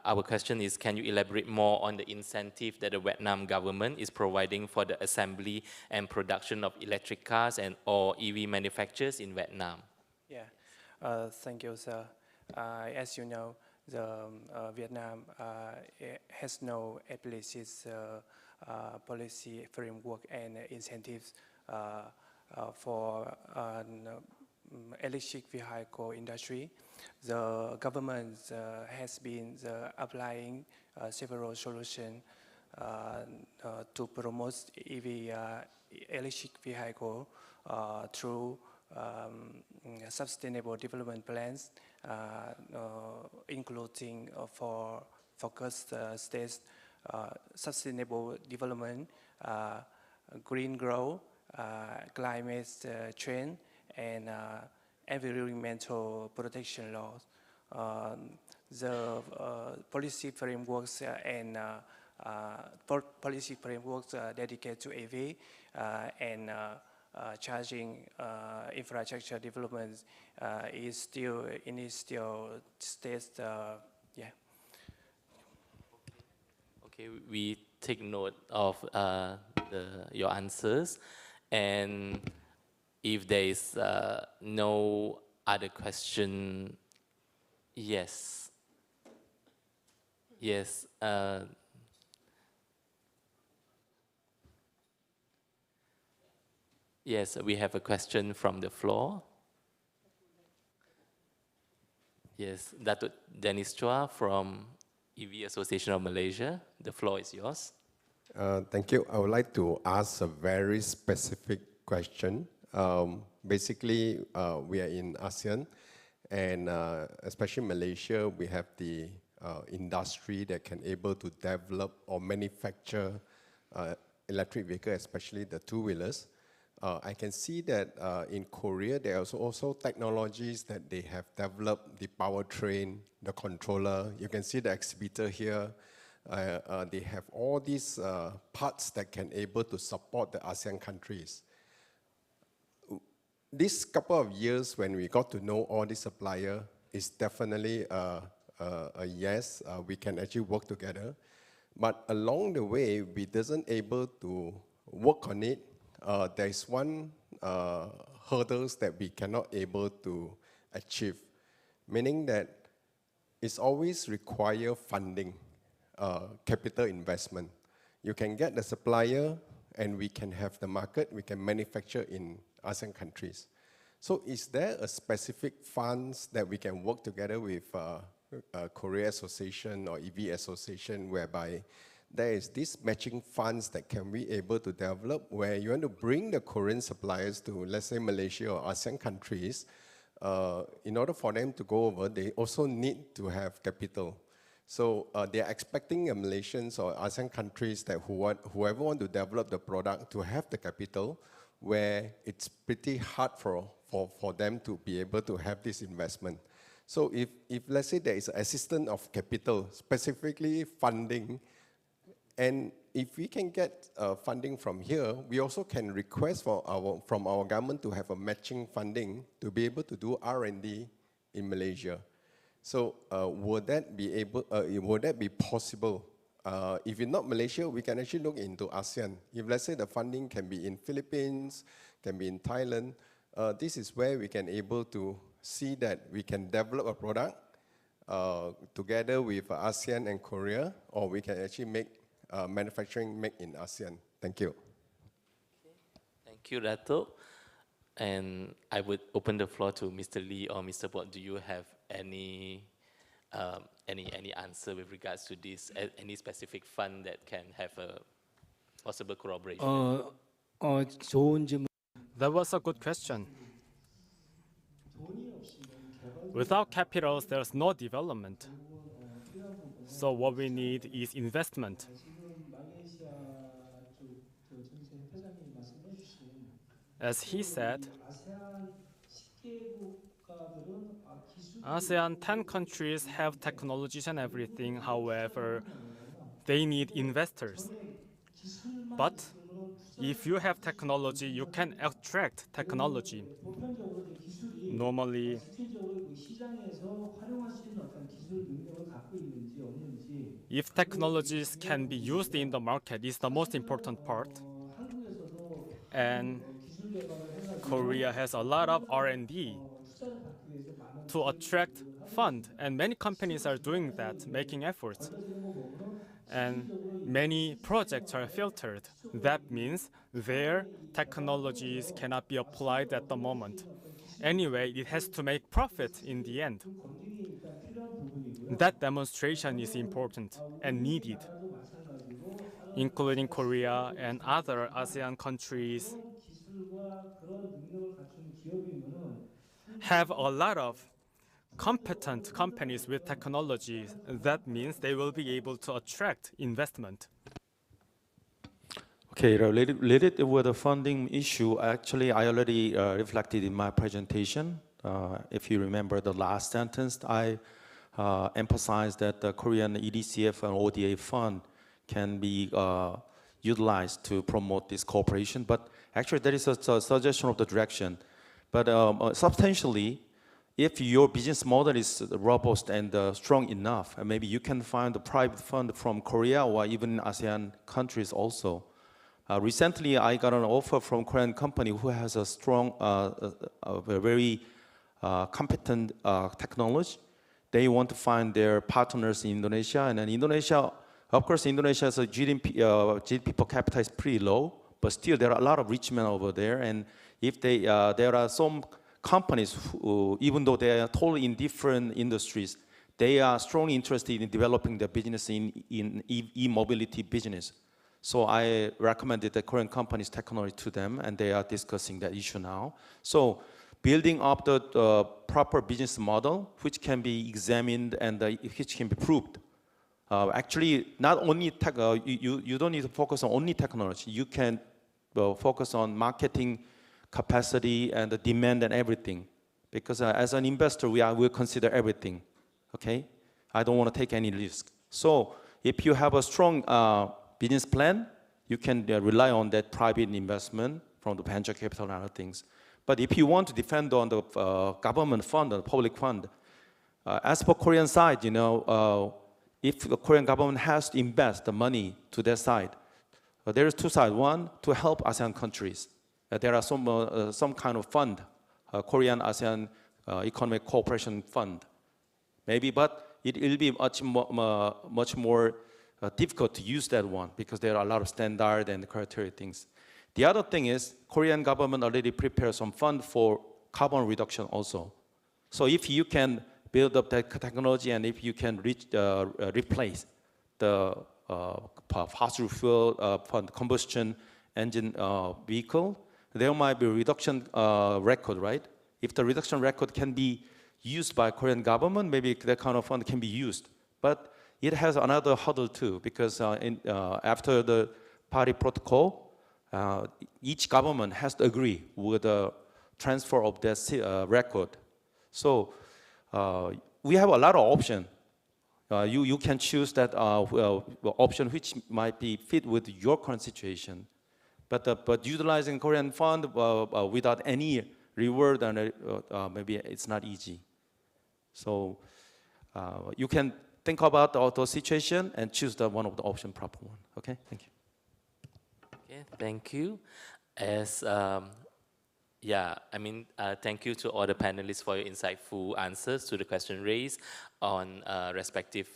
Speaker 13: our question is, can you elaborate more on the incentive that the Vietnam government is providing for the assembly and production of electric cars and or EV manufacturers in Vietnam?
Speaker 14: Thank you, sir. As you know, Vietnam has no explicit policy framework and incentives for electric vehicle industry. The government has been applying several solutions to promote EV electric vehicle through sustainable development plans, including for focused states, sustainable development, green growth, climate change, and environmental protection laws. The policy frameworks and policy frameworks dedicated to EV and charging infrastructure development is still in its stage. Yeah.
Speaker 13: Okay, we take note of your answers, and if there is no other question, yes, yes. Yes, we have a question from the floor. Yes, Datuk Dennis Chua from EV Association of Malaysia. The floor is yours.
Speaker 15: Thank you. I would like to ask a very specific question. Basically, we are in ASEAN, and especially Malaysia, we have the industry that can able to develop or manufacture electric vehicle, especially the two-wheelers. I can see that in Korea, there are also technologies that they have developed, the powertrain, the controller. You can see the exhibitor here. They have all these parts that can able to support the ASEAN countries. This couple of years, when we got to know all these suppliers, is definitely a yes, we can actually work together. But along the way, we doesn't able to work on it. There is one hurdles that we cannot able to achieve, meaning that it's always require funding, capital investment. You can get the supplier, and we can have the market, we can manufacture in ASEAN countries. So is there a specific funds that we can work together with Korea Association or EV Association, whereby there is this matching funds that can be able to develop, where you want to bring the Korean suppliers to, let's say, Malaysia or ASEAN countries. In order for them to go over, they also need to have capital. So they are expecting Malaysians or ASEAN countries that whoever want to develop the product to have the capital, where it's pretty hard for them to be able to have this investment. So if let's say there is assistance of capital, specifically funding, and if we can get funding from here, we also can request from our government to have a matching funding to be able to do R&D in Malaysia. So would that be possible? If it's not Malaysia, we can actually look into ASEAN. If let's say the funding can be in Philippines, can be in Thailand, this is where we can able to see that we can develop a product together with ASEAN and Korea, or we can actually make manufacturing make in ASEAN. Thank you.
Speaker 13: Thank you, Dato'. And I would open the floor to Mr. Lee or Mr. Bot. Do you have any answer with regards to this? Any specific fund that can have a possible corroboration?
Speaker 6: That was a good question. Without capitals, there's no development. So what we need is investment. As he said, ASEAN 10 countries have technologies and everything. However, they need investors. But if you have technology, you can attract technology. Normally, if technologies can be used in the market, is the most important part. And Korea has a lot of R&D to attract fund, and many companies are doing that, making efforts. And many projects are filtered. That means their technologies cannot be applied at the moment. Anyway, it has to make profit in the end. That demonstration is important and needed, including Korea and other ASEAN countries. have a lot of competent companies with technology. That means they will be able to attract investment.
Speaker 8: Okay, related with the funding issue, actually, I already reflected in my presentation. If you remember the last sentence, I emphasized that the Korean EDCF and ODA fund can be utilized to promote this cooperation. But actually, there is a suggestion of the direction. But substantially, if your business model is robust and strong enough, and maybe you can find a private fund from Korea or even ASEAN countries also. Recently, I got an offer from a Korean company who has a strong, very competent technology. They want to find their partners in Indonesia, and then Indonesia, of course, Indonesia's GDP per capita is pretty low, but still there are a lot of rich men over there, and if they, there are some companies who, even though they are totally in different industries, they are strongly interested in developing their business in e-mobility business. So I recommended the Korean company's technology to them, and they are discussing that issue now. So building up the proper business model, which can be examined and which can be proved. Actually, not only you don't need to focus on only technology. You can focus on marketing capacity and the demand and everything. Because as an investor, we'll consider everything. Okay, I don't want to take any risk. So if you have a strong business plan, you can rely on that private investment from the venture capital and other things. But if you want to depend on the government fund, the public fund, as for Korean side, you know, if the Korean government has to invest the money to their side, there is two sides. One, to help ASEAN countries. There are some kind of fund, Korean ASEAN Economic Cooperation Fund, maybe, but it will be much more difficult to use that one because there are a lot of standard and criteria things. The other thing is Korean government already prepared some fund for carbon reduction also. So if you can build up that technology and if you can replace the fossil fuel combustion engine vehicle, there might be a reduction record, right? If the reduction record can be used by Korean government, maybe that kind of fund can be used. But it has another hurdle too, because after the Paris Protocol, each government has to agree with the transfer of that record. So we have a lot of options. You can choose that option which might be fit with your current situation. But utilizing Korean fund without any reward, and maybe it's not easy. So you can think about the situation and choose the one of the option proper one. Okay, thank you.
Speaker 13: Okay, thank you. As thank you to all the panelists for your insightful answers to the question raised on respective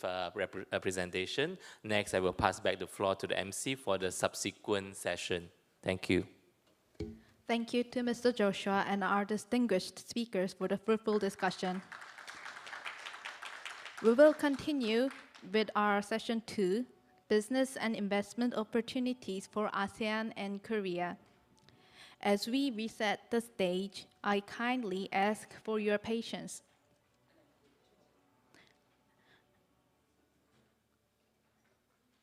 Speaker 13: presentation. Next, I will pass back the floor to the MC for the subsequent session. Thank you.
Speaker 1: Thank you to Mr. Joshua and our distinguished speakers for the fruitful discussion. We will continue with our session 2, Business and Investment Opportunities for ASEAN and Korea. As we reset the stage, I kindly ask for your patience.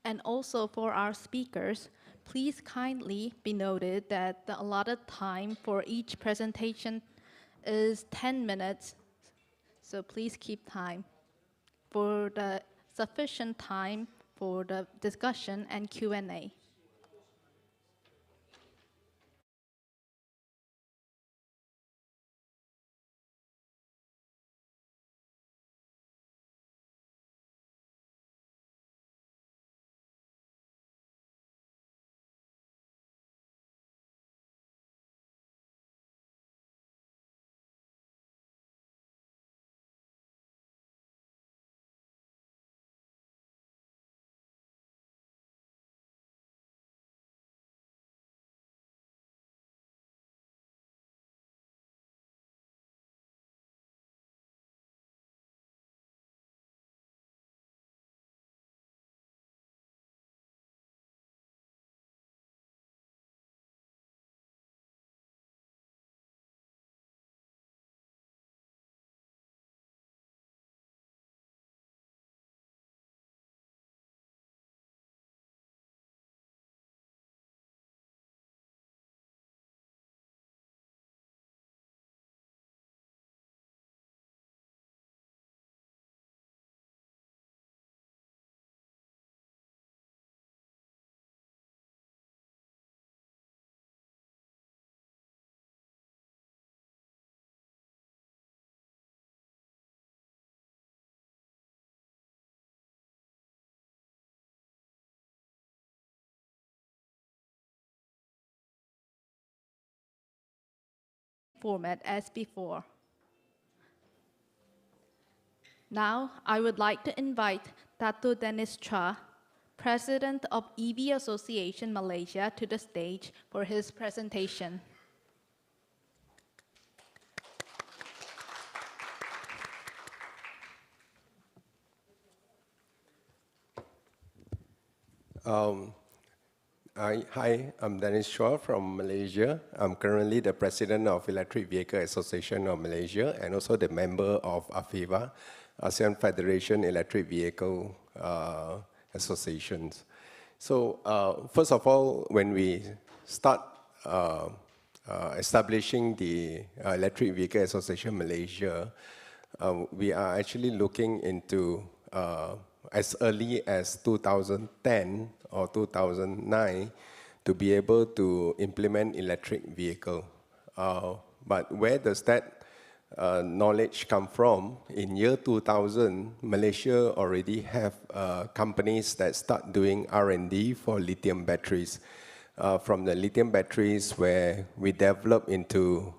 Speaker 1: And also for our speakers, please kindly be noted that the allotted time for each presentation is 10 minutes, so please keep time for the sufficient time for the discussion and Q&A. format as before. Now, I would like to invite Dato' Dennis Cha, President of EV Association Malaysia, to the stage for his presentation.
Speaker 15: Hi, I'm Dennis Chua from Malaysia. I'm currently the president of Electric Vehicle Association of Malaysia and also the member of AFEVA, ASEAN Federation Electric Vehicle Associations. So first of all, when we start establishing the Electric Vehicle Association Malaysia, we are actually looking into as early as 2010 or 2009 to be able to implement electric vehicle. But where does that knowledge come from? In year 2000, Malaysia already have companies that start doing R&D for lithium batteries. From the lithium batteries where we develop into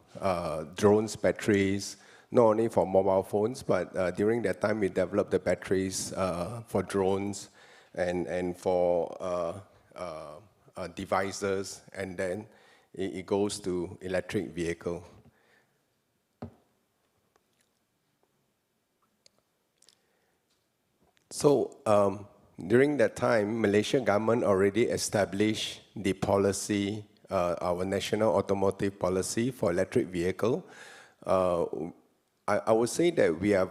Speaker 15: drones batteries, not only for mobile phones, but during that time we developed the batteries for drones and for devices, and then it goes to electric vehicle. So during that time, Malaysian government already established the policy, our national automotive policy for electric vehicle. I would say that we are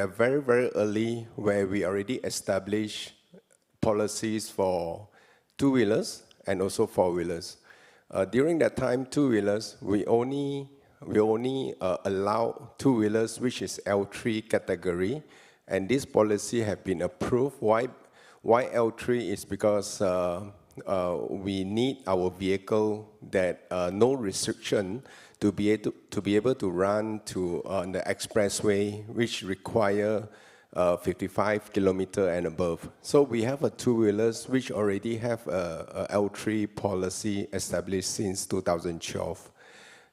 Speaker 15: very, very early where we already established policies for two-wheelers and also four-wheelers. During that time, two-wheelers, we only allow two-wheelers which is L3 category, and this policy have been approved. Why L3 is because we need our vehicle that no restriction to be able to run to on the expressway, which require 55 kilometer and above. So we have a two-wheelers which already have a L3 policy established since 2012.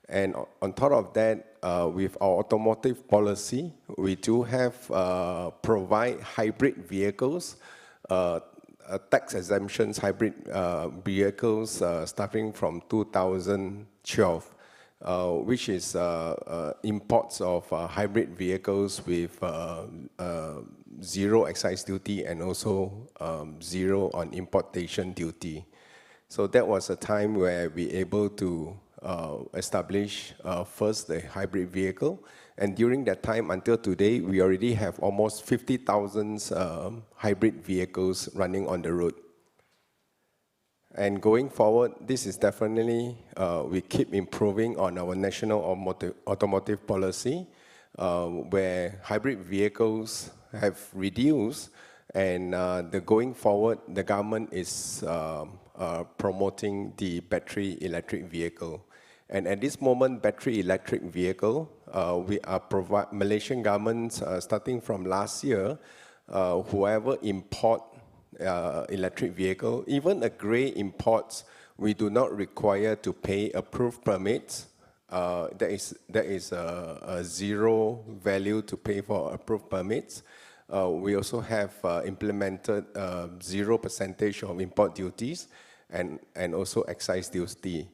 Speaker 15: And on top of that, with our automotive policy, we do have provide hybrid vehicles, tax exemptions, hybrid vehicles starting from 2012. Which is imports of hybrid vehicles with zero excise duty and also zero on importation duty. So that was a time where we able to establish first the hybrid vehicle, and during that time until today, we already have almost 50,000 hybrid vehicles running on the road. And going forward, this is definitely, we keep improving on our national automotive policy, where hybrid vehicles have reduced, and going forward, the government is promoting the battery electric vehicle. And at this moment, battery electric vehicle, we are Malaysian government, starting from last year, whoever import electric vehicle, even a grey imports, we do not require to pay approved permits. There is a zero value to pay for approved permits. We also have implemented 0% of import duties and also excise duty.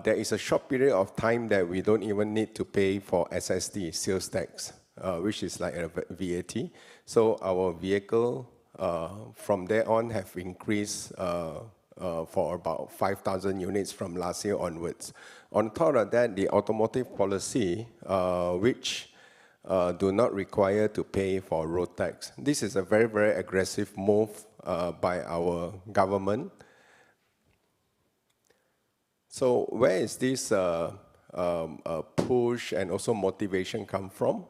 Speaker 15: There is a short period of time that we don't even need to pay for SSD, sales tax, which is like a VAT. So our vehicle from there on have increased for about 5,000 units from last year onwards. On top of that, the automotive policy, which do not require to pay for road tax. This is a very, very aggressive move by our government. So where is this push and also motivation come from?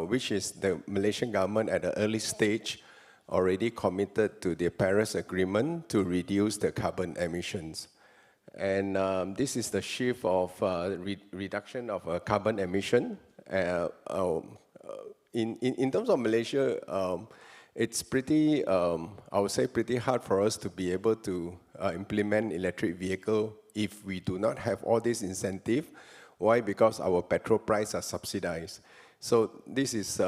Speaker 15: Which is the Malaysian government at an early stage already committed to the Paris Agreement to reduce the carbon emissions. And this is the shift of reduction of carbon emission. In terms of Malaysia, it's pretty, I would say, pretty hard for us to be able to implement electric vehicle if we do not have all this incentive. Why? Because our petrol price are subsidized. So this is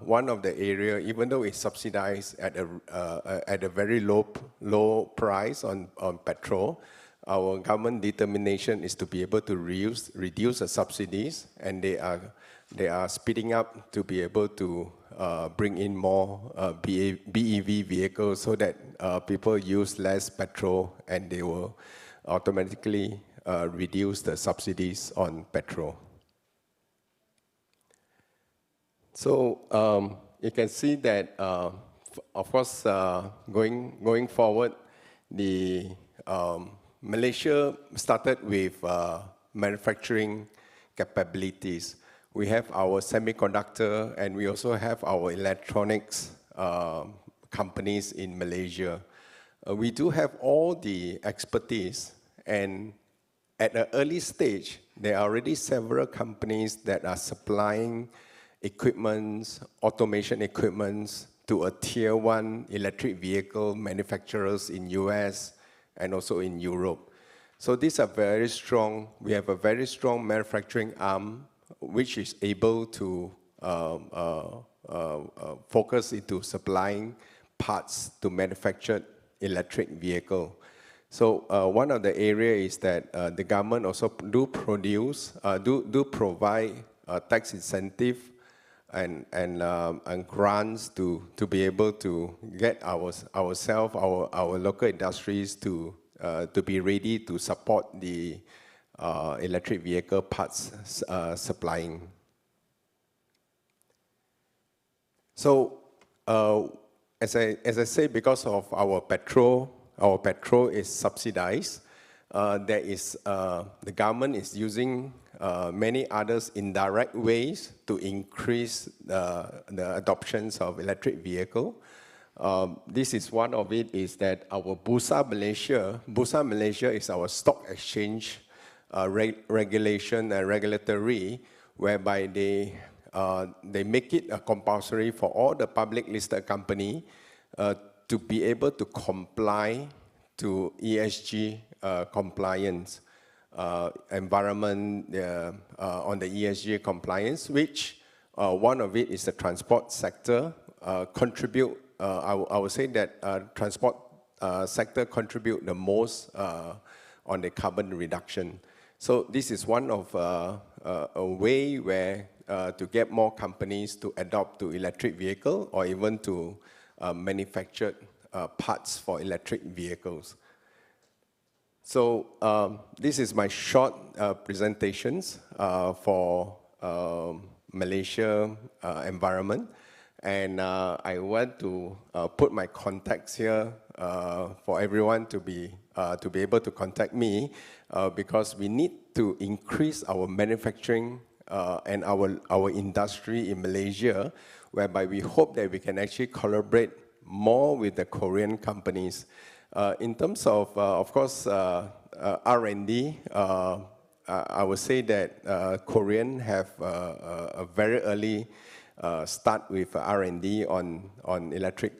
Speaker 15: one of the area, even though it's subsidized at a very low price on petrol, our government determination is to be able to reduce the subsidies, and they are speeding up to be able to bring in more BEV vehicles so that people use less petrol, and they will automatically reduce the subsidies on petrol. So you can see that, of course, going forward, the Malaysia started with manufacturing capabilities. We have our semiconductor, and we also have our electronics companies in Malaysia. We do have all the expertise, and at an early stage, there are already several companies that are supplying equipments, automation equipments to a tier 1 electric vehicle manufacturers in US and also in Europe. So these are very strong. We have a very strong manufacturing arm which is able to focus into supplying parts to manufactured electric vehicle. So one of the areas is that the government also do provide tax incentive and grants to be able to get ourselves, our local industries to be ready to support the electric vehicle parts supplying. So as I say, because of our petrol is subsidized. The government is using many others indirect ways to increase the adoptions of electric vehicle. This is one of it, is that our Bursa Malaysia is our stock exchange regulation and regulatory, whereby they make it compulsory for all the public listed company to be able to comply to ESG compliance, environment on the ESG compliance, which one of it is the transport sector contribute. I would say that transport sector contribute the most on the carbon reduction. So this is one of a way where to get more companies to adopt to electric vehicle or even to manufacture parts for electric vehicles. So this is my short presentations for Malaysia environment, and I want to put my contacts here for everyone to be able to contact me because we need to increase our manufacturing and our industry in Malaysia, whereby we hope that we can actually collaborate more with the Korean companies. In terms of course, R&D, I would say that Korean have a very early start with R&D on electric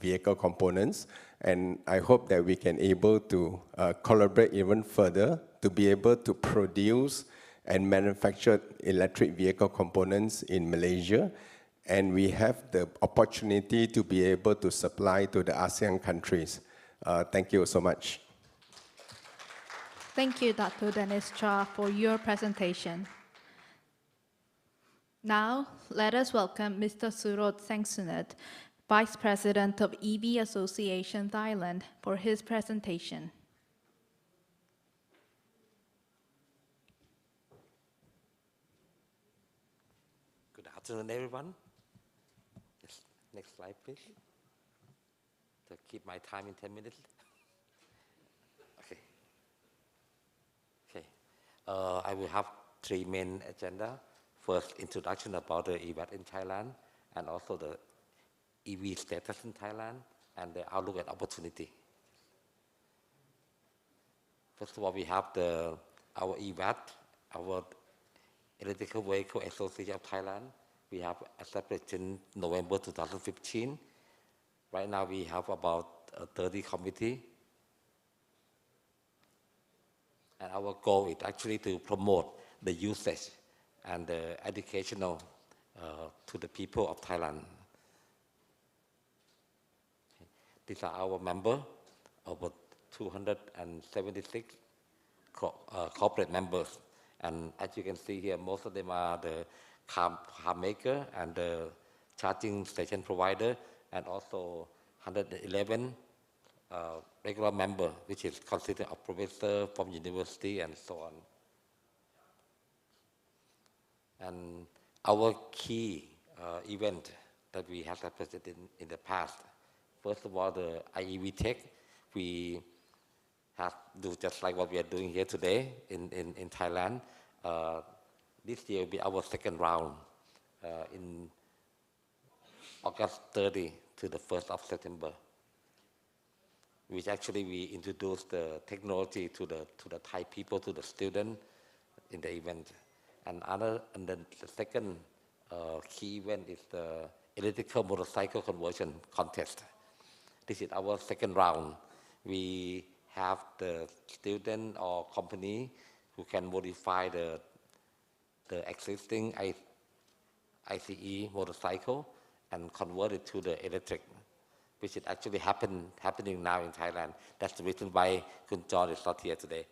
Speaker 15: vehicle components, and I hope that we can able to collaborate even further to be able to produce and manufacture electric vehicle components in Malaysia, and we have the opportunity to be able to supply to the ASEAN countries. Thank you so much.
Speaker 1: Thank you, Dr. Dennis Cha, for your presentation. Now, let us welcome Mr. Surot Sengsunet, Vice President of EV Association Thailand, for his presentation.
Speaker 16: Good afternoon, everyone. Next slide, please. To keep my time in 10 minutes. Okay. I will have three main agenda. First, introduction about the EV in Thailand, and also the EV status in Thailand, and the outlook and opportunity. First of all, we have our EVAT, our Electrical Vehicle Association of Thailand. We have established in November 2015. Right now, we have about 30 committees. And our goal is actually to promote the usage and the educational to the people of Thailand. These are our members, over 276 corporate members. And as you can see here, most of them are the car maker and the charging station provider, and also 111 regular member, which is consisting of professors from university and so on. And our key event that we have represented in the past, first of all, the IEV Tech, we have do just like what we are doing here today in Thailand. This year will be our second round in August 30 to the 1st of September, which actually we introduced the technology to the Thai people, to the students in the event. And then the second key event is the electrical motorcycle conversion contest. This is our second round. We have the student or company who can modify the existing ICE motorcycle and convert it to the electric, which is actually happening now in Thailand. That's the reason why Kun John is not here today.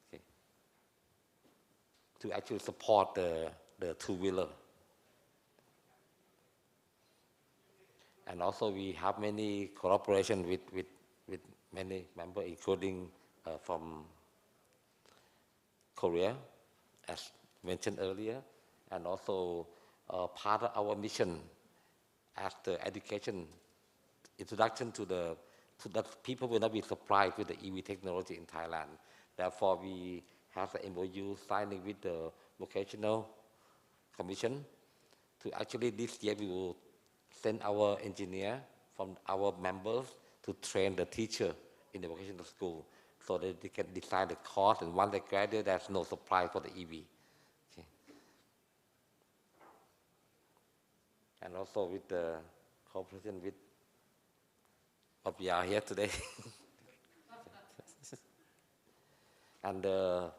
Speaker 16: Okay. To actually support the two-wheeler. And also we have many cooperation with many members, including from Korea, as mentioned earlier, and also part of our mission as the education introduction to that people will not be surprised with the EV technology in Thailand. Therefore, we have the MOU signing with the Vocational Commission to actually this year we will send our engineer from our members to train the teacher in the vocational school so that they can design the course, and once they graduate, there's no supply for the EV. Okay. And also with the cooperation with what we are here today. And the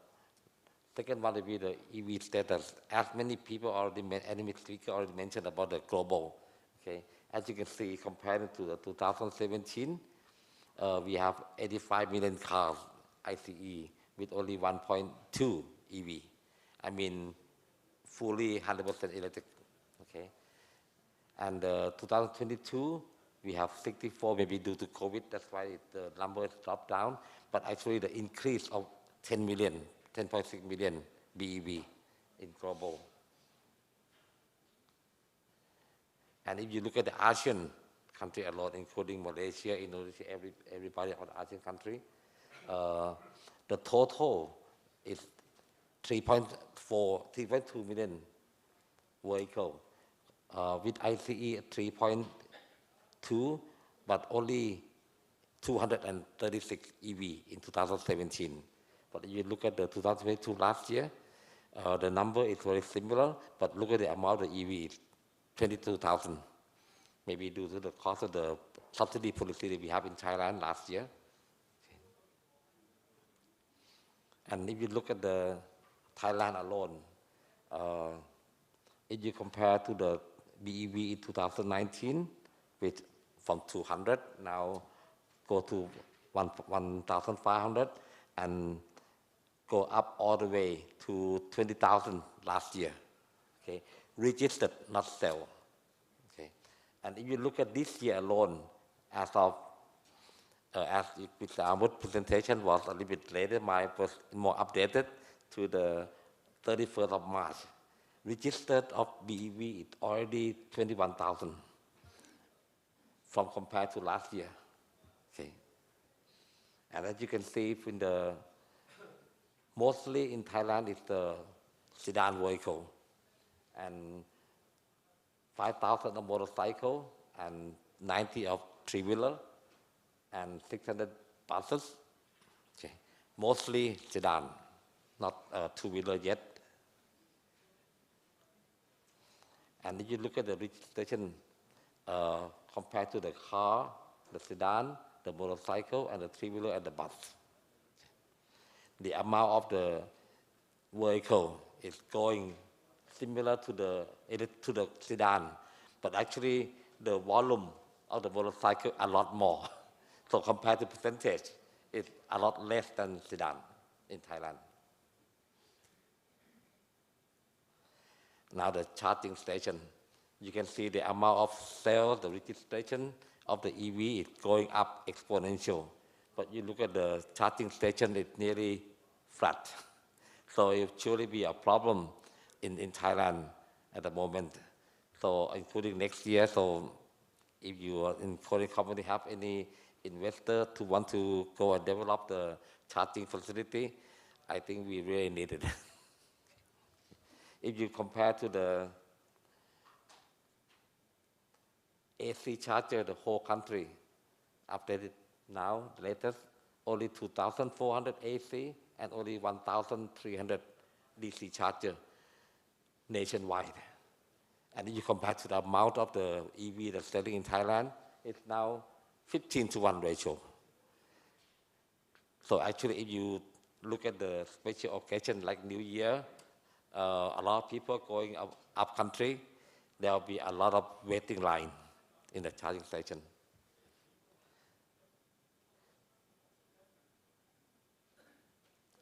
Speaker 16: second one will be the EV status. As many people already, enemy speaker already mentioned about the global. Okay. As you can see, compared to the 2017, we have 85 million cars, ICE, with only 1.2 EV. I mean, fully 100% electric. Okay. And 2022, we have 64, maybe due to COVID, that's why the numbers dropped down. But actually, the increase of 10 million, 10.6 million BEV in global. And if you look at the ASEAN country alone, including Malaysia, Indonesia, everybody on the ASEAN country, the total is 3.2 million vehicle. With ICE 3.2, but only 236 EV in 2017. But if you look at the 2022 last year, the number is very similar, but look at the amount of EV, 22,000. Maybe due to the cost of the subsidy policy that we have in Thailand last year. And if you look at the Thailand alone, if you compare to the BEV in 2019, which from 200 now go to 1,500 and go up all the way to 20,000 last year. Okay, registered, not sell. Okay, and if you look at this year alone, as of as Mr. Ahmed's presentation was a little bit later, mine was more updated to the 31st of March. Registered of BEV is already 21,000 from compared to last year. Okay, and as you can see, in the mostly in Thailand is the sedan vehicle, and 5,000 of motorcycle, and 90 of three-wheeler, and 600 buses. Okay, mostly sedan, not two-wheeler yet. And if you look at the registration compared to the car, the sedan, the motorcycle, and the three-wheeler and the bus, the amount of the vehicle is going similar to the sedan, but actually the volume of the motorcycle a lot more. So compared to percentage, it's a lot less than sedan in Thailand. Now the charging station, you can see the amount of sales, the registration of the EV is going up exponential. But you look at the charging station, it's nearly flat. So it will surely be a problem in Thailand at the moment. So including next year, so if you are in Korean company have any investor to want to go and develop the charging facility, I think we really need it. If you compare to the AC charger, the whole country updated now, the latest, only 2,400 AC and only 1,300 DC charger nationwide. And if you compare to the amount of the EV that's selling in Thailand, it's now 15:1 ratio. So actually, if you look at the special occasion like New Year, a lot of people going up country, there will be a lot of waiting line in the charging station.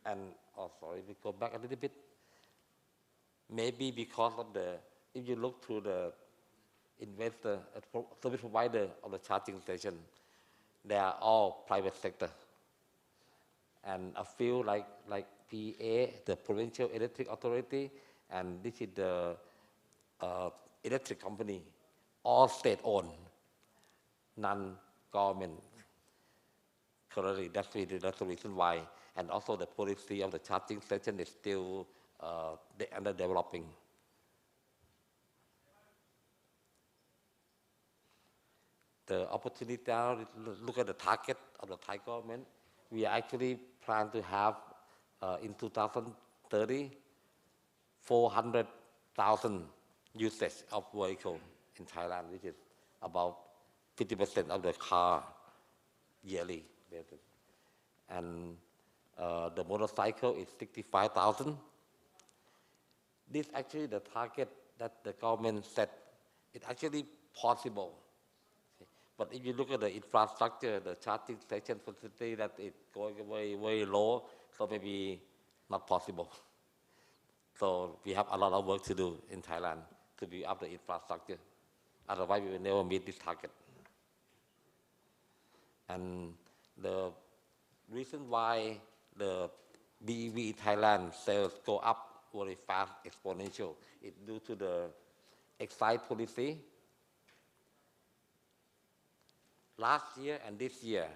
Speaker 16: And sorry, we go back a little bit. Maybe because of if you look to the investor, service provider of the charging station, they are all private sector. And a few like PA, the Provincial Electric Authority, and this is the electric company, all state-owned, non-government. Currently, that's the reason why. And also the policy of the charging station is still under developing. The opportunity now, look at the target of the Thai government. We actually plan to have in 2030, 400,000 usage of vehicle in Thailand, which is about 50% of the car yearly. And the motorcycle is 65,000. This actually the target that the government set. It's actually possible. But if you look at the infrastructure, the charging station facility, that is going very, very low, so maybe not possible. So we have a lot of work to do in Thailand to build up the infrastructure. Otherwise, we will never meet this target. And the reason why the BEV in Thailand sales go up very fast, exponential, is due to the excise policy. Last year and this year,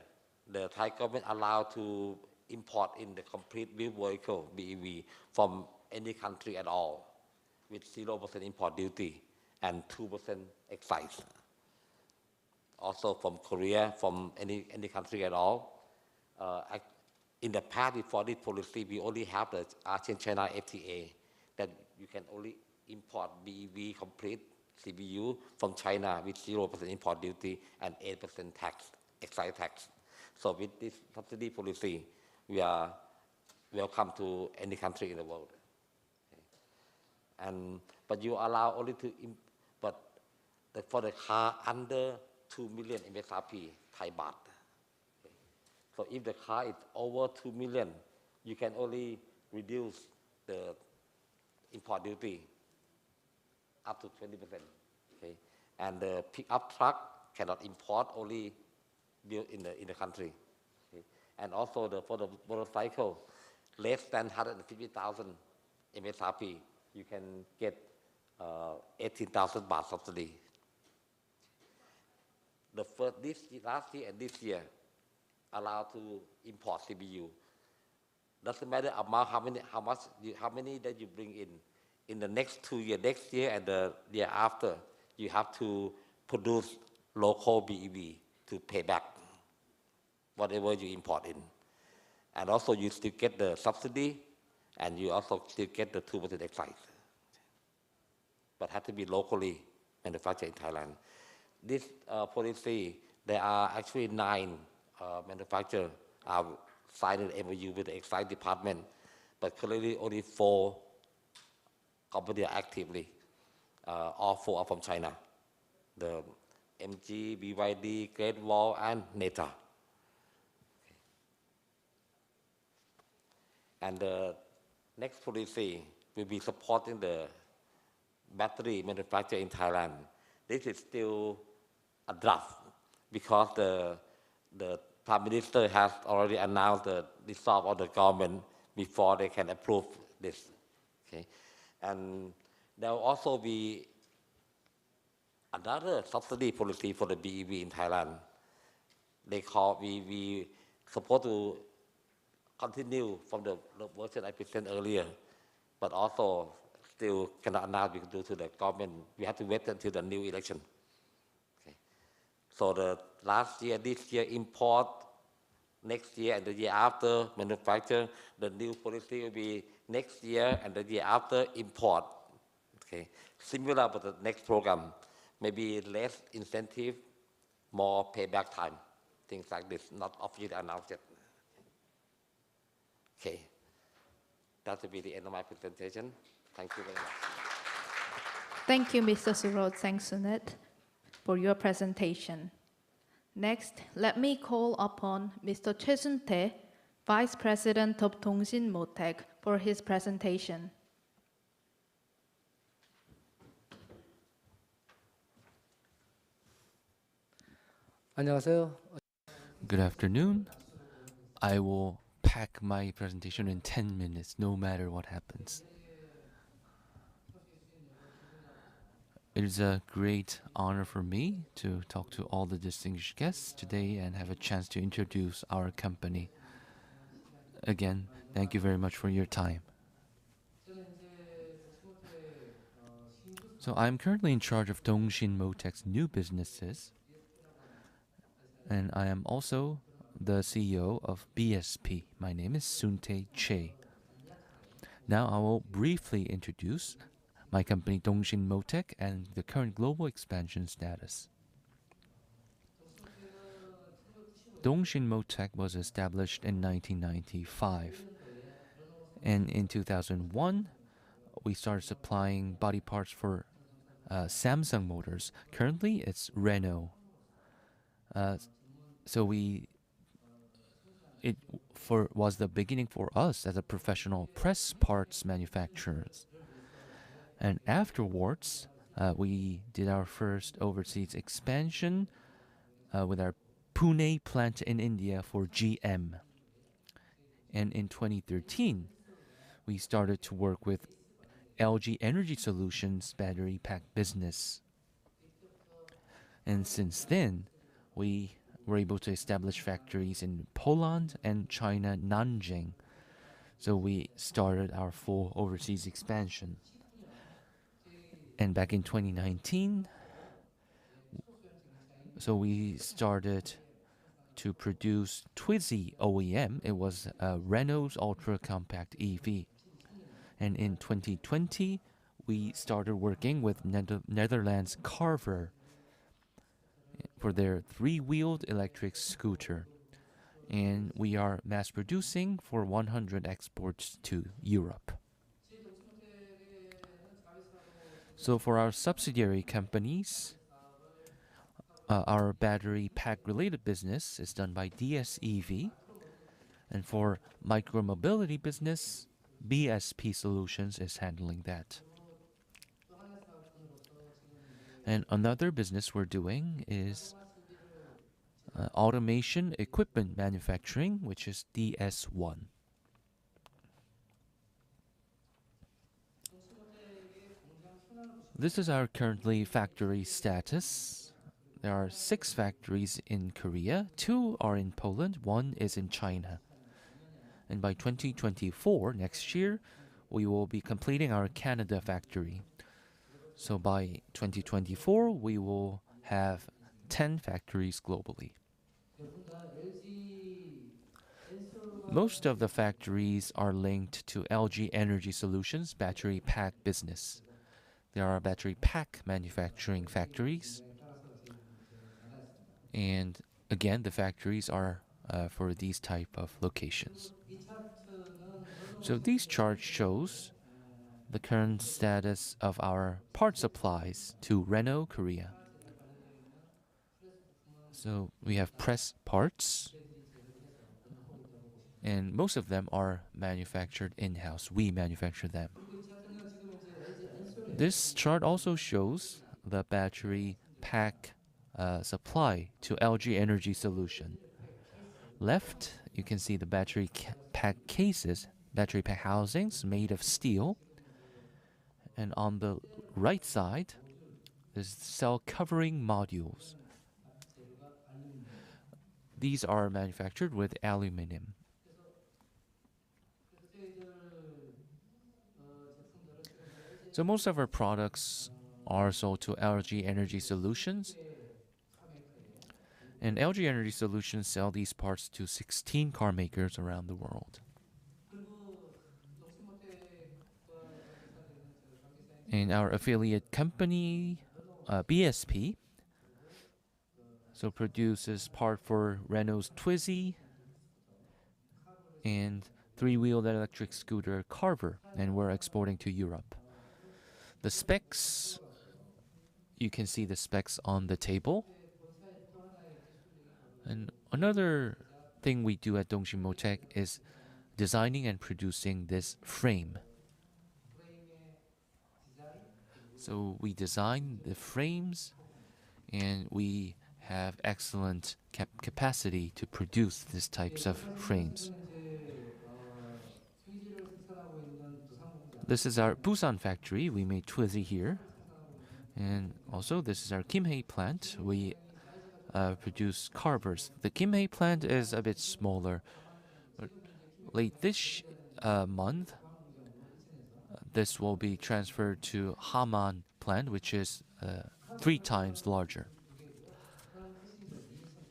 Speaker 16: the Thai government allowed to import in the complete built vehicle, BEV, from any country at all, with 0% import duty and 2% excise. Also from Korea, from any country at all. In the past, before this policy, we only have the ASEAN-China FTA, that you can only import BEV complete CBU from China with 0% import duty and 8% tax, excise tax. So with this subsidy policy, we are welcome to any country in the world. Okay. But you allow only to, for the car under 2 million MSRP Thai baht. Okay. So if the car is over 2 million, you can only reduce the import duty up to 20%. Okay. And the pickup truck cannot import, only built in the country. Okay. And also for the motorcycle, less than 150,000 MSRP, you can get 18,000 baht subsidy. Last year and this year, allowed to import CBU. Doesn't matter amount, how many that you bring in. In the next 2 years, next year and the year after, you have to produce local BEV to pay back whatever you import in. And also you still get the subsidy, and you also still get the 2% excise. But have to be locally manufactured in Thailand. This policy, there are actually 9 manufacturers signed an MOU with the excise department. but currently only 4 companies are actively. All 4 are from China. The MG, BYD, Great Wall, and Neta. And the next policy will be supporting the battery manufacturer in Thailand. This is still a draft because the Prime Minister has already announced the dissolve of the government before they can approve this. Okay? And there will also be another subsidy policy for the BEV in Thailand. They call, we supposed to continue from the version I presented earlier, but also still cannot announce due to the government. We have to wait until the new election. Okay. So the last year, this year import, next year and the year after manufacture, the new policy will be next year and the year after import. Okay. Similar but the next program, maybe less incentive, more payback time, things like this, not officially announced yet. Okay, that will be the end of my presentation. Thank you very much.
Speaker 1: Thank you, Mr. Surod Sangsunet, for your presentation. Next, let me call upon Mr. Choi Sun-tae, Vice President of Dongsin Motec, for his presentation.
Speaker 17: 안녕하세요.
Speaker 9: Good afternoon. I will pack my presentation in 10 minutes, no matter what happens. It is a great honor for me to talk to all the distinguished guests today and have a chance to introduce our company. Again, thank you very much for your time. So I'm currently in charge of Dongsin Motec's new businesses, and I am also the CEO of BSP. My name is Sun-tae Choi. Now I will briefly introduce my company Dongsin Motec and the current global expansion status. Dongsin Motec was established in 1995, and in 2001 we started supplying body parts for Samsung Motors. Currently it's Renault. So it was the beginning for us as a professional press parts manufacturers. And afterwards, we did our first overseas expansion with our Pune plant in India for GM. And in 2013, we started to work with LG Energy Solutions battery pack business. And since then, we were able to establish factories in Poland and China, Nanjing. So we started our full overseas expansion. And back in 2019, so we started to produce Twizy OEM. It was Renault's ultra-compact EV. And in 2020, we started working with Netherlands Carver for their 3-wheeled electric scooter. And we are mass producing for 100 exports to Europe. So for our subsidiary companies, our battery pack related business is done by DSEV. And for micromobility business, BSP Solutions is handling that. And another business we're doing is automation equipment manufacturing, which is DS1. This is our currently factory status. There are 6 factories in Korea, 2 are in Poland, 1 is in China. And by 2024, next year, we will be completing our Canada factory. So by 2024, we will have 10 factories globally. Most of the factories are linked to LG Energy Solutions battery pack business. There are battery pack manufacturing factories. And again, the factories are for these type of locations. So these charts shows the current status of our part supplies to Renault Korea. So we have press parts, and most of them are manufactured in-house. We manufacture them. This chart also shows the battery pack supply to LG Energy Solution. Left, you can see the battery pack cases, battery pack housings made of steel. And on the right side, there's cell covering modules. These are manufactured with aluminum. So most of our products are sold to LG Energy Solutions. And LG Energy Solutions sell these parts to 16 car makers around the world. And our affiliate company, BSP, so produces part for Renault's Twizy and three-wheeled electric scooter Carver, and we're exporting to Europe. The specs, you can see the specs on the table. And another thing we do at Dongxin Motec is designing and producing this frame. So we design the frames, and we have excellent capacity to produce these types of frames. This is our Busan factory. We made Twizy here. And also this is our Kimhae plant. We produce carvers. The Kimhae plant is a bit smaller. But late this month, this will be transferred to Haman plant, which is 3 times larger.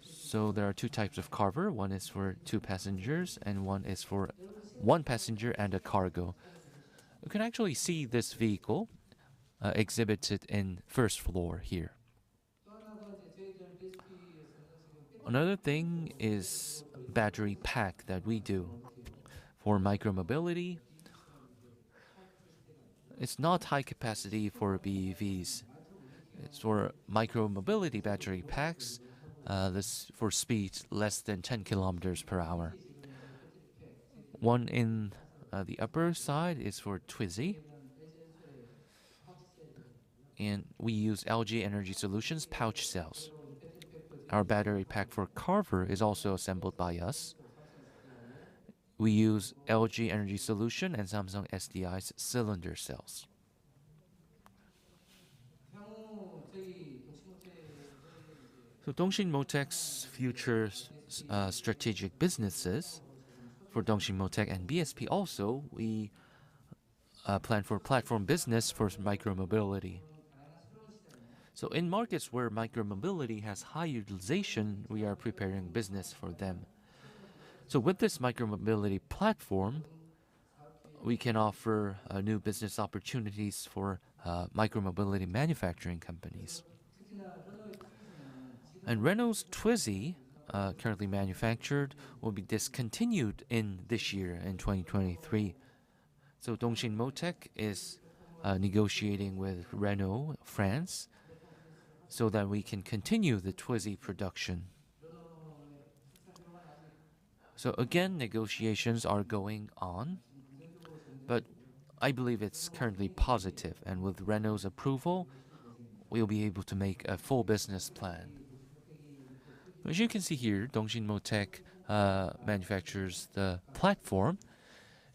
Speaker 9: So there are 2 types of carver. One is for 2 passengers, and one is for 1 passenger and a cargo. You can actually see this vehicle exhibited in first floor here. Another thing is battery pack that we do for micromobility. It's not high capacity for BEVs. It's for micromobility battery packs. This for speeds less than 10 kilometers per hour. One in the upper side is for Twizy. And we use LG Energy Solutions pouch cells. Our battery pack for Carver is also assembled by us. We use LG Energy Solution and Samsung SDI's cylinder cells. So Dongxin Motec's future strategic businesses, for Dongxin Motec and BSP also, we plan for platform business for micromobility. So in markets where micromobility has high utilization, we are preparing business for them. So with this micromobility platform, we can offer new business opportunities for micromobility manufacturing companies. And Renault's Twizy, currently manufactured, will be discontinued in this year, in 2023. So Dongxin Motec is negotiating with Renault France so that we can continue the Twizy production. So again, negotiations are going on, but I believe it's currently positive, and with Renault's approval, we'll be able to make a full business plan. As you can see here, Dongxin Motec manufactures the platform,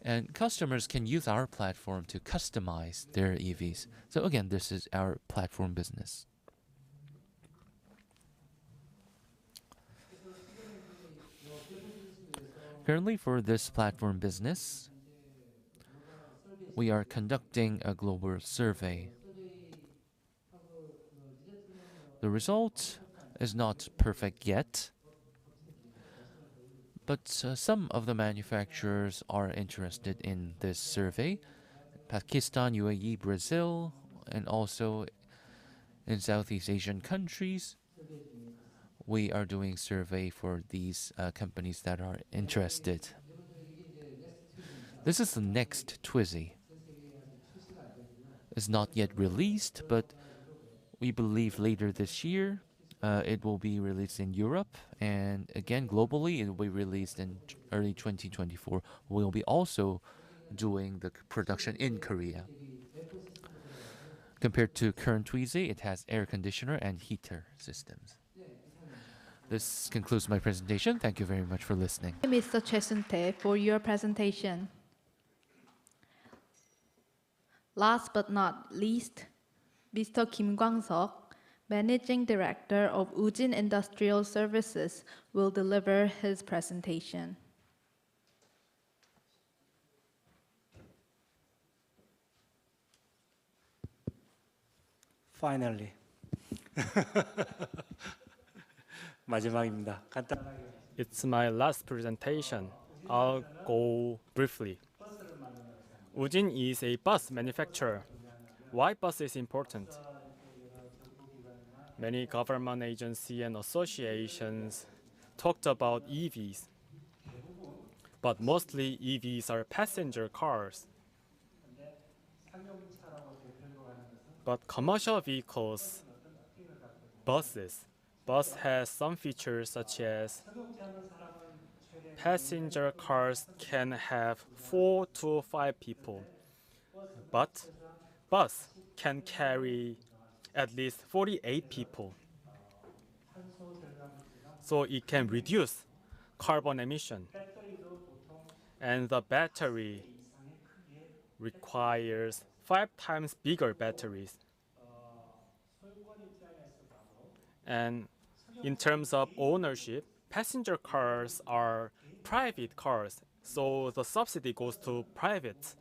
Speaker 9: and customers can use our platform to customize their EVs. So again, this is our platform business. Currently, for this platform business, we are conducting a global survey. The result is not perfect yet, but some of the manufacturers are interested in this survey. Pakistan, UAE, Brazil, and also in Southeast Asian countries, we are doing survey for these companies that are interested. This is the next Twizy. It's not yet released, but we believe later this year it will be released in Europe, and again globally it will be released in early 2024. We'll be also doing the production in Korea. Compared to current Twizy, it has air conditioner and heater systems. This concludes my presentation. Thank you very much for listening.
Speaker 1: Mr. Chesunte, for your presentation. Last but not least, Mr. Kim Kwang-seok, Managing Director of Ujin Industrial Services, will deliver his presentation.
Speaker 7: Finally. 마지막입니다. 간단하게.
Speaker 6: It's my last presentation. I'll go briefly. Ujin is a bus manufacturer. Why bus is important? Many government agencies and associations talked about EVs, but mostly EVs are passenger cars. But commercial vehicles, buses, bus has some features such as passenger cars can have 4 to 5 people, but bus can carry at least 48 people. So it can reduce carbon emission. And the battery requires 5 times bigger batteries. And in terms of ownership, passenger cars are private cars, so the subsidy goes to private.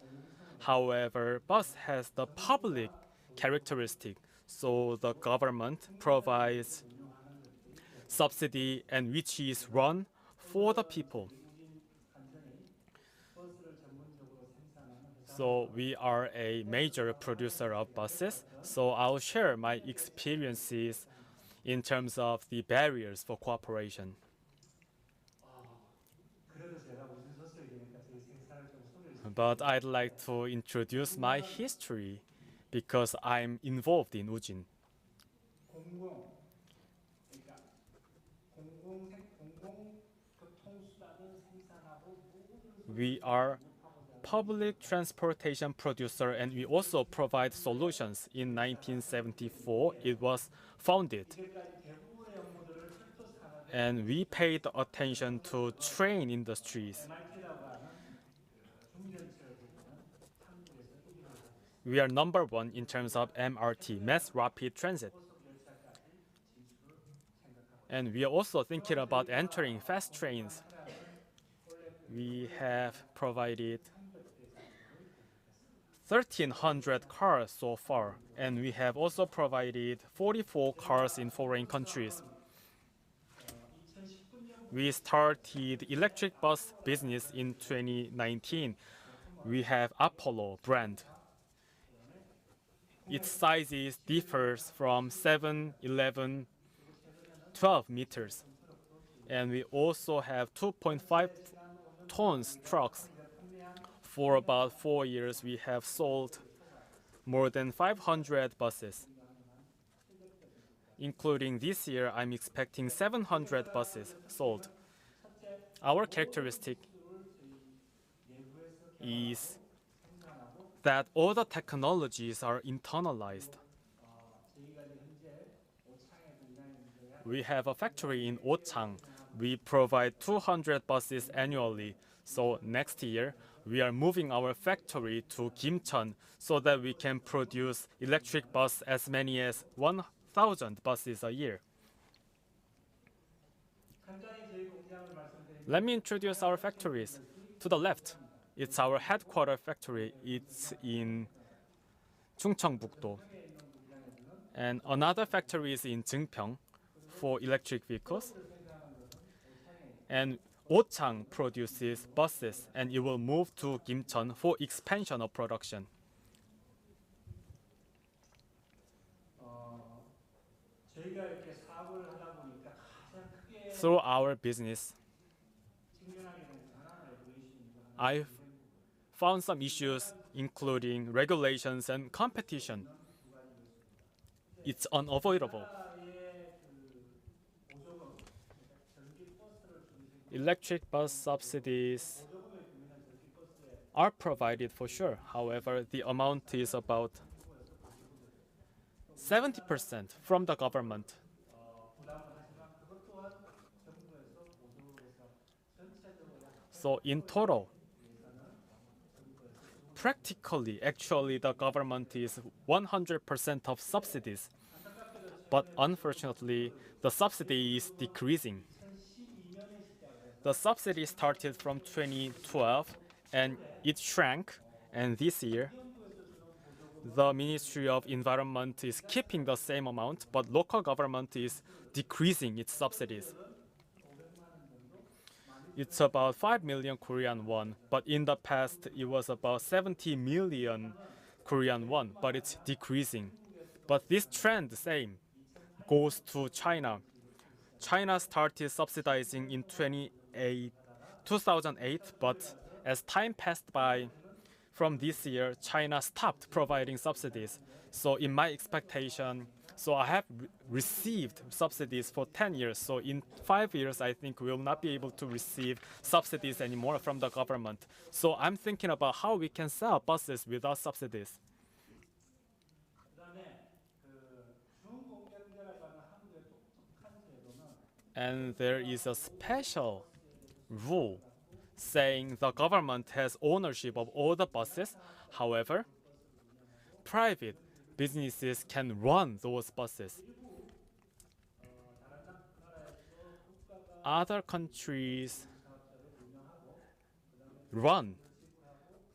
Speaker 6: However, bus has the public characteristic, so the government provides subsidy and which is run for the people. So we are a major producer of buses, so I'll share my experiences in terms of the barriers for cooperation. But I'd like to introduce my history because I'm involved in Ujin. We are public transportation producer and we also provide solutions. In 1974, it was founded. And we paid attention to train industries. We are number 1 in terms of MRT, mass rapid transit. And we are also thinking about entering fast trains. We have provided 1,300 cars so far, and we have also provided 44 cars in foreign countries. We started electric bus business in 2019. We have Apollo brand. Its sizes differs from 7, 11, 12 meters. And we also have 2.5 tons trucks. For about 4 years, we have sold more than 500 buses. Including this year, I'm expecting 700 buses sold. Our characteristic is that all the technologies are internalized. We have a factory in Ochang. We provide 200 buses annually. So next year, we are moving our factory to Kimcheon so that we can produce electric bus as many as 1,000 buses a year. Let me introduce our factories. To the left, it's our headquarter factory. It's in Chungcheongbuk-do. And another factory is in Jeongpyeong for electric vehicles. And Ochang produces buses, and it will move to Kimcheon for expansion of production. Through our business, I found some issues, including regulations and competition. It's unavoidable. Electric bus subsidies are provided for sure. However, the amount is about 70% from the government. So in total, practically, actually, the government is 100% of subsidies. But unfortunately, the subsidy is decreasing. The subsidy started from 2012 and it shrank, and this year the Ministry of Environment is keeping the same amount, but local government is decreasing its subsidies. It's about 5 million Korean won, but in the past it was about 70 million Korean won, but it's decreasing. But this trend, same, goes to China. China started subsidizing in 2008, but as time passed by, from this year, China stopped providing subsidies. So in my expectation, so I have received subsidies for 10 years. So in 5 years, I think we will not be able to receive subsidies anymore from the government. So I'm thinking about how we can sell buses without subsidies. And there is a special rule saying the government has ownership of all the buses. However, private businesses can run those buses. Other countries run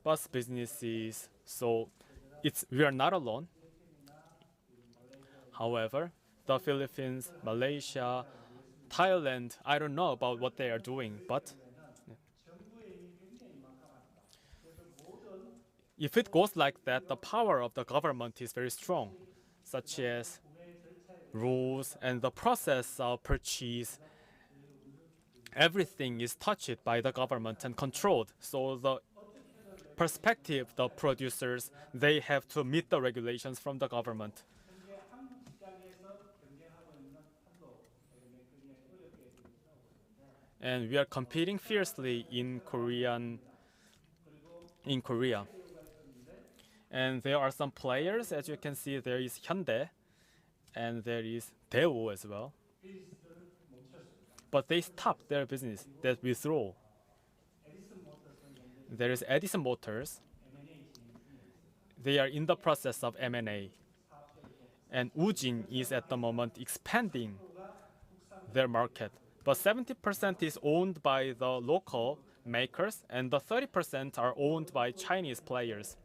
Speaker 6: bus businesses, so we are not alone. However, the Philippines, Malaysia, Thailand, I don't know about what they are doing, but if it goes like that, the power of the government is very strong, such as rules and the process of purchase. Everything is touched by the government and controlled. So the perspective, the producers, they have to meet the regulations from the government. And we are competing fiercely in Korea. And there are some players, as you can see, there is Hyundai and there is Daewoo as well. But they stopped their business, that withdrawal. There is Edison Motors. They are in the process of M&A. And Woojin is at the moment expanding their market. But 70% is owned by the local makers, and the 30% are owned by Chinese players.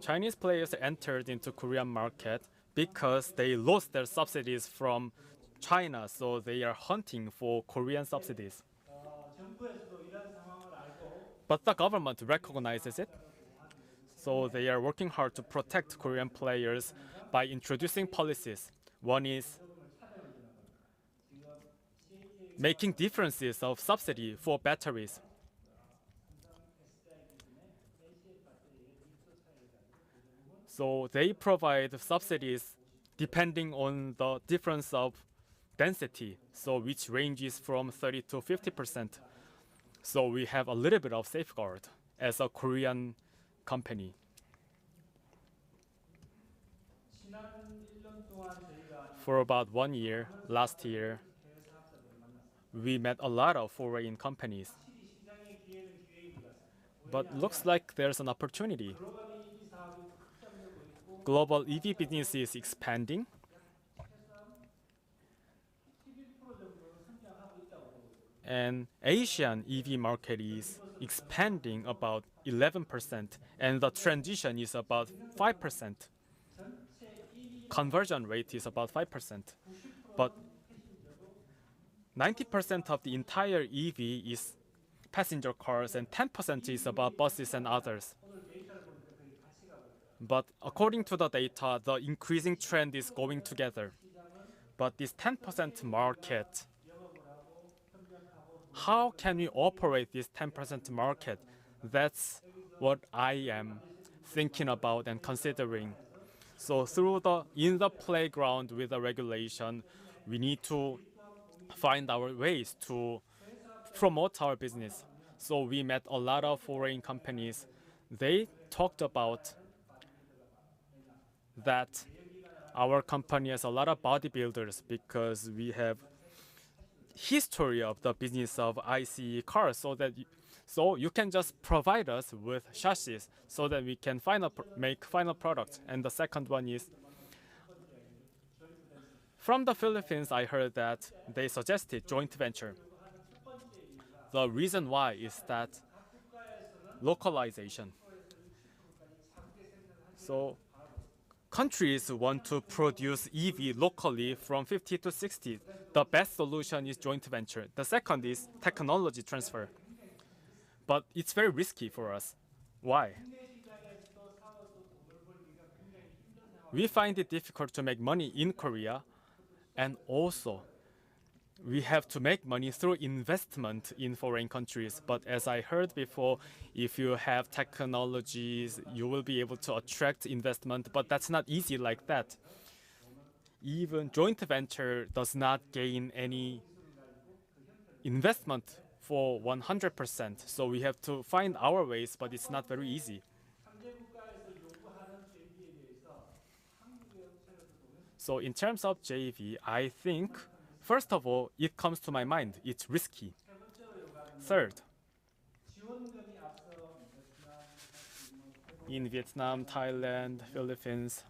Speaker 6: Chinese players entered into Korean market because they lost their subsidies from China, so they are hunting for Korean subsidies. But the government recognizes it, so they are working hard to protect Korean players by introducing policies. One is making differences of subsidy for batteries. So they provide subsidies depending on the difference of density, so which ranges from 30 to 50%. So we have a little bit of safeguard as a Korean company. For about 1 year, last year, we met a lot of foreign companies. But looks like there's an opportunity. Global EV business is expanding. And Asian EV market is expanding about 11%, and the transition is about 5%. Conversion rate is about 5%. But 90% of the entire EV is passenger cars, and 10% is about buses and others. But according to the data, the increasing trend is going together. But this 10% market how can we operate this 10% market? That's what I am thinking about and considering. So in the playground with the regulation, we need to find our ways to promote our business. So we met a lot of foreign companies. They talked about that our company has a lot of bodybuilders because we have history of the business of ICE cars, so you can just provide us with chassis so that we can make final products. And the second one is from the Philippines. I heard that they suggested joint venture. The reason why is that localization. So countries want to produce EV locally from 50 to 60. The best solution is joint venture. The second is technology transfer. But it's very risky for us. Why? We find it difficult to make money in Korea, and also we have to make money through investment in foreign countries. But as I heard before, if you have technologies, you will be able to attract investment, but that's not easy like that. Even joint venture does not gain any investment for 100%. So we have to find our ways, but it's not very easy. So in terms of JV, I think, first of all, it comes to my mind, it's risky. Third, in Vietnam, Thailand, Philippines,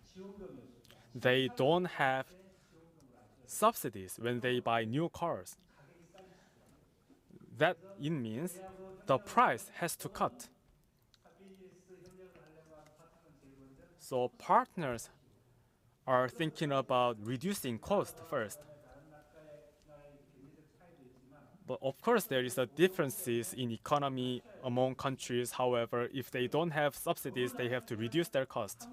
Speaker 6: they don't have subsidies when they buy new cars. That it means the price has to cut. So partners are thinking about reducing cost first. But of course, there is a differences in economy among countries. However, if they don't have subsidies, they have to reduce their cost.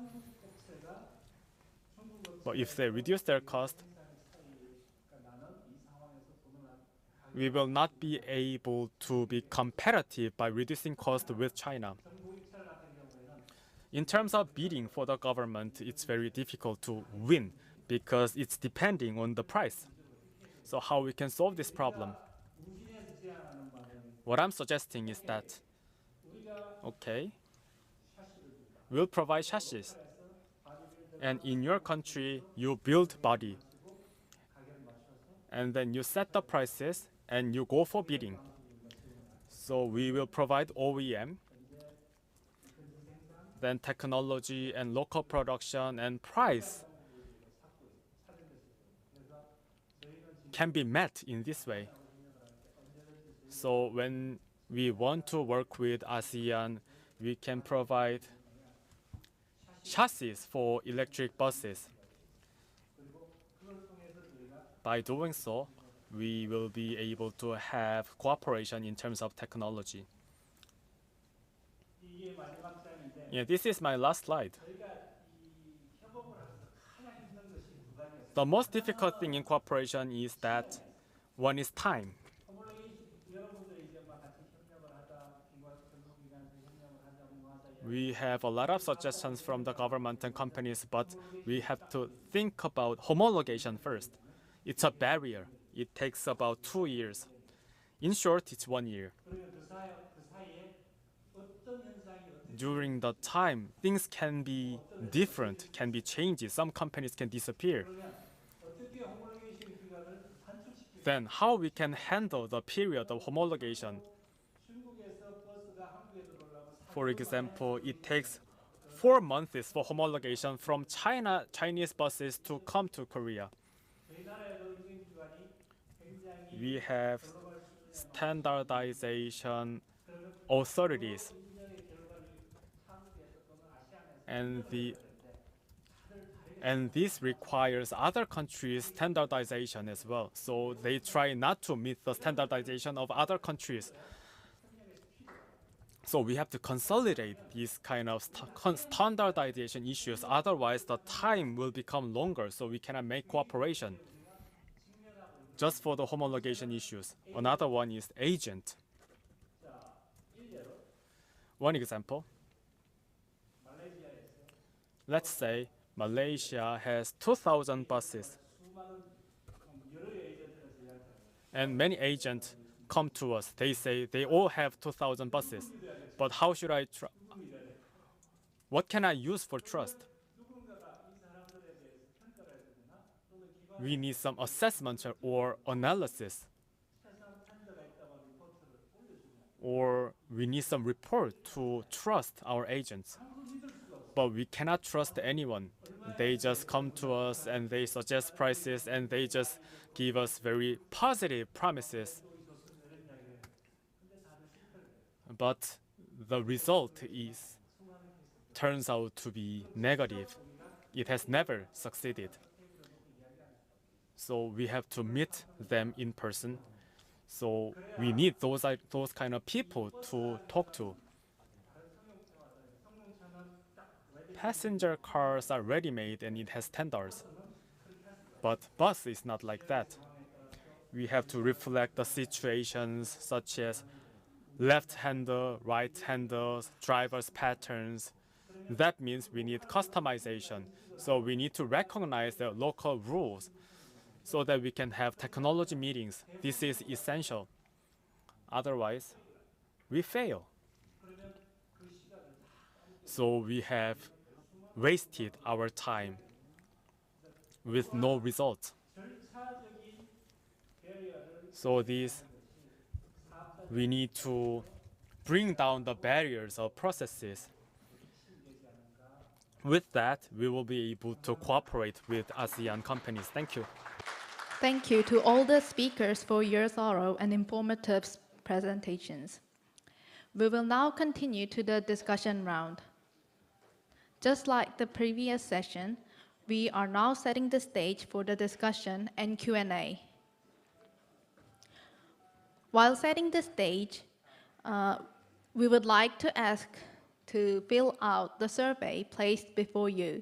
Speaker 6: But if they reduce their cost, we will not be able to be competitive by reducing cost with China. In terms of bidding for the government, it's very difficult to win because it's depending on the price. So how we can solve this problem? What I'm suggesting is that, okay, we'll provide chassis, and in your country, you build body, and then you set the prices, and you go for bidding. So we will provide OEM, then technology and local production and price can be met in this way. So when we want to work with ASEAN, we can provide chassis for electric buses. By doing so, we will be able to have cooperation in terms of technology. Yeah, this is my last slide. The most difficult thing in cooperation is that one is time. We have a lot of suggestions from the government and companies, but we have to think about homologation first. It's a barrier. It takes about 2 years. In short, it's 1 year. During the time, things can be different, can be changed. Some companies can disappear. Then how we can handle the period of homologation? For example, it takes 4 months for homologation from Chinese buses to come to Korea. We have standardization authorities, and this requires other countries' standardization as well. So they try not to meet the standardization of other countries. So we have to consolidate these kind of standardization issues. Otherwise, the time will become longer, so we cannot make cooperation. just for the homologation issues. Another one is agent. One example. Let's say Malaysia has 2,000 buses, and many agents come to us. They say they all have 2,000 buses, but how should I what can I use for trust? We need some assessment or analysis, or we need some report to trust our agents. But we cannot trust anyone. They just come to us and they suggest prices and they just give us very positive promises. But the result turns out to be negative. It has never succeeded. So we have to meet them in person. So we need those kind of people to talk to. Passenger cars are ready-made and it has standards. But bus is not like that. We have to reflect the situations such as left-hander, right-hander, driver's patterns. That means we need customization. So we need to recognize the local rules so that we can have technology meetings. This is essential. Otherwise, we fail. So we have wasted our time with no results. So we need to bring down the barriers of processes. With that, we will be able to cooperate with ASEAN companies. Thank you.
Speaker 1: Thank you to all the speakers for your thorough and informative presentations. We will now continue to the discussion round. Just like the previous session, we are now setting the stage for the discussion and Q&A. While setting the stage, we would like to ask to fill out the survey placed before you.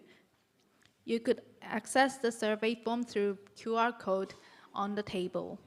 Speaker 1: You could access the survey form through QR code on the table.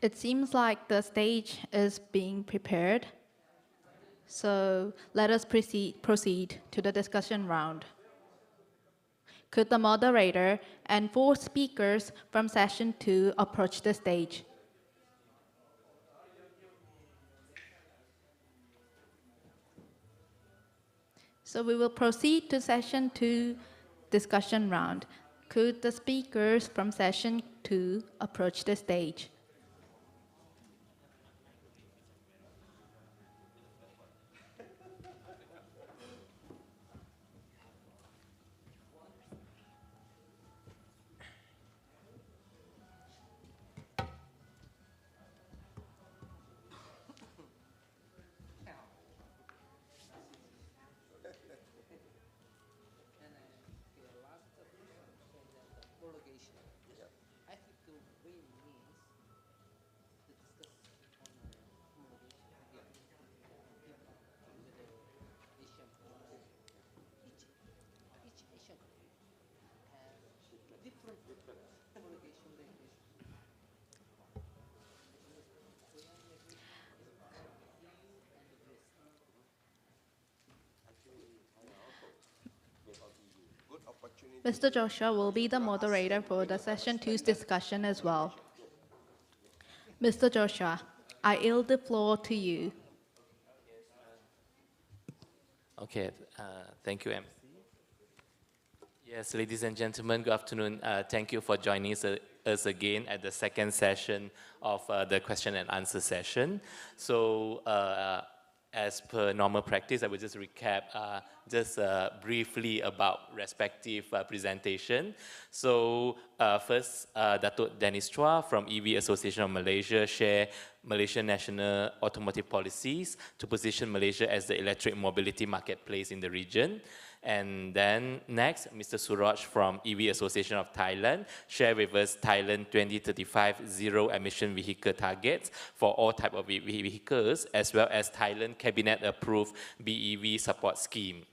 Speaker 1: It seems like the stage is being prepared. So let us proceed to the discussion round. Could the moderator and 4 speakers from session 2 approach the stage? So we will proceed to session 2 discussion round. Could the speakers from session 2 approach the stage? Mr. Joshua will be the moderator for the session 2's discussion as well. Mr. Joshua, I yield the floor to you.
Speaker 13: Okay, thank you, MC. Yes, ladies and gentlemen, good afternoon. Thank you for joining us again at the second session of the question and answer session. So, as per normal practice, I will just recap briefly about respective presentation. So first, Datuk Dennis Chua from EV Association of Malaysia share Malaysian national automotive policies to position Malaysia as the electric mobility marketplace in the region. And then next, Mr. Suraj from EV Association of Thailand share with us Thailand 2035 zero emission vehicle targets for all type of vehicles, as well as Thailand cabinet approved BEV support scheme.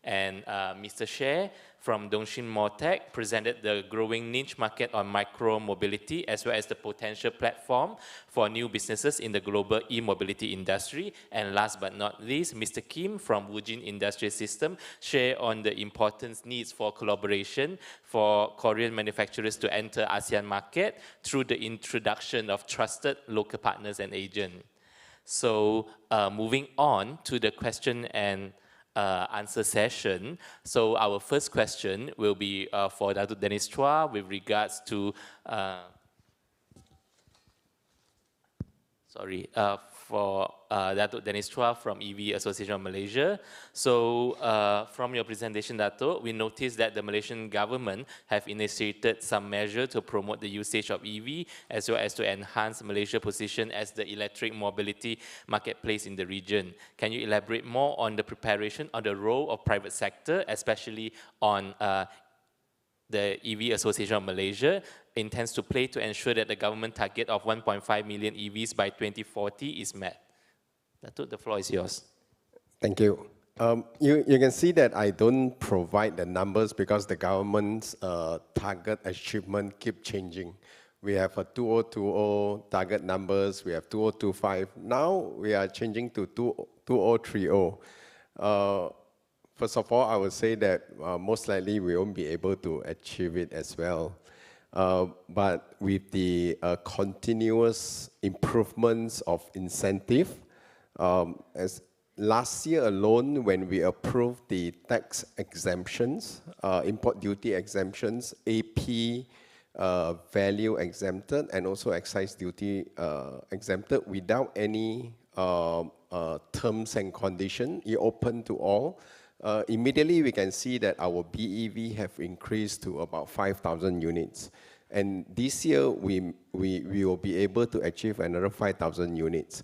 Speaker 13: And Mr. Share from Dongshin Mortec presented the growing niche market on micro-mobility, as well as the potential platform for new businesses in the global e-mobility industry. And last but not least, Mr. Kim from Woojin Industrial System share on the importance needs for collaboration for Korean manufacturers to enter ASEAN market through the introduction of trusted local partners and agents. So moving on to the question and answer session. So our first question will be for Datuk Dennis Chua with regards to for Datuk Dennis Chua from EV Association of Malaysia. So from your presentation, Datuk, we noticed that the Malaysian government have initiated some measure to promote the usage of EV, as well as to enhance Malaysia's position as the electric mobility marketplace in the region. Can you elaborate more on the preparation on the role of private sector, especially on the EV Association of Malaysia intends to play to ensure that the government target of 1.5 million EVs by 2040 is met? Datuk, the floor is yours.
Speaker 15: Thank you. You can see that I don't provide the numbers because the government's target achievement keep changing. We have a 2020 target numbers, we have 2025. Now we are changing to 2030. First of all, I would say that most likely we won't be able to achieve it as well. But with the continuous improvements of incentive, as last year alone, when we approved the tax exemptions, import duty exemptions, AP value exempted, and also excise duty exempted without any terms and conditions, it open to all. Immediately we can see that our BEV have increased to about 5,000 units. And this year we will be able to achieve another 5,000 units.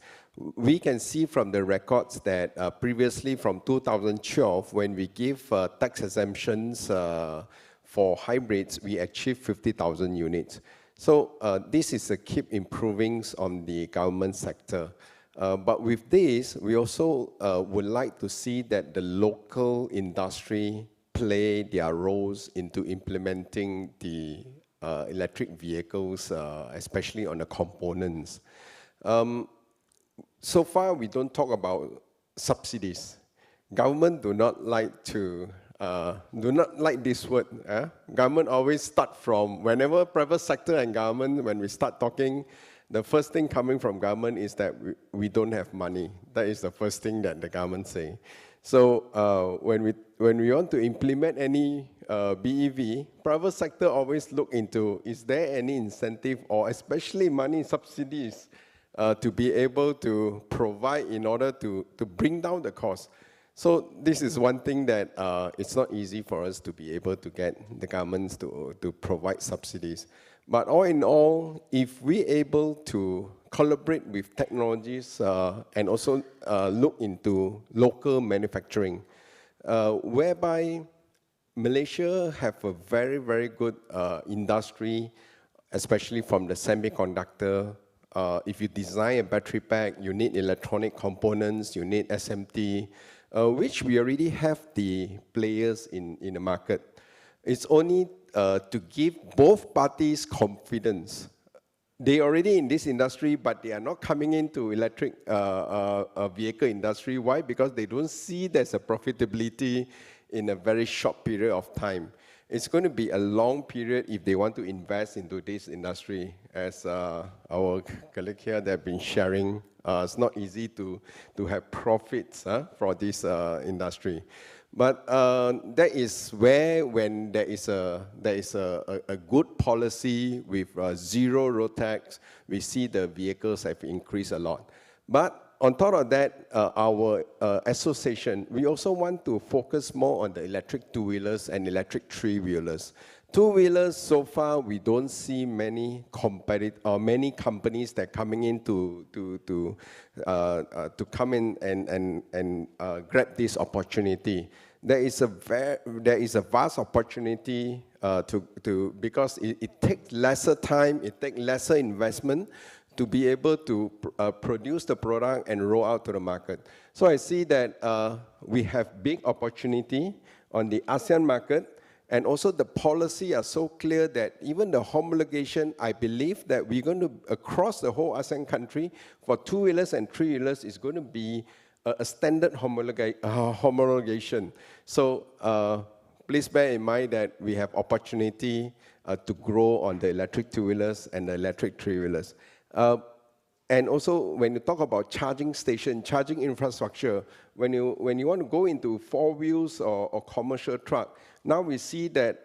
Speaker 15: We can see from the records that previously from 2012, when we give tax exemptions for hybrids, we achieved 50,000 units. So this is a keep improving on the government sector. But with this, we also would like to see that the local industry play their roles into implementing the electric vehicles, especially on the components. So far, we don't talk about subsidies. Government do not like this word. Government always start from, whenever private sector and government, when we start talking, the first thing coming from government is that we don't have money. That is the first thing that the government say. So when we want to implement any BEV, private sector always look into, is there any incentive or especially money subsidies to be able to provide in order to bring down the cost. So this is one thing that it's not easy for us to be able to get the governments to provide subsidies. But all in all, if we're able to collaborate with technologies and also look into local manufacturing, whereby Malaysia have a very, very good industry, especially from the semiconductor. If you design a battery pack, you need electronic components, you need SMT, which we already have the players in the market. It's only to give both parties confidence. They already in this industry, but they are not coming into electric vehicle industry. Why? Because they don't see there's a profitability in a very short period of time. it's going to be a long period if they want to invest into this industry. As our colleague here, they've been sharing, it's not easy to have profits for this industry. But that is where, when there is a good policy with zero road tax, we see the vehicles have increased a lot. But on top of that, our association, we also want to focus more on the electric two-wheelers and electric three-wheelers. Two-wheelers, so far, we don't see many many companies that coming in to come in and grab this opportunity. There is a vast opportunity because it takes lesser time, it takes lesser investment to be able to produce the product and roll out to the market. So I see that we have big opportunity on the ASEAN market, and also the policy are so clear that even the homologation, I believe that we're going to, across the whole ASEAN country, for two-wheelers and three-wheelers, is going to be a standard homologation. So please bear in mind that we have opportunity to grow on the electric two-wheelers and the electric three-wheelers. And also, when you talk about charging station, charging infrastructure, when you want to go into four wheels or commercial truck, now we see that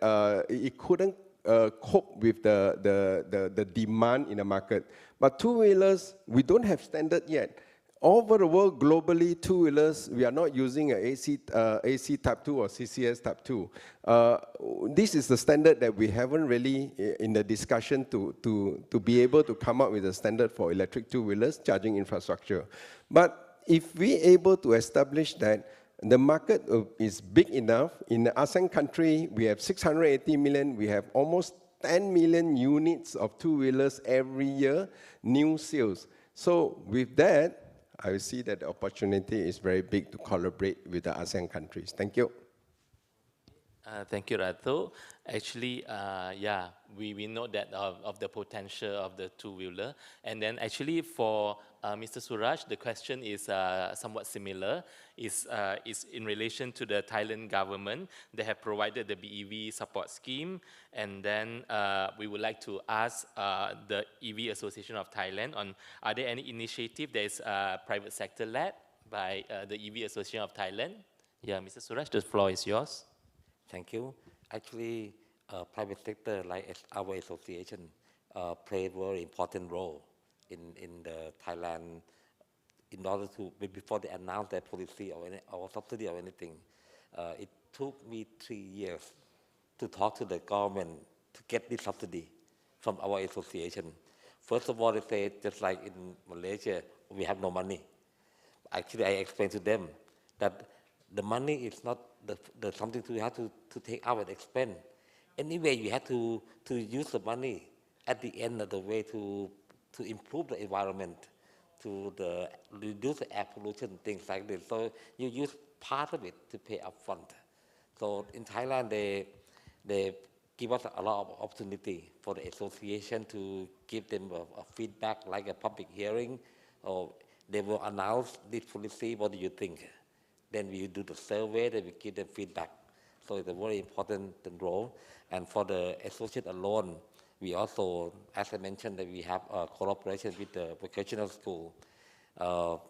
Speaker 15: it couldn't cope with the demand in the market. But two-wheelers, we don't have standard yet. All over the world, globally, two-wheelers, we are not using an AC Type 2 or CCS Type 2. This is the standard that we haven't really, in the discussion, to be able to come up with a standard for electric two-wheelers charging infrastructure. But if we're able to establish that, the market is big enough. In the ASEAN country, we have 680 million. We have almost 10 million units of two-wheelers every year, new sales. So with that, I see that the opportunity is very big to collaborate with the ASEAN countries. Thank you.
Speaker 13: Thank you, Ratu. Actually, yeah, we know that of the potential of the two-wheeler. And then actually for Mr. Suraj, the question is somewhat similar. Is in relation to the Thailand government. They have provided the BEV support scheme. And then we would like to ask the EV Association of Thailand on, are there any initiative that is private sector led by the EV Association of Thailand? Yeah, Mr. Suraj, the floor is yours.
Speaker 16: Thank you. Actually, private sector like our association play a very important role in the Thailand. In order to, before they announce their policy or subsidy or anything, it took me 3 years to talk to the government to get this subsidy from our association. First of all, they said, just like in Malaysia, we have no money. Actually, I explained to them that the money is not the something you have to take out and expend. Anyway, you have to use the money at the end of the way to improve the environment, to reduce the air pollution, things like this. So you use part of it to pay upfront. So in Thailand, they give us a lot of opportunity for the association to give them a feedback, like a public hearing, or they will announce this policy. What do you think? Then we do the survey, then we give them feedback. So it's a very important role. And for the associate alone, we also, as I mentioned, that we have a collaboration with the vocational school. Our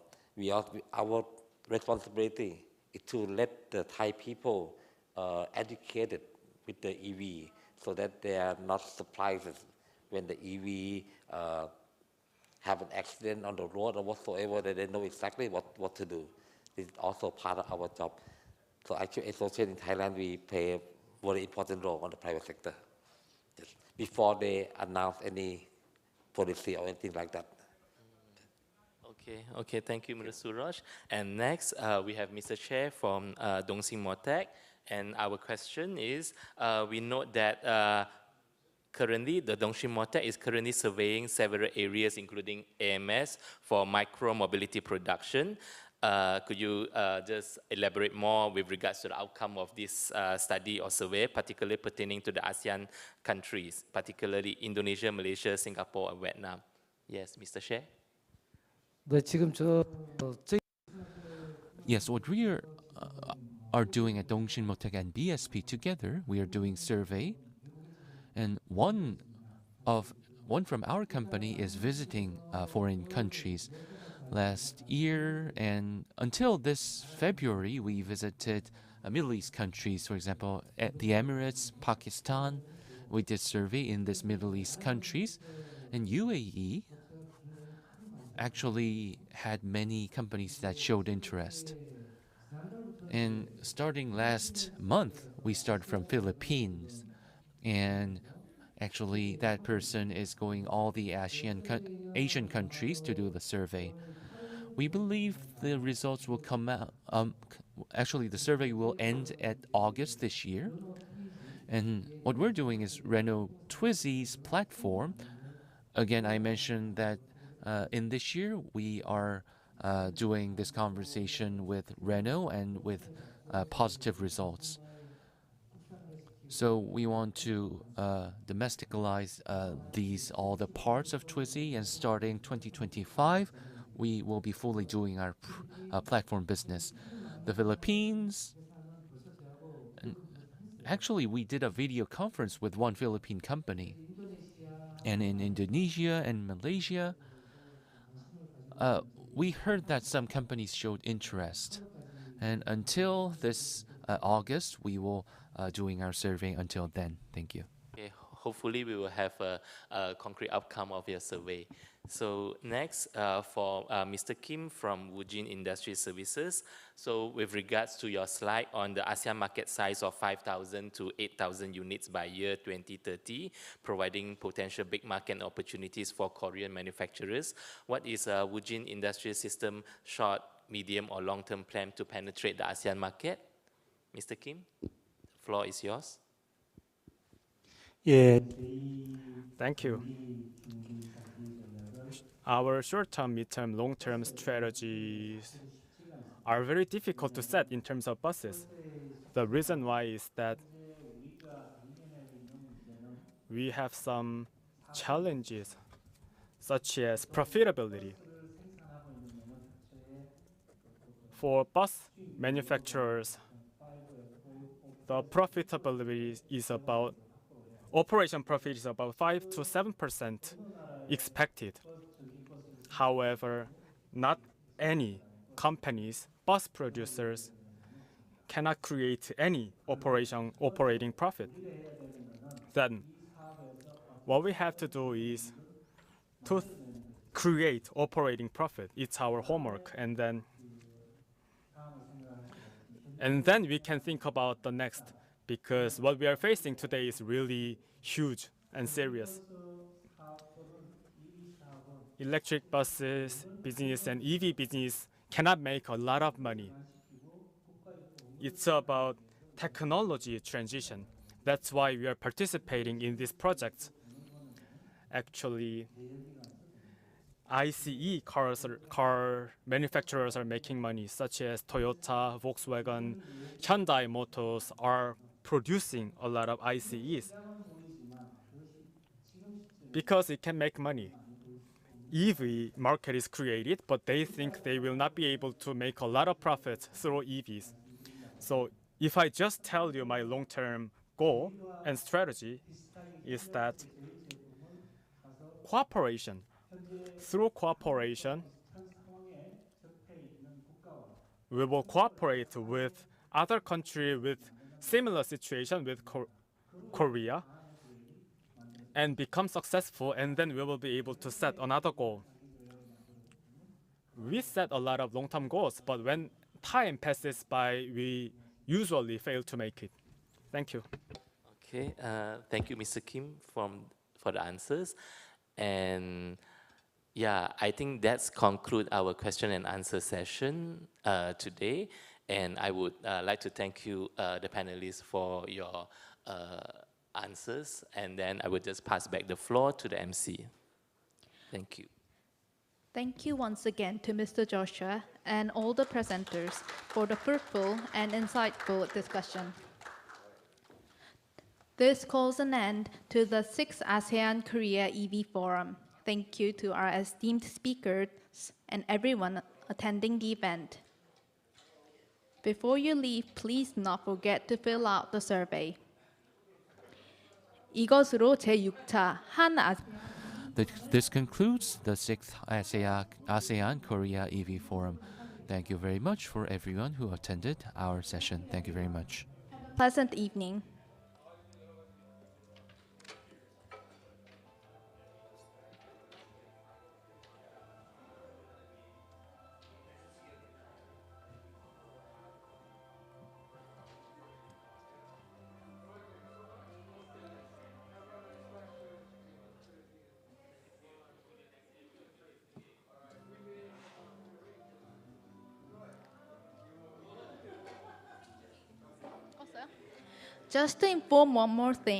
Speaker 16: responsibility is to let the Thai people educated with the EV, so that they are not surprised when the EV have an accident on the road or whatsoever, that they know exactly what to do. This is also part of our job. So actually, association in Thailand, we play a very important role on the private sector, yes, before they announce any policy or anything like that.
Speaker 13: Okay, thank you, Mr. Suraj. And next, we have Mr. Chair from Dong Sing Motec. And our question is, we note that currently, the Dong Sing Motec is currently surveying several areas, including AMS, for micro-mobility production. Could you just elaborate more with regards to the outcome of this study or survey, particularly pertaining to the ASEAN countries, particularly Indonesia, Malaysia, Singapore, and Vietnam? Yes, Mr. Chair.
Speaker 17: 네, 지금
Speaker 9: Yes, what we are are doing at Dongshin Motec and BSP together. We are doing survey, and one from our company is visiting foreign countries. Last year and until this February, we visited Middle East countries, for example, at the Emirates, Pakistan. We did survey in these Middle East countries, and UAE actually had many companies that showed interest. And starting last month, we started from Philippines, and actually that person is going all the Asian countries to do the survey. We believe the results will come out. Actually, the survey will end at August this year. And what we're doing is Renault Twizy's platform. Again, I mentioned that in this year we are doing this conversation with Renault and with positive results. So we want to domesticalize all the parts of Twizy, and starting 2025, we will be fully doing our platform business. The Philippines, and actually we did a video conference with one Philippine company. And in Indonesia and Malaysia, we heard that some companies showed interest. And until this August, we will doing our survey until then. Thank you.
Speaker 13: Okay, hopefully we will have a concrete outcome of your survey. So next, for Mr. Kim from Woojin Industry Services. So with regards to your slide on the ASEAN market size of 5,000 to 8,000 units by year 2030, providing potential big market opportunities for Korean manufacturers, what is Woojin Industry System short, medium, or long-term plan to penetrate the ASEAN market? Mr. Kim, the floor is yours.
Speaker 6: Yeah. Thank you. Our short-term, mid-term, long-term strategies are very difficult to set in terms of buses. The reason why is that we have some challenges, such as profitability. For bus manufacturers, the profitability is about, operation profit is about 5 to 7% expected. However, not any companies, bus producers, cannot create any operating profit. Then, what we have to do is to create operating profit. It's our homework, and then we can think about the next, because what we are facing today is really huge and serious. Electric buses business and EV business cannot make a lot of money. It's about technology transition. That's why we are participating in this project. Actually, ICE car manufacturers are making money, such as Toyota, Volkswagen, Hyundai Motors are producing a lot of ICEs because it can make money. EV market is created, but they think they will not be able to make a lot of profits through EVs. So if I just tell you my long-term goal and strategy is that cooperation. Through cooperation, we will cooperate with other countries with similar situation with Korea and become successful, and then we will be able to set another goal. We set a lot of long-term goals, but when time passes by, we usually fail to make it. Thank you.
Speaker 13: Okay, thank you, Mr. Kim, for the answers. And yeah, I think that's conclude our question and answer session today. And I would like to thank you, the panelists, for your answers. And then I would just pass back the floor to the MC. Thank you.
Speaker 1: Thank you once again to Mr. Joshua and all the presenters for the fruitful and insightful discussion. This calls an end to the 6th ASEAN-Korea EV Forum. Thank you to our esteemed speakers and everyone attending the event. Before you leave, please not forget to fill out the survey. 이것으로 제6차
Speaker 9: This concludes the 6th ASEAN-Korea EV Forum. Thank you very much for everyone who attended our session. Thank you very much.
Speaker 1: pleasant evening. Just to inform one more thing,